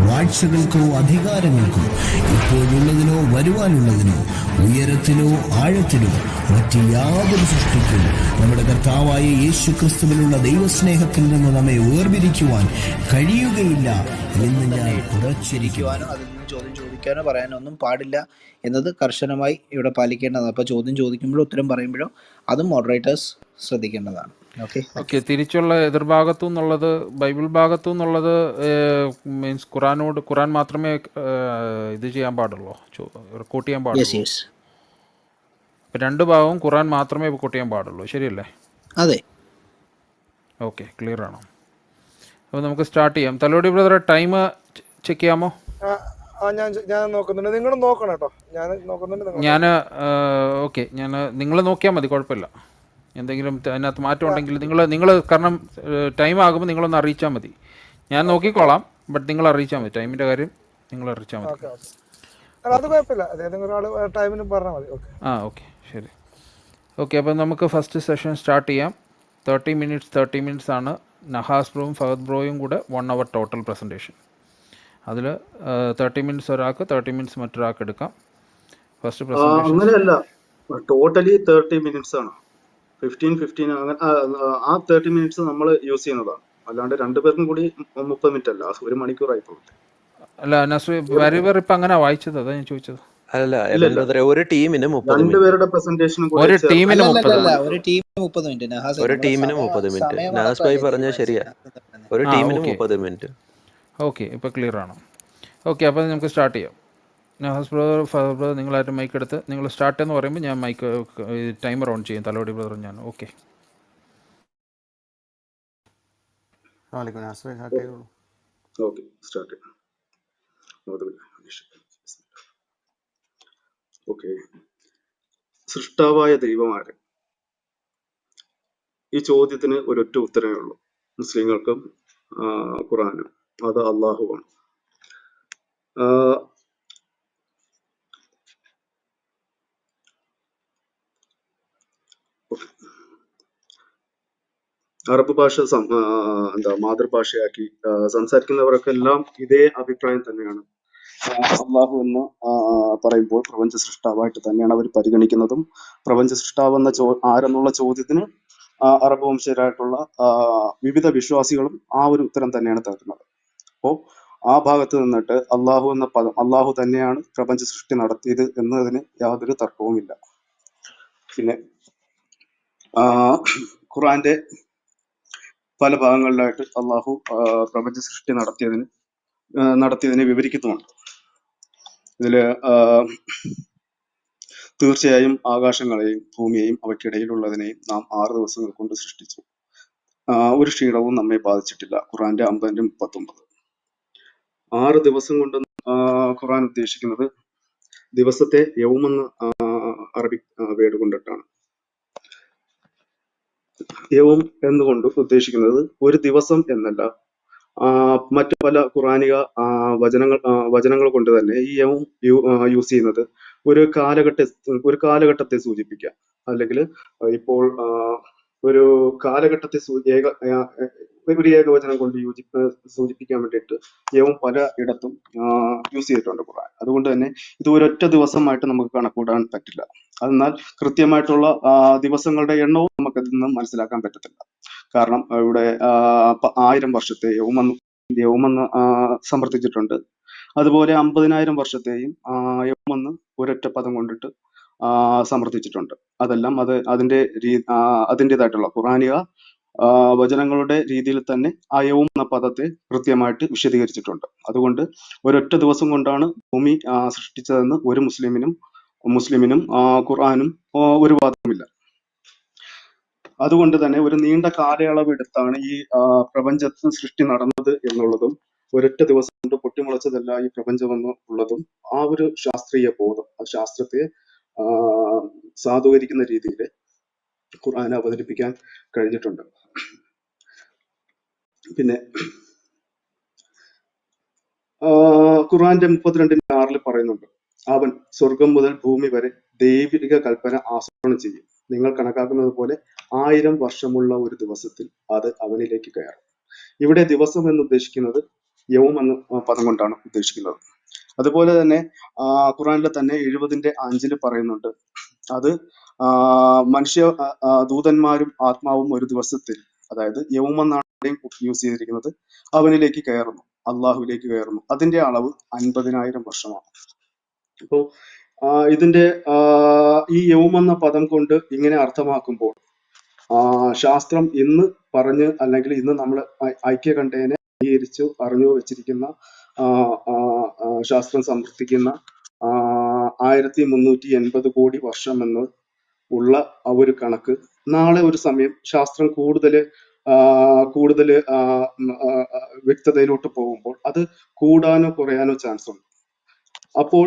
വാഴ്ചകൾക്കോ അധികാരങ്ങൾക്കോ ഇപ്പോഴുള്ളതിനോ വരുവാനുള്ളതിനോ ഉയരത്തിലോ ആഴത്തിലോ മറ്റ് യാതൊരു സൃഷ്ടിക്കും നമ്മുടെ കർത്താവായ യേശു ക്രിസ്തുവിലുള്ള ദൈവസ്നേഹത്തിൽ നിന്ന് നമ്മെ വേർപിരിക്കുവാൻ കഴിയുകയില്ല എന്ന് ഞാൻ ഉറച്ചിരിക്കുവാനോ അതിൽ നിന്ന് ചോദ്യം ചോദിക്കാനോ പറയാനോ ഒന്നും പാടില്ല എന്നത് കർശനമായി ഇവിടെ പാലിക്കേണ്ടതാണ്. അപ്പോൾ ചോദ്യം ചോദിക്കുമ്പോഴോ ഉത്തരം പറയുമ്പോഴോ അതും മോഡറേറ്റേഴ്സ് ശ്രദ്ധിക്കേണ്ടതാണ്. ഓക്കെ. തിരിച്ചുള്ള എതിർഭാഗത്തു നിന്നുള്ളത്, ബൈബിൾ ഭാഗത്തു നിന്നുള്ളത് മീൻസ് ഖുറാൻ മാത്രമേ ഇത് ചെയ്യാൻ പാടുള്ളൂ, റിക്കോട്ട് ചെയ്യാൻ പാടുള്ളൂ. ഇപ്പം രണ്ട് ഭാഗവും ഖുറാൻ മാത്രമേ റിക്കോട്ട് ചെയ്യാൻ പാടുള്ളൂ, ശരിയല്ലേ? അതെ. ഓക്കെ, ക്ലിയർ ആണോ? അപ്പോൾ നമുക്ക് സ്റ്റാർട്ട് ചെയ്യാം. തലോടി ബ്രദറെ, ടൈം ചെക്ക് ചെയ്യാമോ? ഞാൻ നോക്കുന്നുണ്ട്, നിങ്ങൾ നോക്കണം കേട്ടോ. ഞാൻ ഓക്കെ, നിങ്ങൾ നോക്കിയാൽ മതി, കുഴപ്പമില്ല. എന്തെങ്കിലും അതിനകത്ത് മാറ്റം ഉണ്ടെങ്കിൽ നിങ്ങൾ കാരണം ടൈം ആകുമ്പോൾ നിങ്ങളൊന്ന് അറിയിച്ചാൽ മതി. ഞാൻ നോക്കിക്കോളാം, ബട്ട് നിങ്ങൾ അറിയിച്ചാൽ മതി. ടൈമിൻ്റെ കാര്യം നിങ്ങൾ അറിയിച്ചാൽ മതി. അത് കുഴപ്പമില്ല, ടൈമിന് പറഞ്ഞാൽ മതി. ഓക്കെ, ശരി. ഓക്കെ, അപ്പോൾ നമുക്ക് ഫസ്റ്റ് സെഷൻ സ്റ്റാർട്ട് ചെയ്യാം. 30 മിനിറ്റ്സ് ആണ്. നഹാസ് ബ്രോയും ഫഹദ് ബ്രോയും കൂടെ 1 hour ടോട്ടൽ പ്രസൻറ്റേഷൻ. അതിൽ 30 മിനിറ്റ്സ് ഒരാൾക്ക്, 30 മിനിറ്റ്സ് മറ്റൊരാൾക്ക് എടുക്കാം. ഫസ്റ്റ് പ്രസൻറ്റേഷൻ അങ്ങനെയല്ല, ടോട്ടലി 30 മിനിറ്റ്സ് ആണ്. 15 അങ്ങനെ ആ 30 മിനിറ്റ്സ് നമ്മൾ യൂസ് ചെയ്യുന്നതാണ്. അല്ലാണ്ട് രണ്ടുപേർക്കും കൂടി 30 മിനിറ്റ് അല്ല, 1 മണിക്കൂറായി പോകും. അല്ല നസ്രി, വെരിവർ ഇപ്പം അങ്ങനെ വായിച്ചത്, അതാ ഞാൻ ചോദിച്ചത്. അല്ല, ഒരു ടീമിന് 30 രണ്ടുപേരുടെ പ്രസന്റേഷനും ഒരു ടീമിന് 30 മിനിറ്റ്. നാസ് ഭായി പറഞ്ഞാൽ ശരിയാ, ഒരു ടീമിന് 30 മിനിറ്റ്. ഓക്കെ, ഇപ്പോൾ ക്ലിയർ ആണ്. ഓക്കെ, അപ്പോൾ നമുക്ക് സ്റ്റാർട്ട് ചെയ്യാം. നഹാസ് ബ്രദർ, ഫഹദ് ബ്രദർ, നിങ്ങളായിട്ട് മൈക്ക് എടുത്ത് നിങ്ങൾ സ്റ്റാർട്ട് എന്ന് പറയുമ്പോൾ ഞാൻ മൈക്ക് ടൈമർ ഓൺ ചെയ്യും. തലോടി ബ്രദർ ഞാൻ. Okay, start. ഓക്കെ, സൃഷ്ടാവായ ദൈവമാര്? ഈ ചോദ്യത്തിന് ഒരൊറ്റ ഉത്തരമേ ഉള്ളൂ, മുസ്ലിങ്ങൾക്കും ഖുറാനും. അത് അള്ളാഹുവാണ്. അറബ് ഭാഷ മാതൃഭാഷയാക്കി സംസാരിക്കുന്നവർക്കെല്ലാം എല്ലാം ഇതേ അഭിപ്രായം തന്നെയാണ്. അള്ളാഹു എന്ന് പറയുമ്പോൾ പ്രപഞ്ച സൃഷ്ടാവായിട്ട് തന്നെയാണ് അവർ പരിഗണിക്കുന്നതും. പ്രപഞ്ച സൃഷ്ടാവെന്ന ആരെന്നുള്ള ചോദ്യത്തിന് അറബ് വംശജരായിട്ടുള്ള വിവിധ വിശ്വാസികളും ആ ഒരു ഉത്തരം തന്നെയാണ് തരുന്നത്. അപ്പോ ആ ഭാഗത്ത് നിന്നിട്ട് അള്ളാഹു എന്ന പദം, അള്ളാഹു തന്നെയാണ് പ്രപഞ്ച സൃഷ്ടി നടത്തിയത് എന്നതിന് യാതൊരു തർക്കവുമില്ല. പിന്നെ ഖുറാന്റെ പല ഭാഗങ്ങളിലായിട്ട് അള്ളാഹു പ്രപഞ്ച സൃഷ്ടി നടത്തിയതിനെ വിവരിക്കുന്നുണ്ട്. ഇതില് തീർച്ചയായും ആകാശങ്ങളെയും ഭൂമിയെയും അവയ്ക്കിടയിലുള്ളതിനെയും നാം 6 ദിവസങ്ങൾ കൊണ്ട് സൃഷ്ടിച്ചു. ഒരു ക്ഷീണവും നമ്മെ ബാധിച്ചിട്ടില്ല. ഖുറാന്റെ 50-39. 6 ദിവസം കൊണ്ട് ഖുറാൻ ഉദ്ദേശിക്കുന്നത് ദിവസത്തെ യൗമെന്ന് അറബിക് വേർഡ് കൊണ്ടിട്ടാണ്. യൗം എന്നുകൊണ്ട് ഉദ്ദേശിക്കുന്നത് ഒരു ദിവസം എന്നല്ല, മറ്റു പല ഖുറാനിക വചനങ്ങൾ കൊണ്ട് തന്നെ ഈ യൗം യൂസ് ചെയ്യുന്നത് ഒരു കാലഘട്ടത്തെ സൂചിപ്പിക്കാം, അല്ലെങ്കിൽ ഇപ്പോൾ ഒരു കാലഘട്ടത്തെ ഒരു ഏകവചനം കൊണ്ട് സൂചിപ്പിക്കാൻ വേണ്ടിയിട്ട് യൗം പല ഇടത്തും യൂസ് ചെയ്തിട്ടുണ്ട് ഖുറാൻ. അതുകൊണ്ട് തന്നെ ഇത് ഒരൊറ്റ ദിവസമായിട്ട് നമുക്ക് കണക്കൂടാൻ പറ്റില്ല. എന്നാൽ കൃത്യമായിട്ടുള്ള ദിവസങ്ങളുടെ എണ്ണവും നമുക്ക് അതിൽ നിന്ന് മനസ്സിലാക്കാൻ പറ്റത്തില്ല. കാരണം ഇവിടെ 1000 വർഷത്തെ യൗമെന്ന് സമർത്ഥിച്ചിട്ടുണ്ട്. അതുപോലെ 50,000 വർഷത്തെയും യൗമെന്ന് ഒരൊറ്റ പദം കൊണ്ടിട്ട് സമർത്ഥിച്ചിട്ടുണ്ട്. അതെല്ലാം അതിൻ്റെതായിട്ടുള്ള ഖുറാനിക വചനങ്ങളുടെ രീതിയിൽ തന്നെ ആ യൗം എന്ന പദത്തെ കൃത്യമായിട്ട് വിശദീകരിച്ചിട്ടുണ്ട്. അതുകൊണ്ട് ഒരൊറ്റ ദിവസം കൊണ്ടാണ് ഭൂമി സൃഷ്ടിച്ചതെന്ന് ഒരു മുസ്ലിമിനും ഖുർആനും ഒരു വാദവുമില്ല. അതുകൊണ്ട് തന്നെ ഒരു നീണ്ട കാലയളവ് എടുത്താണ് ഈ പ്രപഞ്ചത്തിന് സൃഷ്ടി നടന്നത് എന്നുള്ളതും ഒരൊറ്റ ദിവസം കൊണ്ട് പൊട്ടിമുളച്ചതല്ല ഈ പ്രപഞ്ചം എന്നുള്ളതും ആ ഒരു ശാസ്ത്രീയ ബോധം, ആ ശാസ്ത്രത്തെ സാധൂകരിക്കുന്ന രീതിയിൽ ഖുർആൻ അവതരിപ്പിക്കാൻ കഴിഞ്ഞിട്ടുണ്ട്. പിന്നെ ഖുർആന്റെ 32:6 പറയുന്നുണ്ട്, അവൻ സ്വർഗം മുതൽ ഭൂമി വരെ ദൈവിക കൽപ്പന ആസൂത്രണം ചെയ്യും. നിങ്ങൾ കണക്കാക്കുന്നത് പോലെ 1000 വർഷമുള്ള ഒരു ദിവസത്തിൽ അത് അവനിലേക്ക് കയറും. ഇവിടെ ദിവസം എന്ന് ഉദ്ദേശിക്കുന്നത് യൗം എന്ന പദം കൊണ്ടാണ് ഉദ്ദേശിക്കുന്നത്. അതുപോലെ തന്നെ ഖുറാനിലെ തന്നെ 70-5 പറയുന്നുണ്ട്, അത് മനുഷ്യ ദൂതന്മാരും ആത്മാവും ഒരു ദിവസത്തിൽ, അതായത് യൗം എന്നാണ് യൂസ് ചെയ്തിരിക്കുന്നത്, അവനിലേക്ക് കയറുന്നു, അള്ളാഹുവിലേക്ക് കയറുന്നു. അതിന്റെ അളവ് 50,000 വർഷമാണ്. അപ്പോ ഇതിന്റെ ഈ യൗം എന്ന പദം കൊണ്ട് ഇങ്ങനെ അർത്ഥമാക്കുമ്പോൾ ശാസ്ത്രം ഇന്ന് പറഞ്ഞ് അല്ലെങ്കിൽ ഇന്ന് നമ്മൾ ഐക്യകണ്ഠേനെ അംഗീകരിച്ചു അറിഞ്ഞു വെച്ചിരിക്കുന്ന ശാസ്ത്രം സമർത്ഥിക്കുന്ന 1380 കോടി വർഷം എന്ന് ഉള്ള ആ ഒരു കണക്ക് നാളെ ഒരു സമയം ശാസ്ത്രം കൂടുതൽ വ്യക്തതയിലോട്ട് പോകുമ്പോൾ അത് കൂടാനോ കുറയാനോ ചാൻസ് ഉണ്ട്. അപ്പോൾ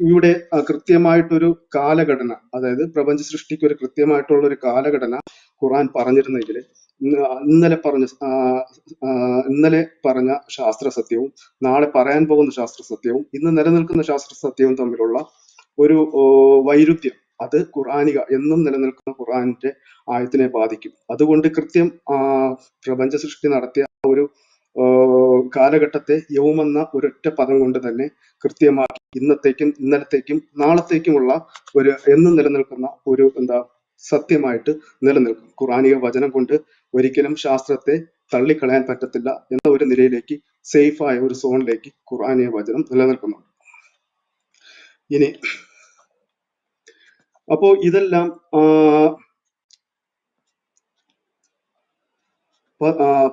ഇവിടെ കൃത്യമായിട്ടൊരു കാലഘടന, അതായത് പ്രപഞ്ച സൃഷ്ടിക്ക് ഒരു കൃത്യമായിട്ടുള്ള ഒരു കാലഘടന ഖുറാൻ പറഞ്ഞിരുന്നെങ്കിൽ ഇന്നലെ പറഞ്ഞ ശാസ്ത്ര സത്യവും നാളെ പറയാൻ പോകുന്ന ശാസ്ത്ര സത്യവും ഇന്ന് നിലനിൽക്കുന്ന ശാസ്ത്ര സത്യവും തമ്മിലുള്ള ഒരു വൈരുദ്ധ്യം, അത് ഖുറാനിക എന്നും നിലനിൽക്കുന്ന ഖുറാനിന്റെ ആയത്തിനെ ബാധിക്കും. അതുകൊണ്ട് കൃത്യം പ്രപഞ്ച സൃഷ്ടി നടത്തിയ ഒരു കാലഘട്ടത്തെ യൗമെന്ന ഒരൊറ്റ പദം കൊണ്ട് തന്നെ കൃത്യമാക്കി ഇന്നത്തേക്കും ഇന്നലത്തേക്കും നാളത്തേക്കുമുള്ള ഒരു എന്നും നിലനിൽക്കുന്ന ഒരു സത്യമായിട്ട് നിലനിൽക്കും. ഖുറാനിക വചനം കൊണ്ട് ഒരിക്കലും ശാസ്ത്രത്തെ തള്ളിക്കളയാൻ പറ്റത്തില്ല എന്ന ഒരു നിലയിലേക്ക്, സേഫ് ആയ ഒരു സോണിലേക്ക് ഖുറാനിക വചനം നിലനിൽക്കുന്നുണ്ട്. ഇനി അപ്പോ ഇതെല്ലാം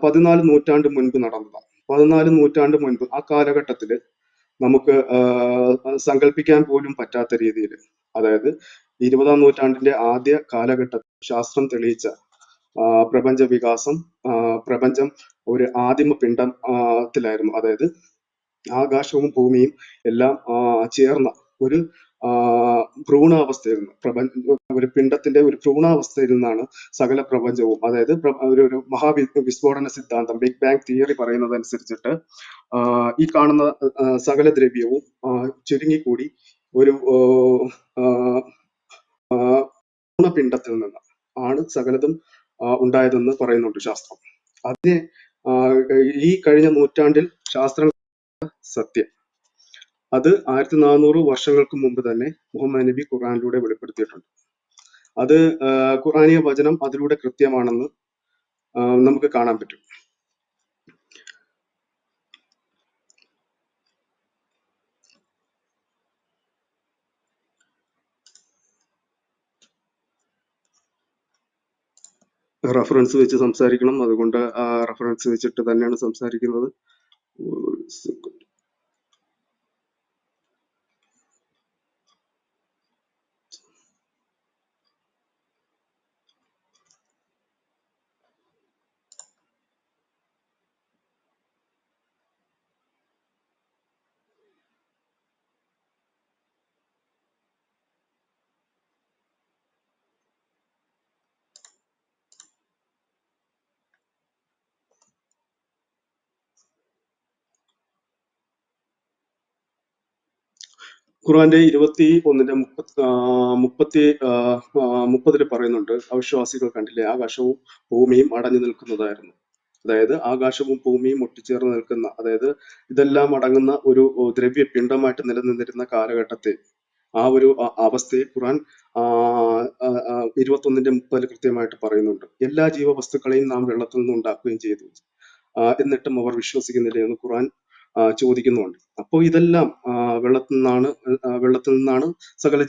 14 നൂറ്റാണ്ട് മുൻപ് നടന്നതാണ്. 14 നൂറ്റാണ്ട് മുൻപ് ആ കാലഘട്ടത്തില് നമുക്ക് സങ്കല്പിക്കാൻ പോലും പറ്റാത്ത രീതിയിൽ, അതായത് 20-ാം നൂറ്റാണ്ടിന്റെ ആദ്യ കാലഘട്ടത്തിൽ ശാസ്ത്രം തെളിയിച്ച പ്രപഞ്ച വികാസം, പ്രപഞ്ചം ഒരു ആദിമ പിണ്ഡത്തിലായിരുന്നു. അതായത് ആകാശവും ഭൂമിയും എല്ലാം ചേർന്ന ഒരു ഭ്രൂണാവസ്ഥയിൽ നിന്ന്, ഒരു പിണ്ഡത്തിന്റെ ഒരു ഭ്രൂണാവസ്ഥയിൽ നിന്നാണ് സകല പ്രപഞ്ചവും, അതായത് ഒരു മഹാവിസ്ഫോടന സിദ്ധാന്തം, ബിഗ് ബാങ് തിയറി പറയുന്നത് അനുസരിച്ചിട്ട് ഈ കാണുന്ന സകല ദ്രവ്യവും ചുരുങ്ങിക്കൂടി ഒരു ഭ്രൂണപിണ്ഡത്തിൽ നിന്ന് ആണ് സകലതും ഉണ്ടായതെന്ന് പറയുന്നുണ്ട് ശാസ്ത്രം. അതിനെ ഈ കഴിഞ്ഞ നൂറ്റാണ്ടിൽ ശാസ്ത്രം സത്യം, അത് 1400 വർഷങ്ങൾക്ക് മുമ്പ് തന്നെ മുഹമ്മദ് നബി ഖുറാനിലൂടെ വെളിപ്പെടുത്തിയിട്ടുണ്ട്. അത് ഖുറാനിയ വചനം അതിലൂടെ കൃത്യമാണെന്ന് നമുക്ക് കാണാൻ പറ്റും. റെഫറൻസ് വെച്ച് സംസാരിക്കണം, അതുകൊണ്ട് ആ റെഫറൻസ് വെച്ചിട്ട് തന്നെയാണ് സംസാരിക്കുന്നത്. ഖുറാന്റെ 21-ന്റെ 30 പറയുന്നുണ്ട്, അവിശ്വാസികൾ കണ്ടില്ലേ, ആകാശവും ഭൂമിയും അടഞ്ഞു നിൽക്കുന്നതായിരുന്നു. അതായത് ആകാശവും ഭൂമിയും ഒട്ടിച്ചേർന്ന് നിൽക്കുന്ന, അതായത് ഇതെല്ലാം അടങ്ങുന്ന ഒരു ദ്രവ്യ പിണ്ഡമായിട്ട് നിലനിന്നിരുന്ന കാലഘട്ടത്തെ, ആ ഒരു അവസ്ഥയെ ഖുറാൻ 21-ന്റെ 30 കൃത്യമായിട്ട് പറയുന്നുണ്ട്. എല്ലാ ജീവവസ്തുക്കളെയും നാം വെള്ളത്തിൽ നിന്ന് ഉണ്ടാക്കുകയും ചെയ്തു, എന്നിട്ടും അവർ വിശ്വസിക്കുന്നില്ല എന്ന് ഖുറാൻ ചോദിക്കുന്നുണ്ട്. അപ്പോൾ ഇതെല്ലാം വെള്ളത്തിൽ നിന്നാണ് സകല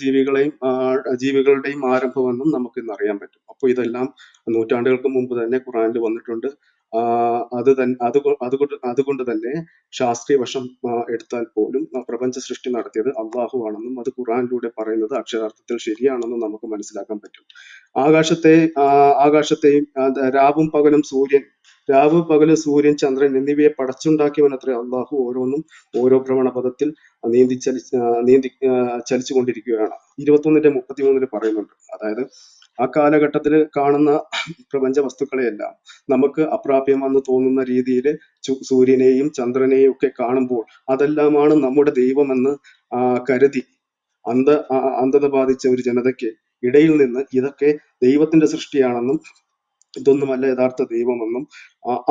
ജീവികളുടെയും ആരംഭമെന്നും നമുക്ക് ഇന്ന് അറിയാൻ പറ്റും. അപ്പോൾ ഇതെല്ലാം നൂറ്റാണ്ടുകൾക്ക് മുമ്പ് തന്നെ ഖുറാനിൽ വന്നിട്ടുണ്ട്. അതുകൊണ്ട് തന്നെ ശാസ്ത്രീയ വശം എടുത്താൽ പോലും പ്രപഞ്ച സൃഷ്ടി നടത്തിയത് അള്ളാഹു ആണെന്നും അത് ഖുറാനിലൂടെ പറയുന്നത് അക്ഷരാർത്ഥത്തിൽ ശരിയാണെന്നും നമുക്ക് മനസ്സിലാക്കാൻ പറ്റും. ആകാശത്തെയും രാവും പകലും രാവ് പകല് സൂര്യൻ ചന്ദ്രൻ എന്നിവയെ പടച്ചുണ്ടാക്കിയവനത്രേ അള്ളാഹു. ഓരോന്നും ഓരോ ഭ്രമണപഥത്തിൽ ചലിച്ചുകൊണ്ടിരിക്കുകയാണ്. 21-ന്റെ 33 പറയുന്നുണ്ട്. അതായത് ആ കാലഘട്ടത്തിൽ കാണുന്ന പ്രപഞ്ച വസ്തുക്കളെയെല്ലാം നമുക്ക് അപ്രാപ്യമെന്ന് തോന്നുന്ന രീതിയിൽ സൂര്യനെയും ചന്ദ്രനെയും ഒക്കെ കാണുമ്പോൾ അതെല്ലാമാണ് നമ്മുടെ ദൈവമെന്ന് കരുതി അന്ധത ബാധിച്ച ഒരു ജനതയ്ക്ക് ഇടയിൽ നിന്ന് ഇതൊക്കെ ദൈവത്തിന്റെ സൃഷ്ടിയാണെന്നും ഇതൊന്നുമല്ല യഥാർത്ഥ ദൈവമെന്നും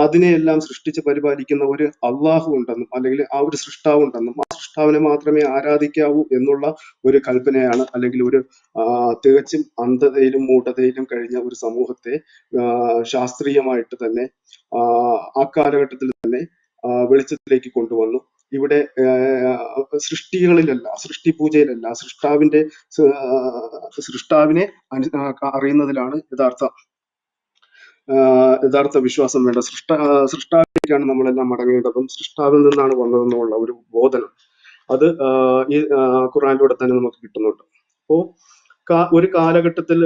അതിനെയെല്ലാം സൃഷ്ടിച്ച് പരിപാലിക്കുന്ന ഒരു അള്ളാഹു ഉണ്ടെന്നും അല്ലെങ്കിൽ ആ ഒരു സൃഷ്ടാവ് ഉണ്ടെന്നും ആ സൃഷ്ടാവിനെ മാത്രമേ ആരാധിക്കാവൂ എന്നുള്ള ഒരു കൽപ്പനയാണ്, അല്ലെങ്കിൽ ഒരു തികച്ചും അന്ധതയിലും മൂഢതയിലും കഴിഞ്ഞ ഒരു സമൂഹത്തെ ശാസ്ത്രീയമായിട്ട് തന്നെ ആ കാലഘട്ടത്തിൽ തന്നെ വെളിച്ചത്തിലേക്ക് കൊണ്ടുവന്നു. ഇവിടെ സൃഷ്ടികളിലല്ല, സൃഷ്ടിപൂജയിലല്ല, സൃഷ്ടാവിനെ അറിയുന്നതിലാണ് യഥാർത്ഥ വിശ്വാസം വേണ്ട. സൃഷ്ടാവിലേക്കാണ് നമ്മളെല്ലാം മടങ്ങേണ്ടതും സൃഷ്ടാവിൽ നിന്നാണ് വന്നതെന്നുള്ള ഒരു ബോധനം അത് ഈ ഖുർആനിലൂടെ തന്നെ നമുക്ക് കിട്ടുന്നുണ്ട്. അപ്പോ ഒരു കാലഘട്ടത്തിൽ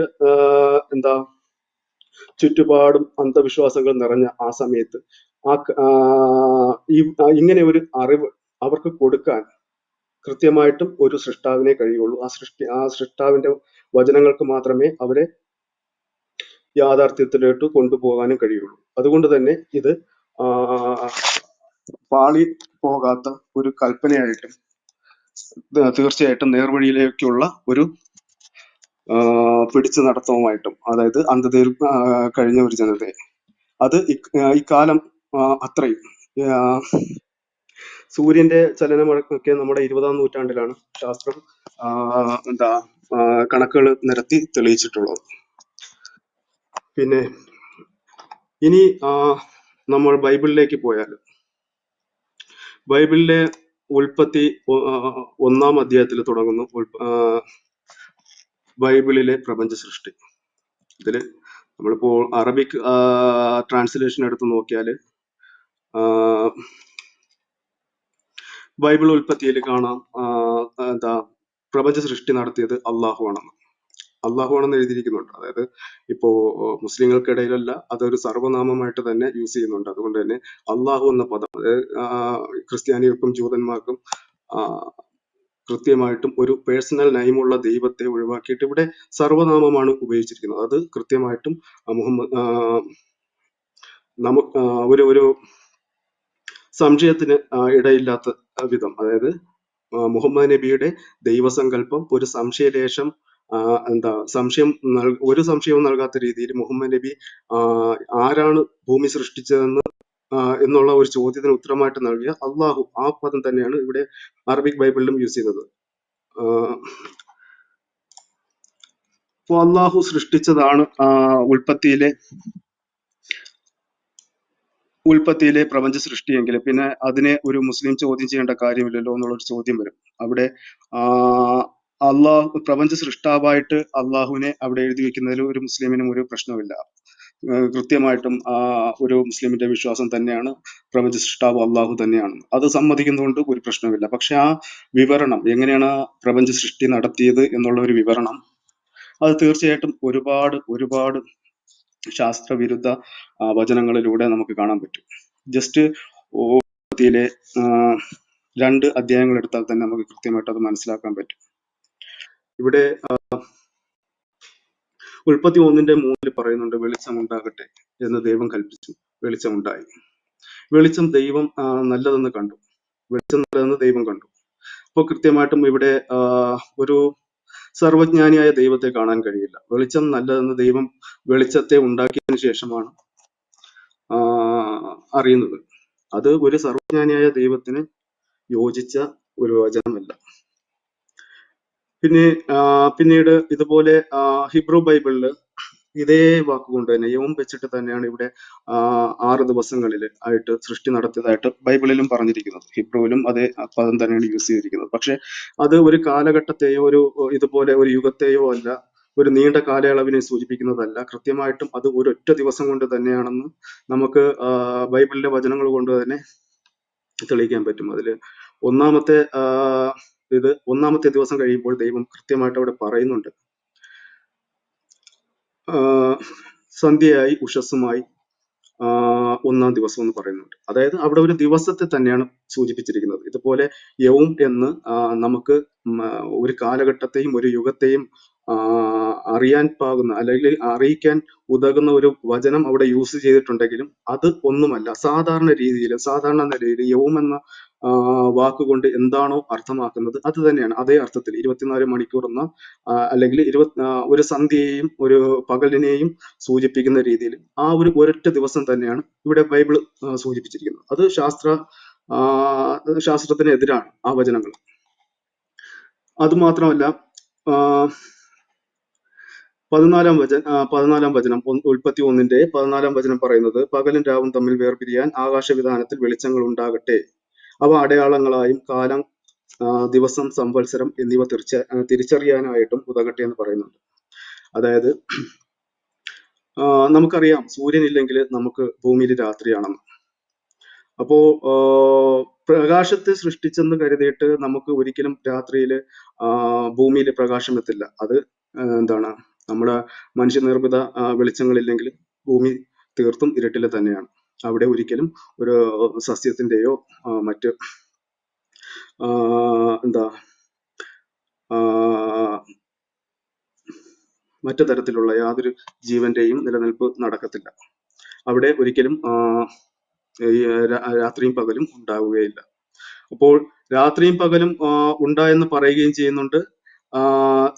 എന്താ ചുറ്റുപാടും അന്ധവിശ്വാസങ്ങൾ നിറഞ്ഞ ആ സമയത്ത് ഇങ്ങനെ ഒരു അറിവ് അവർക്ക് കൊടുക്കാൻ കൃത്യമായിട്ടും ഒരു സൃഷ്ടാവിനെ കഴിയുള്ളൂ. ആ സൃഷ്ടാവിന്റെ വചനങ്ങൾക്ക് മാത്രമേ അവരെ യാഥാർത്ഥ്യത്തിലോട്ട് കൊണ്ടുപോകാനും കഴിയുള്ളൂ. അതുകൊണ്ട് തന്നെ ഇത് പാളി പോകാത്ത ഒരു കൽപ്പനയായിട്ടും തീർച്ചയായിട്ടും നേർവഴിയിലേക്കുള്ള ഒരു പിടിച്ചു നടത്തവുമായിട്ടും, അതായത് അന്ധതയിൽ കഴിഞ്ഞ ഒരു ജനതയെ അത് ഇക്കാലം അത്രയും സൂര്യന്റെ ചലനമൊക്കെ നമ്മുടെ 20-ാം നൂറ്റാണ്ടിലാണ് ശാസ്ത്രം കണക്കുകൾ നിരത്തി തെളിയിച്ചിട്ടുള്ളത്. പിന്നെ ഇനി നമ്മൾ ബൈബിളിലേക്ക് പോയാൽ ബൈബിളിലെ ഉൽപ്പത്തി 1-ാം അധ്യായത്തിൽ തുടങ്ങുന്നു ബൈബിളിലെ പ്രപഞ്ച സൃഷ്ടി. ഇതില് നമ്മളിപ്പോ അറബിക് ട്രാൻസ്ലേഷൻ എടുത്ത് നോക്കിയാല് ബൈബിൾ ഉൽപ്പത്തിയിൽ കാണാം പ്രപഞ്ച സൃഷ്ടി നടത്തിയത് അള്ളാഹു ആണെന്ന് എഴുതിയിരിക്കുന്നുണ്ട്. അതായത് ഇപ്പോ മുസ്ലിങ്ങൾക്കിടയിലല്ല, അതൊരു സർവനാമമായിട്ട് തന്നെ യൂസ് ചെയ്യുന്നുണ്ട്. അതുകൊണ്ട് തന്നെ അള്ളാഹു എന്ന പദം ക്രിസ്ത്യാനികൾക്കും ജൂതന്മാർക്കും കൃത്യമായിട്ടും ഒരു പേഴ്സണൽ നെയിമുള്ള ദൈവത്തെ ഒഴിവാക്കിയിട്ട് ഇവിടെ സർവനാമമാണ് ഉപയോഗിച്ചിരിക്കുന്നത്. അത് കൃത്യമായിട്ടും ഒരു സംശയത്തിന് ഇടയില്ലാത്ത വിധം, അതായത് മുഹമ്മദ് നബിയുടെ ദൈവസങ്കല്പം ഒരു സംശയലേശം ഒരു സംശയവും നൽകാത്ത രീതിയിൽ മുഹമ്മദ് നബി ആരാണ് ഭൂമി സൃഷ്ടിച്ചതെന്ന് എന്നുള്ള ഒരു ചോദ്യത്തിന് ഉത്തരമായിട്ട് നൽകിയ അള്ളാഹു, ആ പദം തന്നെയാണ് ഇവിടെ അറബിക് ബൈബിളിലും യൂസ് ചെയ്യുന്നത്. അപ്പോൾ അള്ളാഹു സൃഷ്ടിച്ചതാണ് ഉൽപ്പത്തിയിലെ പ്രപഞ്ച സൃഷ്ടിയെങ്കിൽ പിന്നെ അതിനെ ഒരു മുസ്ലിം ചോദ്യം ചെയ്യേണ്ട കാര്യമില്ലല്ലോ എന്നുള്ളൊരു ചോദ്യം വരും. അവിടെ പ്രപഞ്ച സൃഷ്ടാവായിട്ട് അള്ളാഹുവിനെ അവിടെ എഴുതി വെക്കുന്നതിൽ ഒരു മുസ്ലിമിനും ഒരു പ്രശ്നമില്ല. കൃത്യമായിട്ടും ഒരു മുസ്ലിമിന്റെ വിശ്വാസം തന്നെയാണ് പ്രപഞ്ച സൃഷ്ടാവ് അള്ളാഹു തന്നെയാണ്. അത് സമ്മതിക്കുന്നതുകൊണ്ട് ഒരു പ്രശ്നമില്ല. പക്ഷെ ആ വിവരണം, എങ്ങനെയാണ് പ്രപഞ്ച സൃഷ്ടി നടത്തിയത് എന്നുള്ള ഒരു വിവരണം, അത് തീർച്ചയായിട്ടും ഒരുപാട് ശാസ്ത്രവിരുദ്ധ വചനങ്ങളിലൂടെ നമുക്ക് കാണാൻ പറ്റും. ജസ്റ്റ് ഉൽപ്പത്തിയിലെ 2 അധ്യായങ്ങൾ എടുത്താൽ തന്നെ നമുക്ക് കൃത്യമായിട്ട് അത് മനസ്സിലാക്കാൻ പറ്റും. ഇവിടെ ഉൽപ്പത്തി 1:3 പറയുന്നുണ്ട്, വെളിച്ചം ഉണ്ടാകട്ടെ എന്ന് ദൈവം കൽപ്പിച്ചു, വെളിച്ചം ഉണ്ടായി. വെളിച്ചം ദൈവം നല്ലതെന്ന് കണ്ടു, വെളിച്ചം നല്ലതെന്ന് ദൈവം കണ്ടു. അപ്പോൾ കൃത്യമായിട്ടും ഇവിടെ ഒരു സർവജ്ഞാനിയായ ദൈവത്തെ കാണാൻ കഴിയില്ല. വെളിച്ചം നല്ലതെന്ന് ദൈവം വെളിച്ചത്തെ ഉണ്ടാക്കിയതിനു ശേഷമാണ് അറിയുന്നത്. അത് ഒരു സർവജ്ഞാനിയായ ദൈവത്തിന് യോജിച്ച ഒരു വചനമല്ല. പിന്നീട് ഇതുപോലെ ഹിബ്രു ബൈബിളില് ഇതേ വാക്കുകൊണ്ട് തന്നെ യവം വെച്ചിട്ട് തന്നെയാണ് ഇവിടെ 6 ദിവസങ്ങളിൽ ആയിട്ട് സൃഷ്ടി നടത്തിയതായിട്ട് ബൈബിളിലും പറഞ്ഞിരിക്കുന്നത്. ഹിബ്രുവിലും അതേ പദം തന്നെയാണ് യൂസ് ചെയ്തിരിക്കുന്നത്. പക്ഷെ അത് ഒരു കാലഘട്ടത്തെയോ ഇതുപോലെ ഒരു യുഗത്തെയോ അല്ല, ഒരു നീണ്ട കാലയളവിനെ സൂചിപ്പിക്കുന്നതല്ല. കൃത്യമായിട്ടും അത് ഒരൊറ്റ ദിവസം കൊണ്ട് തന്നെയാണെന്ന് നമുക്ക് ബൈബിളിലെ വചനങ്ങൾ കൊണ്ട് തന്നെ തെളിയിക്കാൻ പറ്റും. അതില് ഒന്നാമത്തെ ദിവസം കഴിയുമ്പോൾ ദൈവം കൃത്യമായിട്ട് അവിടെ പറയുന്നുണ്ട്, സന്ധ്യയായി ഉഷസ്സുമായി 1-ാം ദിവസം എന്ന് പറയുന്നുണ്ട്. അതായത് അവിടെ ഒരു ദിവസത്തെ തന്നെയാണ് സൂചിപ്പിച്ചിരിക്കുന്നത്. ഇതുപോലെ യൗം എന്ന് നമുക്ക് ഒരു കാലഘട്ടത്തെയും ഒരു യുഗത്തെയും അറിയാൻ പാകുന്ന അല്ലെങ്കിൽ അറിയിക്കാൻ ഉതകുന്ന ഒരു വചനം അവിടെ യൂസ് ചെയ്തിട്ടുണ്ടെങ്കിലും അത് ഒന്നുമല്ല. സാധാരണ നിലയിൽ യൗം എന്ന വാക്കുകൊണ്ട് എന്താണോ അർത്ഥമാക്കുന്നത് അത് തന്നെയാണ് അതേ അർത്ഥത്തിൽ 24 മണിക്കൂർ എന്ന അല്ലെങ്കിൽ ഒരു സന്ധ്യയെയും ഒരു പകലിനെയും സൂചിപ്പിക്കുന്ന രീതിയിൽ ആ ഒരു ഒരൊറ്റ ദിവസം തന്നെയാണ് ഇവിടെ ബൈബിൾ സൂചിപ്പിച്ചിരിക്കുന്നത്. അത് ശാസ്ത്രത്തിനെതിരാണ് ആ വചനങ്ങൾ. അതുമാത്രമല്ല, ആ, 14 വചനം ഉൽപ്പത്തി 1:14 വചനം പറയുന്നത്, പകലും രാവും തമ്മിൽ വേർപിരിയാൻ ആകാശവിധാനത്തിൽ വെളിച്ചങ്ങൾ ഉണ്ടാകട്ടെ, അവ അടയാളങ്ങളായും കാലം, ദിവസം, സംവത്സരം എന്നിവ തിരിച്ചറിയാനായിട്ടും ഉതകട്ടെ എന്ന് പറയുന്നുണ്ട്. അതായത് നമുക്കറിയാം സൂര്യനില്ലെങ്കിൽ നമുക്ക് ഭൂമിയിൽ രാത്രിയാണെന്ന്. അപ്പോ പ്രകാശത്തെ സൃഷ്ടിച്ചെന്ന് കരുതിയിട്ട് നമുക്ക് ഒരിക്കലും രാത്രിയിൽ ഭൂമിയിൽ പ്രകാശം എത്തില്ല. അത് എന്താണ്, നമ്മുടെ മനുഷ്യനിർമ്മിത വെളിച്ചങ്ങളില്ലെങ്കിൽ ഭൂമി തീർത്തും ഇരുട്ടിൽ തന്നെയാണ്. അവിടെ ഒരിക്കലും ഒരു സസ്യത്തിന്റെയോ മറ്റ് മറ്റു തരത്തിലുള്ള യാതൊരു ജീവന്റെയും നിലനിൽപ്പ് നടക്കത്തില്ല. അവിടെ ഒരിക്കലും രാത്രിയും പകലും ഉണ്ടാവുകയില്ല. അപ്പോൾ രാത്രിയും പകലും ഉണ്ടായെന്ന് പറയുകയും ചെയ്യുന്നുണ്ട്.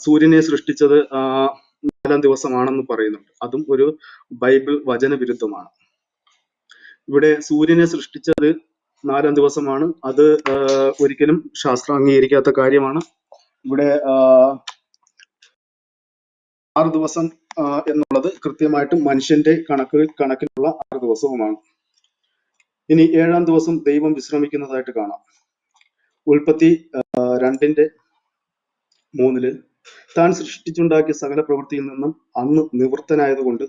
സൂര്യനെ സൃഷ്ടിച്ചത് 4 ദിവസമാണെന്ന് പറയുന്നുണ്ട്. അതും ഒരു ബൈബിൾ വചനവിരുദ്ധമാണ്. ഇവിടെ സൂര്യനെ സൃഷ്ടിച്ചത് 4 ദിവസമാണ്. അത് ഒരിക്കലും ശാസ്ത്രം അംഗീകരിക്കാത്ത കാര്യമാണ്. ഇവിടെ 6 ദിവസം എന്നുള്ളത് കൃത്യമായിട്ടും മനുഷ്യന്റെ കണക്കിലുള്ള 6 ദിവസവുമാണ്. ഇനി 7-ാം ദിവസം ദൈവം വിശ്രമിക്കുന്നതായിട്ട് കാണാം. ഉൽപ്പത്തി 2:3 താൻ സൃഷ്ടിച്ചുണ്ടാക്കിയ സകല പ്രവൃത്തിയിൽ നിന്നും അന്ന് നിവൃത്തനായതുകൊണ്ട്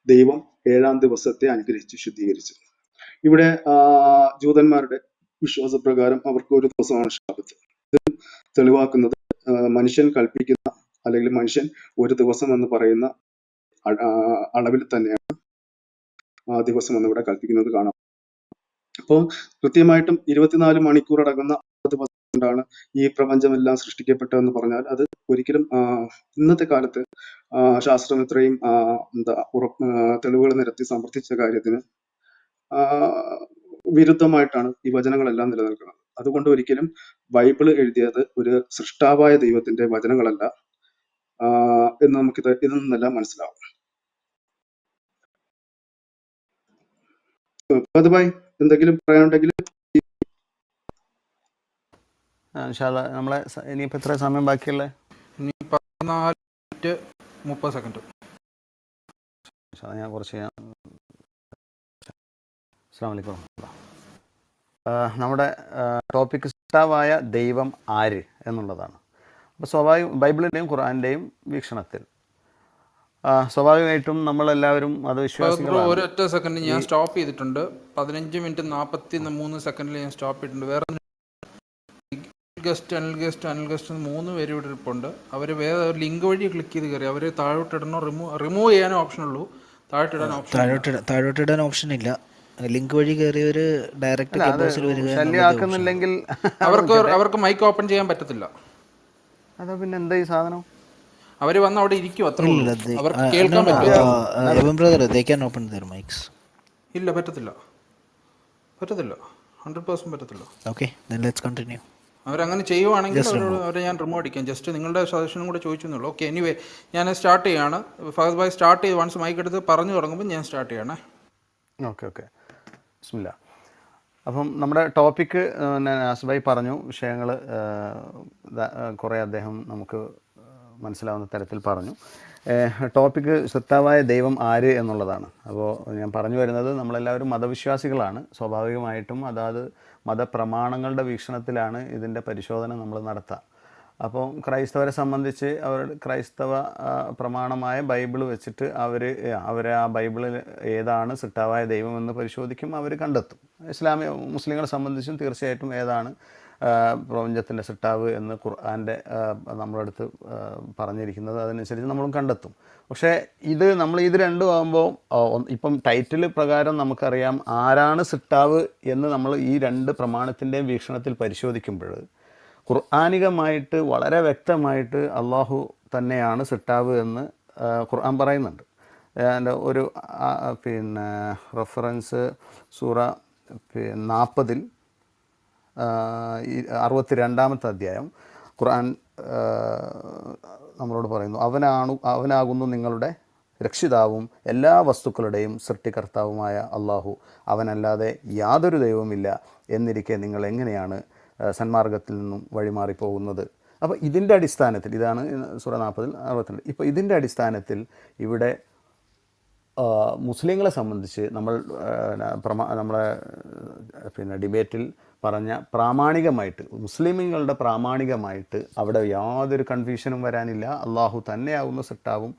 ദൈവം 7-ാം ദിവസത്തെ അനുഗ്രഹിച്ചു ശുദ്ധീകരിച്ചു. ഇവിടെ ജൂതന്മാരുടെ വിശ്വാസപ്രകാരം അവർക്ക് ഒരു ദിവസമാണ് ശബ്ബത്ത്. ഇത് തെളിവാക്കുന്നത് മനുഷ്യൻ കൽപ്പിക്കുന്ന അല്ലെങ്കിൽ മനുഷ്യൻ ഒരു ദിവസം എന്ന് പറയുന്ന അളവിൽ തന്നെയാണ് ആ ദിവസം എന്ന് ഇവിടെ കൽപ്പിക്കുന്നത് കാണാം. അപ്പോൾ കൃത്യമായിട്ടും 24 മണിക്കൂർ അടങ്ങുന്ന ദിവസം കൊണ്ടാണ് ഈ പ്രപഞ്ചമെല്ലാം സൃഷ്ടിക്കപ്പെട്ടതെന്ന് പറഞ്ഞാൽ അത് ഒരിക്കലും ഇന്നത്തെ കാലത്ത് ശാസ്ത്രം ഇത്രയും തെളിവുകൾ നിരത്തി സമർത്ഥിച്ച കാര്യത്തിന് വിരുദ്ധമായിട്ടാണ് ഈ വചനങ്ങളെല്ലാം നിലനിൽക്കുന്നത്. അതുകൊണ്ട് ഒരിക്കലും ബൈബിൾ എഴുതിയത് ഒരു സൃഷ്ടാവായ ദൈവത്തിന്റെ വചനങ്ങളല്ല എന്ന് നമുക്ക് ഇതിൽ നിന്നെല്ലാം മനസ്സിലാവും. അതുമായി എന്തെങ്കിലും പറയാനുണ്ടെങ്കിൽ നമ്മളെ ഇനിയിപ്പോൾ എത്ര സമയം ബാക്കിയുള്ളത്? ഇനി 14:30 സെക്കൻഡ്. ഞാൻ കുറച്ച് അസ്സലാമു അലൈക്കും. നമ്മുടെ ടോപ്പിക് സൃഷ്ടാവായ ദൈവം ആര് എന്നുള്ളതാണ്. അപ്പോൾ ബൈബിളിൻ്റെയും ഖുർആൻ്റെയും വീക്ഷണത്തിൽ സ്വാഭാവികമായിട്ടും നമ്മളെല്ലാവരും മതവിശ്വാസികളാണ്. ഒരൊറ്റ സെക്കൻഡ് ഞാൻ സ്റ്റോപ്പ് ചെയ്തിട്ടുണ്ട്. 15:43 സെക്കൻഡിൽ ഞാൻ സ്റ്റോപ്പ് ചെയ്തിട്ടുണ്ട്. വേറെ അനിൽ ഗസ്റ്റ് 3 പേര് ഇവിടെ ഇരിപ്പുണ്ട്. അവർ വേറെ ലിങ്ക് വഴി ക്ലിക്ക് ചെയ്ത് കയറി. അവർ താഴോട്ടിടണോ റിമൂവ് ചെയ്യാനോ ഓപ്ഷൻ ഉള്ളൂ, താഴോട്ടിടാൻ ഓപ്ഷൻ ഇല്ല. ലിങ്ക് വഴി കയറിയവർ ഡയറക്റ്റ് ശല്യമാക്കുന്നില്ലെങ്കിൽ അവർക്ക് മൈക്ക് ഓപ്പൺ ചെയ്യാൻ പറ്റത്തില്ല. അതോ പിന്നെ എന്താ ഈ സാധനം? അവർ വന്ന് അവിടെ ഇരിക്കും, അത്ര അവർക്ക് കേൾക്കാൻ പറ്റില്ല. ഇല്ല, പറ്റത്തില്ല 100% പറ്റത്തില്ല. Okay, then let's continue. അവരങ്ങനെ ചെയ്യുവാണെങ്കിൽ അവരെ ഞാൻ റിമൂവ് അടിക്കാം. ജസ്റ്റ് നിങ്ങളുടെ സജഷനും കൂടെ ചോദിച്ചെന്നുള്ളൂ. ഓക്കെ, എനിവേ ഞാൻ സ്റ്റാർട്ട് ചെയ്യാണ്. ഫഹദ് ഭായ് സ്റ്റാർട്ട് ചെയ്ത് വൺസ് മൈക്ക് എടുത്ത് പറഞ്ഞു തുടങ്ങുമ്പോൾ ഞാൻ സ്റ്റാർട്ട് ചെയ്യണേ. ഓക്കെ ബിസ്മില്ലാ. അപ്പം നമ്മുടെ ടോപ്പിക്ക് നാസ് ഭായ് പറഞ്ഞു, വിഷയങ്ങൾ കുറേ അദ്ദേഹം നമുക്ക് മനസ്സിലാവുന്ന തരത്തിൽ പറഞ്ഞു. ടോപ്പിക്ക് സൃഷ്ടാവായ ദൈവം ആര് എന്നുള്ളതാണ്. അപ്പോൾ ഞാൻ പറഞ്ഞു വരുന്നത്, നമ്മളെല്ലാവരും മതവിശ്വാസികളാണ്. സ്വാഭാവികമായിട്ടും അതാത് മതപ്രമാണങ്ങളുടെ വീക്ഷണത്തിലാണ് ഇതിൻ്റെ പരിശോധന നമ്മൾ നടത്തുക. അപ്പോൾ ക്രൈസ്തവരെ സംബന്ധിച്ച് അവരുടെ ക്രൈസ്തവ പ്രമാണമായ ബൈബിൾ വെച്ചിട്ട് അവർ ആ ബൈബിളിൽ ഏതാണ് സൃഷ്ടാവായ ദൈവമെന്ന് പരിശോധിക്കും, അവർ കണ്ടെത്തും. മുസ്ലിങ്ങളെ സംബന്ധിച്ചും തീർച്ചയായിട്ടും ഏതാണ് പ്രപഞ്ചത്തിൻ്റെ സൃഷ്ടാവ് എന്ന് ഖുർആൻ്റെ നമ്മളടുത്ത് പറഞ്ഞിരിക്കുന്നത് അതനുസരിച്ച് നമ്മളും കണ്ടെത്തും. പക്ഷേ നമ്മൾ ഇത് രണ്ടും ആകുമ്പോൾ ഇപ്പം ടൈറ്റിൽ പ്രകാരം നമുക്കറിയാം ആരാണ് സൃഷ്ടാവ് എന്ന് നമ്മൾ ഈ രണ്ട് പ്രമാണത്തിൻ്റെയും വീക്ഷണത്തിൽ പരിശോധിക്കുമ്പോൾ ഖുർആനികമായിട്ട് വളരെ വ്യക്തമായിട്ട് അള്ളാഹു തന്നെയാണ് സൃഷ്ടാവ് എന്ന് ഖുർആൻ പറയുന്നുണ്ട്. എൻ്റെ ഒരു റെഫറൻസ് സൂറ 40 ഈ 62-ാമത്തെ അധ്യായം ഖുർആൻ നമ്മളോട് പറയുന്നു, അവനാകുന്നു നിങ്ങളുടെ രക്ഷിതാവും എല്ലാ വസ്തുക്കളുടെയും സൃഷ്ടികർത്താവുമായ അള്ളാഹു, അവനല്ലാതെ യാതൊരു ദൈവവുമില്ല എന്നിരിക്കെ നിങ്ങൾ എങ്ങനെയാണ് സന്മാർഗത്തിൽ നിന്നും വഴിമാറിപ്പോകുന്നത്. അപ്പോൾ ഇതിൻ്റെ അടിസ്ഥാനത്തിൽ, ഇതാണ് സൂറ 40-62. ഇപ്പോൾ ഇതിൻ്റെ അടിസ്ഥാനത്തിൽ ഇവിടെ മുസ്ലിങ്ങളെ സംബന്ധിച്ച് നമ്മളെ ഡിബേറ്റിൽ പറഞ്ഞ പ്രാമാണികമായിട്ട്, മുസ്ലിമുകളുടെ പ്രാമാണികമായിട്ട് അവിടെ യാതൊരു കൺഫ്യൂഷനും വരാനില്ല. അള്ളാഹു തന്നെയാവുന്ന സൃഷ്ടാവും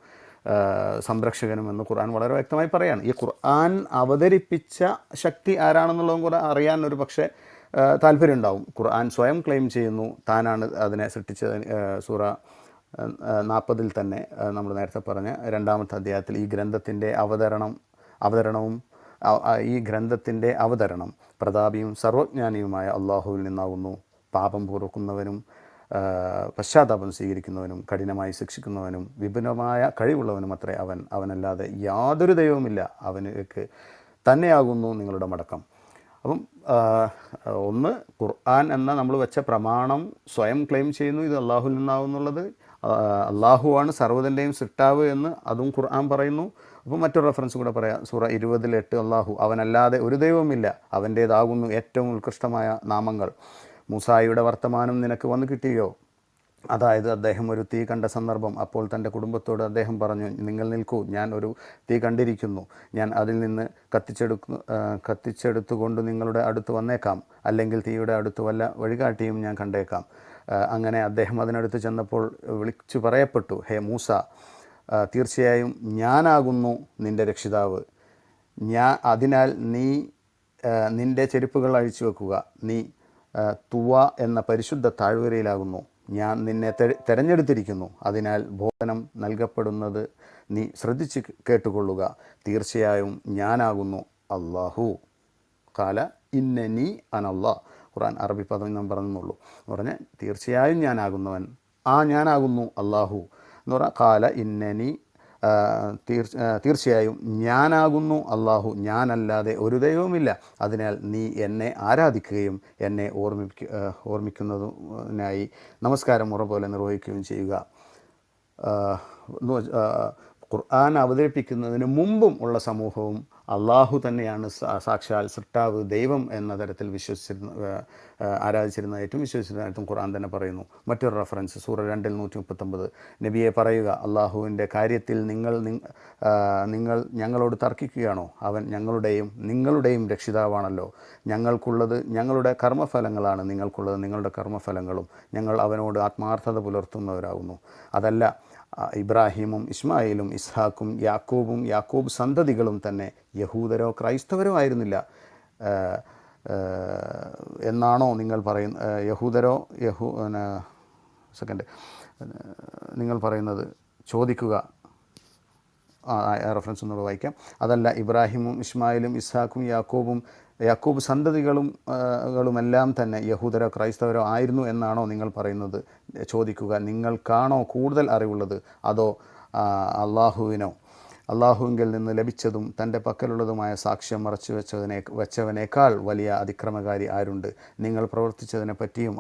സംരക്ഷകനും എന്ന് ഖുർആൻ വളരെ വ്യക്തമായി പറയാണ്. ഈ ഖുർആൻ അവതരിപ്പിച്ച ശക്തി ആരാണെന്നുള്ളതും കൂടെ അറിയാൻ ഒരു പക്ഷേ താല്പര്യം ഉണ്ടാവും. ഖുർആൻ സ്വയം ക്ലെയിം ചെയ്യുന്നു താനാണ് അതിനെ സൃഷ്ടിച്ചത്. സൂറ 40 തന്നെ നമ്മൾ നേരത്തെ പറഞ്ഞ 2-ാമത്തെ അധ്യായത്തിൽ ഈ ഗ്രന്ഥത്തിൻ്റെ അവതരണവും ഈ ഗ്രന്ഥത്തിൻ്റെ അവതരണം പ്രതാപിയും സർവജ്ഞാനിയുമായ അള്ളാഹുവിൽ നിന്നാകുന്നു. പാപം പൊറുക്കുന്നവനും പശ്ചാത്താപം സ്വീകരിക്കുന്നവനും കഠിനമായി ശിക്ഷിക്കുന്നവനും വിപുലമായ കഴിവുള്ളവനും അത്രേ അവനല്ലാതെ യാതൊരു ദൈവവുമില്ല, അവനിലേക്ക് തന്നെയാകുന്നു നിങ്ങളുടെ മടക്കം. അപ്പം ഒന്ന്, ഖുർആൻ എന്ന നമ്മൾ വെച്ച പ്രമാണം സ്വയം ക്ലെയിം ചെയ്യുന്നു ഇത് അള്ളാഹുവിൽ നിന്നാവുന്നുള്ളത്. അള്ളാഹുവാണ് സർവ്വതിൻ്റെയും സൃഷ്ടാവ് എന്ന് അതും ഖുർആൻ പറയുന്നു. അപ്പോൾ മറ്റൊരു റെഫറൻസ് കൂടെ പറയാം. സൂറ 20:8, അള്ളാഹു അവനല്ലാതെ ഒരു ദൈവവുമില്ല, അവൻ്റേതാകുന്നു ഏറ്റവും ഉത്കൃഷ്ടമായ നാമങ്ങൾ. മൂസായിയുടെ വർത്തമാനം നിനക്ക് വന്നു കിട്ടിയോ? അതായത് അദ്ദേഹം ഒരു തീ കണ്ട സന്ദർഭം. അപ്പോൾ തൻ്റെ കുടുംബത്തോട് അദ്ദേഹം പറഞ്ഞു, നിങ്ങൾ നിൽക്കൂ, ഞാൻ ഒരു തീ കണ്ടിരിക്കുന്നു. ഞാൻ അതിൽ നിന്ന് കത്തിച്ചെടുത്തുകൊണ്ട് നിങ്ങളുടെ അടുത്ത് വന്നേക്കാം, അല്ലെങ്കിൽ തീയുടെ അടുത്ത് വല്ല വഴികാട്ടിയും ഞാൻ കണ്ടേക്കാം. അങ്ങനെ അദ്ദേഹം അതിനടുത്ത് ചെന്നപ്പോൾ വിളിച്ചു പറയപ്പെട്ടു, ഹേ മൂസ, തീർച്ചയായും ഞാനാകുന്നു നിൻ്റെ രക്ഷിതാവ്. അതിനാൽ നീ നിൻ്റെ ചെരുപ്പുകൾ അഴിച്ചു വെക്കുക. നീ തുവ എന്ന പരിശുദ്ധ താഴ്വരയിലാകുന്നു. ഞാൻ നിന്നെ തിരഞ്ഞെടുത്തിരിക്കുന്നു. അതിനാൽ ബോധനം നൽകപ്പെടുന്നത് നീ ശ്രദ്ധിച്ച് കേട്ടുകൊള്ളുക. തീർച്ചയായും ഞാനാകുന്നു അള്ളാഹു. കാല ഇന്നനി അനല്ലാ. ഖുർആൻ അറബി പദം ഞാൻ പറഞ്ഞുള്ളൂ എന്ന് പറഞ്ഞാൽ തീർച്ചയായും ഞാനാകുന്നവൻ, ഞാനാകുന്നു അള്ളാഹു എന്ന് പറഞ്ഞാൽ കാല ഇന്നനി, തീർച്ചയായും ഞാനാകുന്നു അള്ളാഹു, ഞാനല്ലാതെ ഒരു ദൈവവുമില്ല. അതിനാൽ നീ എന്നെ ആരാധിക്കുകയും എന്നെ ഓർമ്മിക്കുന്നതിനായി നമസ്കാരം മുറ പോലെ നിർവഹിക്കുകയും ചെയ്യുക. ഖുർആൻ അവതരിപ്പിക്കുന്നതിന് മുമ്പും ഉള്ള സമൂഹവും അള്ളാഹു തന്നെയാണ് സാക്ഷാൽ സൃഷ്ടാവ്, ദൈവം എന്ന തരത്തിൽ ആരാധിച്ചിരുന്നതായിട്ടും വിശ്വസിച്ചിരുന്നതായിട്ടും ഖുർആൻ തന്നെ പറയുന്നു. മറ്റൊരു റെഫറൻസ് സൂറ 2:139, നബിയെ പറയുക, അള്ളാഹുവിൻ്റെ കാര്യത്തിൽ നിങ്ങൾ ഞങ്ങളോട് തർക്കിക്കുകയാണോ? അവൻ ഞങ്ങളുടെയും നിങ്ങളുടെയും രക്ഷിതാവാണല്ലോ. ഞങ്ങൾക്കുള്ളത് ഞങ്ങളുടെ കർമ്മഫലങ്ങളാണ്, നിങ്ങൾക്കുള്ളത് നിങ്ങളുടെ കർമ്മഫലങ്ങളും. ഞങ്ങൾ അവനോട് ആത്മാർത്ഥത പുലർത്തുന്നവരാകുന്നു. അതല്ല, ഇബ്രാഹിമും ഇസ്മായിലും ഇസ്ഹാക്കും യാക്കൂബ് സന്തതികളും തന്നെ യഹൂദരോ ക്രൈസ്തവരോ ആയിരുന്നില്ല എന്നാണോ നിങ്ങൾ നിങ്ങൾ പറയുന്നത്? ചോദിക്കുക. റെഫറൻസ് ഒന്നുകൂടെ വായിക്കാം. അതല്ല, ഇബ്രാഹിമും ഇസ്മായിലും ഇസ്ഹാക്കും യാക്കൂബ് സന്തതികളുമെല്ലാം തന്നെ യഹൂദരോ ക്രൈസ്തവരോ ആയിരുന്നു എന്നാണോ നിങ്ങൾ പറയുന്നത്? ചോദിക്കുക. നിങ്ങൾക്കാണോ കൂടുതൽ അറിവുള്ളത്, അതോ അള്ളാഹുവിങ്കിൽ നിന്ന് ലഭിച്ചതും തൻ്റെ പക്കലുള്ളതുമായ സാക്ഷ്യം മറച്ചു വെച്ചവനേക്കാൾ വലിയ അതിക്രമകാരി ആരുണ്ട്? നിങ്ങൾ പ്രവർത്തിച്ചതിനെ പറ്റിയും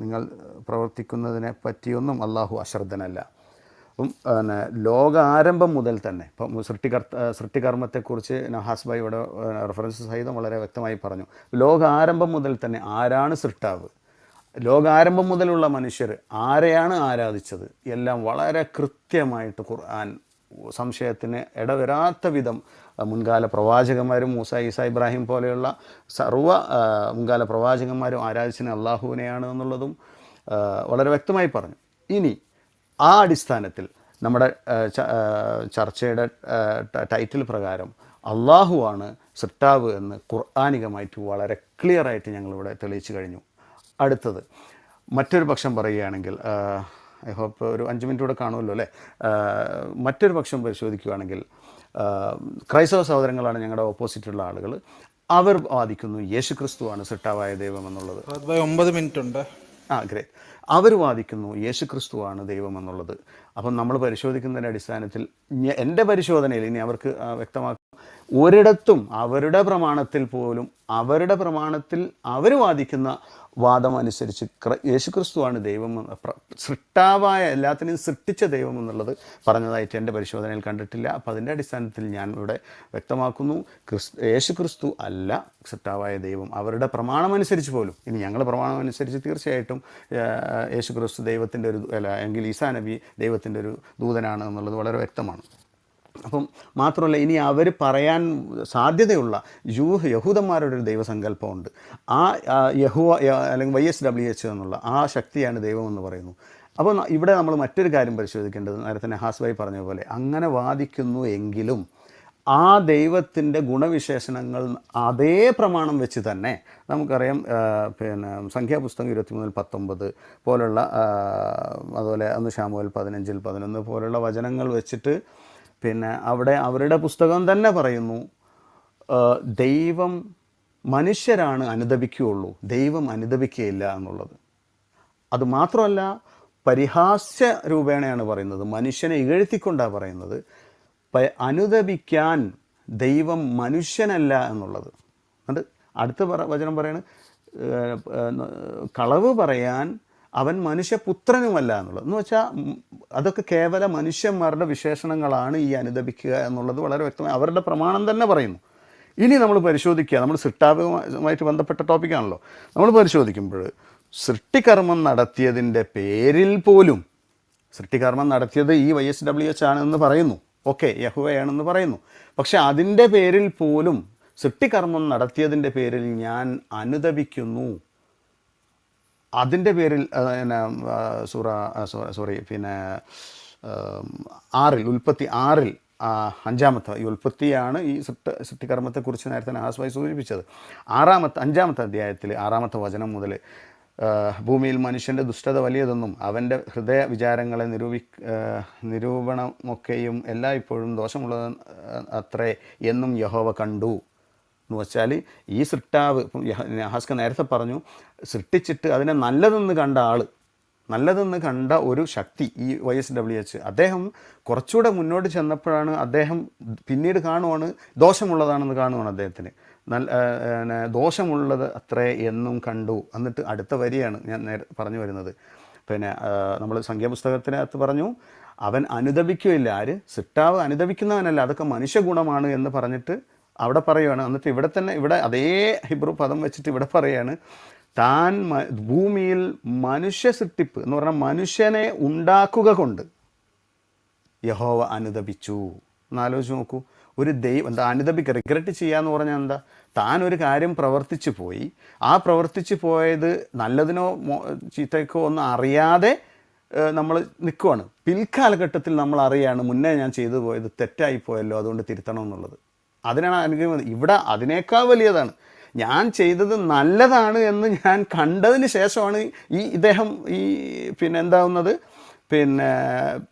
നിങ്ങൾ പ്രവർത്തിക്കുന്നതിനെ പറ്റിയൊന്നും അള്ളാഹു അശ്രദ്ധനല്ല. അപ്പം ലോകാരംഭം മുതൽ തന്നെ ഇപ്പം സൃഷ്ടികർമ്മത്തെക്കുറിച്ച് നഹാസ് ഭായ് ഇവിടെ റെഫറൻസ് സഹിതം വളരെ വ്യക്തമായി പറഞ്ഞു. ലോകാരംഭം മുതൽ തന്നെ ആരാണ് സൃഷ്ടാവ്, ലോകാരംഭം മുതലുള്ള മനുഷ്യർ ആരെയാണ് ആരാധിച്ചത്, എല്ലാം വളരെ കൃത്യമായിട്ട് ഖുർആൻ സംശയത്തിന് ഇടവരാത്ത വിധം മുൻകാല പ്രവാചകന്മാരും മൂസ, ഈസ, ഇബ്രാഹിം പോലെയുള്ള സർവ്വ മുൻകാല പ്രവാചകന്മാരും ആരാധിച്ചത് അള്ളാഹുവിനെയാണ് എന്നുള്ളതും വളരെ വ്യക്തമായി പറഞ്ഞു. ഇനി ആ അടിസ്ഥാനത്തിൽ നമ്മുടെ ചർച്ചയുടെ ടൈറ്റിൽ പ്രകാരം അള്ളാഹുവാണ് സൃഷ്ടാവ് എന്ന് ഖുർആനികമായിട്ട് വളരെ ക്ലിയറായിട്ട് ഞങ്ങളിവിടെ തെളിയിച്ചു കഴിഞ്ഞു. അടുത്തത് മറ്റൊരു പക്ഷം പറയുകയാണെങ്കിൽ, ഐ ഹോപ്പ് ഒരു 5 മിനിറ്റ് കൂടെ കാണുമല്ലോ അല്ലേ. മറ്റൊരു പക്ഷം പരിശോധിക്കുകയാണെങ്കിൽ, ക്രൈസ്തവ സഹോദരങ്ങളാണ് ഞങ്ങളുടെ ഓപ്പോസിറ്റുള്ള ആളുകൾ. അവർ വാദിക്കുന്നു യേശുക്രിസ്തുവാണ് സൃഷ്ടാവായ ദൈവം എന്നുള്ളത്. 9 മിനിറ്റ് ഉണ്ട്. ഗ്രേറ്റ്. അവർ വാദിക്കുന്നു യേശുക്രിസ്തുവാണ് ദൈവമെന്നുള്ളത്. അപ്പം നമ്മൾ പരിശോധിക്കുന്നതിൻ്റെ അടിസ്ഥാനത്തിൽ എൻ്റെ പരിശോധനയിൽ ഇനി അവർക്ക് വ്യക്തമാക്കും, ഒരിടത്തും അവരുടെ പ്രമാണത്തിൽ പോലും അവർ വാദിക്കുന്ന വാദം അനുസരിച്ച് യേശുക്രിസ്തുവാണ് ദൈവം, സൃഷ്ടാവായ എല്ലാത്തിനെയും സൃഷ്ടിച്ച ദൈവം എന്നുള്ളത് പറഞ്ഞതായിട്ട് എൻ്റെ പരിശോധനയിൽ കണ്ടിട്ടില്ല. അപ്പോൾ അതിൻ്റെ അടിസ്ഥാനത്തിൽ ഞാൻ ഇവിടെ വ്യക്തമാക്കുന്നു, യേശുക്രിസ്തു അല്ല സൃഷ്ടാവായ ദൈവം. അവരുടെ പ്രമാണമനുസരിച്ച് പോലും, ഇനി ഞങ്ങളുടെ പ്രമാണമനുസരിച്ച് തീർച്ചയായിട്ടും യേശുക്രിസ്തു ദൈവത്തിൻ്റെ ഒരു എങ്കിൽ ഈസാ നബി ദൈവത്തിൻ്റെ ഒരു ദൂതനാണ് എന്നുള്ളത് വളരെ വ്യക്തമാണ്. അപ്പം മാത്രമല്ല, ഇനി അവർ പറയാൻ സാധ്യതയുള്ള യഹൂദന്മാരുടെ ഒരു ദൈവസങ്കല്പമുണ്ട്. ആ യഹോവ അല്ലെങ്കിൽ YHWH എന്നുള്ള ആ ശക്തിയാണ് ദൈവമെന്ന് പറയുന്നു. അപ്പോൾ ഇവിടെ നമ്മൾ മറ്റൊരു കാര്യം പരിശോധിക്കേണ്ടത്, നേരത്തെ നഹാസ് ഭായി പറഞ്ഞ പോലെ, അങ്ങനെ വാദിക്കുന്നു എങ്കിലും ആ ദൈവത്തിൻ്റെ ഗുണവിശേഷണങ്ങൾ അതേ പ്രമാണം വെച്ച് തന്നെ നമുക്കറിയാം. സംഖ്യാപുസ്തകം 23:19 പോലുള്ള, അതുപോലെ 1 ശമൂവേൽ 15:11 പോലുള്ള വചനങ്ങൾ വെച്ചിട്ട് അവിടെ അവരുടെ പുസ്തകം തന്നെ പറയുന്നു, ദൈവം മനുഷ്യരാണ് അനുദപിക്കുകയുള്ളൂ, ദൈവം അനുദപിക്കുകയില്ല എന്നുള്ളത്. അതുമാത്രമല്ല, പരിഹാസ്യ രൂപേണയാണ് പറയുന്നത്, മനുഷ്യനെ ഇകഴ്ത്തിക്കൊണ്ടാണ് പറയുന്നത്, അനുദപിക്കാൻ ദൈവം മനുഷ്യനല്ല എന്നുള്ളത്. അത് അടുത്ത വചനം പറയാണ്, കളവ് പറയാൻ അവൻ മനുഷ്യപുത്രനുമല്ല എന്നുള്ളത്. എന്ന് വെച്ചാൽ അതൊക്കെ കേവല മനുഷ്യന്മാരുടെ വിശേഷണങ്ങളാണ് ഈ അനുദപിക്കുക എന്നുള്ളത് വളരെ വ്യക്തമായി അവരുടെ പ്രമാണം തന്നെ പറയുന്നു. ഇനി നമ്മൾ പരിശോധിക്കുക, നമ്മൾ സൃഷ്ടാവുമായിട്ട് ബന്ധപ്പെട്ട ടോപ്പിക്കാണല്ലോ, നമ്മൾ പരിശോധിക്കുമ്പോൾ സൃഷ്ടികർമ്മം നടത്തിയതിൻ്റെ പേരിൽ പോലും, സൃഷ്ടികർമ്മം നടത്തിയത് ഈ YHWH ആണെന്ന് പറയുന്നു, ഓക്കെ, യഹോവയാണെന്ന് പറയുന്നു, പക്ഷെ അതിൻ്റെ പേരിൽ പോലും, സൃഷ്ടികർമ്മം നടത്തിയതിൻ്റെ പേരിൽ ഞാൻ അനുദപിക്കുന്നു, അതിൻ്റെ പേരിൽ ഉൽപ്പത്തി 6 5-ാമത്തെ ഈ ഉൽപ്പത്തിയാണ് ഈ സൃഷ്ടികർമ്മത്തെക്കുറിച്ച് നേരത്തെ ആസ്വായി സൂചിപ്പിച്ചത്. 5-ാമത്തെ അധ്യായത്തിൽ 6-ാമത്തെ വചനം മുതൽ, ഭൂമിയിൽ മനുഷ്യൻ്റെ ദുഷ്ടത വലിയതെന്നും അവൻ്റെ ഹൃദയ വിചാരങ്ങളെ നിരൂപണമൊക്കെയും എല്ലായ്പ്പോഴും ദോഷമുള്ളത് അത്രേ എന്നും യഹോവ കണ്ടു. എന്ന് വെച്ചാൽ ഈ സൃഷ്ടാവ്, നഹാസ്ക നേരത്തെ പറഞ്ഞു, സൃഷ്ടിച്ചിട്ട് അതിനെ നല്ലതെന്ന് കണ്ട ആൾ, നല്ലതെന്ന് കണ്ട ഒരു ശക്തി ഈ YHWH, അദ്ദേഹം കുറച്ചുകൂടെ മുന്നോട്ട് ചെന്നപ്പോഴാണ് അദ്ദേഹം പിന്നീട് കാണുവാണ് ദോഷമുള്ളതാണെന്ന് കാണുവാണ് അദ്ദേഹത്തിന്, ദോഷമുള്ളത് അത്രേ എന്നും കണ്ടു. എന്നിട്ട് അടുത്ത വരിയാണ് ഞാൻ പറഞ്ഞു വരുന്നത്. നമ്മൾ സംഖ്യാപുസ്തകത്തിനകത്ത് പറഞ്ഞു, അവൻ അനുദപിക്കുകയില്ല. ആര്? സൃഷ്ടാവ് അനുദപിക്കുന്നവനല്ല, അതൊക്കെ മനുഷ്യഗുണമാണ് എന്ന് പറഞ്ഞിട്ട് അവിടെ പറയുകയാണ്. എന്നിട്ട് ഇവിടെ അതേ ഹിബ്രു പദം വെച്ചിട്ട് ഇവിടെ പറയുകയാണ്, താൻ ഭൂമിയിൽ മനുഷ്യ സൃഷ്ടിപ്പ് എന്ന് പറഞ്ഞാൽ മനുഷ്യനെ ഉണ്ടാക്കുക കൊണ്ട് യഹോവ അനുദപിച്ചു. എന്നാലോചിച്ച് നോക്കൂ, ഒരു ദൈവം എന്താ അനുദപിക്കുക, റിഗ്രറ്റ് ചെയ്യാന്ന് പറഞ്ഞാൽ എന്താ? താൻ ഒരു കാര്യം പ്രവർത്തിച്ചു പോയി, ആ പ്രവർത്തിച്ചു പോയത് നല്ലതിനോ ചീത്തയ്ക്കോ ഒന്നും അറിയാതെ നമ്മൾ നിൽക്കുവാണ്. പിൽക്കാലഘട്ടത്തിൽ നമ്മൾ അറിയാണ്, മുന്നേ ഞാൻ ചെയ്തു പോയത് തെറ്റായിപ്പോയല്ലോ, അതുകൊണ്ട് തിരുത്തണമെന്നുള്ളത്. അതിനാണ് അനുഗ്രഹം. ഇവിടെ അതിനേക്കാൾ വലിയതാണ്, ഞാൻ ചെയ്തത് നല്ലതാണ് എന്ന് ഞാൻ കണ്ടതിന് ശേഷമാണ് ഇദ്ദേഹം എന്താവുന്നത്,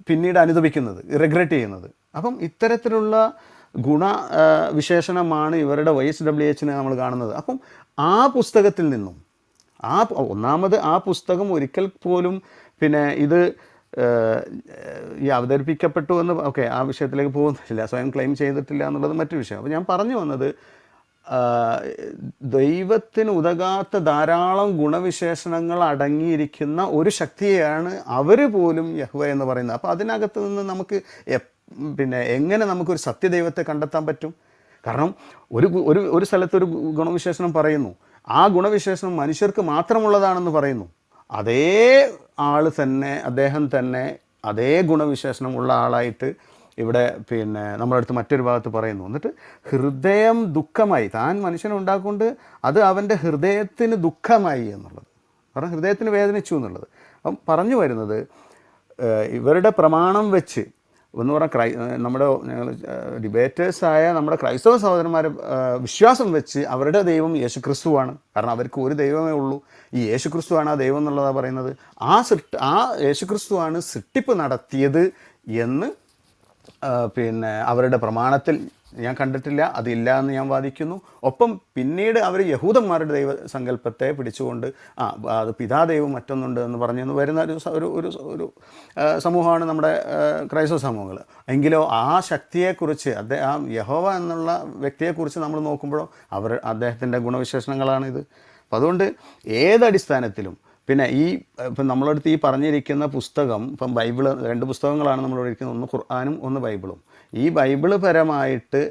പിന്നീട് അനുദപിക്കുന്നത്, റിഗ്രറ്റ് ചെയ്യുന്നത്. അപ്പം ഇത്തരത്തിലുള്ള ഗുണവിശേഷണമാണ് ഇവരുടെ YHWH നമ്മൾ കാണുന്നത്. അപ്പം ആ പുസ്തകത്തിൽ നിന്നും ഒന്നാമത് ആ പുസ്തകം ഒരിക്കൽ പോലും ഇത് ഈ അവതരിപ്പിക്കപ്പെട്ടു എന്ന്, ഓക്കെ, ആ വിഷയത്തിലേക്ക് പോകുന്നില്ല, സ്വയം ക്ലെയിം ചെയ്തിട്ടില്ല എന്നുള്ളത് മറ്റൊരു വിഷയം. അപ്പോൾ ഞാൻ പറഞ്ഞു വന്നത്, ദൈവത്തിന് ഉതകാത്ത ധാരാളം ഗുണവിശേഷണങ്ങൾ അടങ്ങിയിരിക്കുന്ന ഒരു ശക്തിയെയാണ് അവർ പോലും യഹോവ എന്ന് പറയുന്നത്. അപ്പോൾ അതിനകത്ത് നിന്ന് നമുക്ക് എങ്ങനെ നമുക്കൊരു സത്യദൈവത്തെ കണ്ടെത്താൻ പറ്റും? കാരണം ഒരു സ്ഥലത്തൊരു ഗുണവിശേഷണം പറയുന്നു, ആ ഗുണവിശേഷണം മനുഷ്യർക്ക് മാത്രമുള്ളതാണെന്ന് പറയുന്നു, അതേ ആൾ തന്നെ, അദ്ദേഹം തന്നെ അതേ ഗുണവിശേഷണം ഉള്ള ആളായിട്ട് ഇവിടെ നമ്മുടെ അടുത്ത് മറ്റൊരു ഭാഗത്ത് പറയുന്നു. എന്നിട്ട് ഹൃദയം ദുഃഖമായി, താൻ മനുഷ്യനെ ഉണ്ടാക്കൊണ്ട് അത് അവൻ്റെ ഹൃദയത്തിന് ദുഃഖമായി എന്നുള്ളത്, കാരണം ഹൃദയത്തിന് വേദനിച്ചു എന്നുള്ളത്. അപ്പം പറഞ്ഞു വരുന്നത്, ഇവരുടെ പ്രമാണം വെച്ച് എന്ന് പറഞ്ഞാൽ നമ്മുടെ ഡിബേറ്റേഴ്സായ നമ്മുടെ ക്രൈസ്തവ സഹോദരന്മാരെ വിശ്വാസം വെച്ച് അവരുടെ ദൈവം യേശുക്രിസ്തുവാണ്. കാരണം അവർക്ക് ഒരു ദൈവമേ ഉള്ളൂ, ഈ യേശുക്രിസ്തുവാണ് ആ ദൈവം എന്നുള്ളതാണ് പറയുന്നത്. ആ യേശുക്രിസ്തുവാണ് സൃഷ്ടിപ്പ് നടത്തിയത് എന്ന് അവരുടെ പ്രമാണത്തിൽ ഞാൻ കണ്ടിട്ടില്ല, അതില്ല എന്ന് ഞാൻ വാദിക്കുന്നു. ഒപ്പം പിന്നീട് അവർ യഹൂദന്മാരുടെ ദൈവസങ്കല്പത്തെ പിടിച്ചുകൊണ്ട് അത് പിതാദൈവം മറ്റൊന്നുണ്ട് എന്ന് പറഞ്ഞെന്ന് വരുന്ന ഒരു സമൂഹമാണ് നമ്മുടെ ക്രൈസ്തവ സമൂഹങ്ങൾ. എങ്കിലോ ആ ശക്തിയെക്കുറിച്ച് ആ യഹോവ എന്നുള്ള വ്യക്തിയെക്കുറിച്ച് നമ്മൾ നോക്കുമ്പോഴോ അദ്ദേഹത്തിൻ്റെ ഗുണവിശേഷണങ്ങളാണിത്. അപ്പം അതുകൊണ്ട് ഏതടിസ്ഥാനത്തിലും പിന്നെ ഇപ്പം നമ്മളടുത്ത് ഈ പറഞ്ഞിരിക്കുന്ന പുസ്തകം, ഇപ്പം ബൈബിള് 2 പുസ്തകങ്ങളാണ് നമ്മളോട് ഇരിക്കുന്നത്, ഒന്ന് ഖുർആനും ഒന്ന് ബൈബിളും. ഈ ബൈബിള് പരമായിട്ട്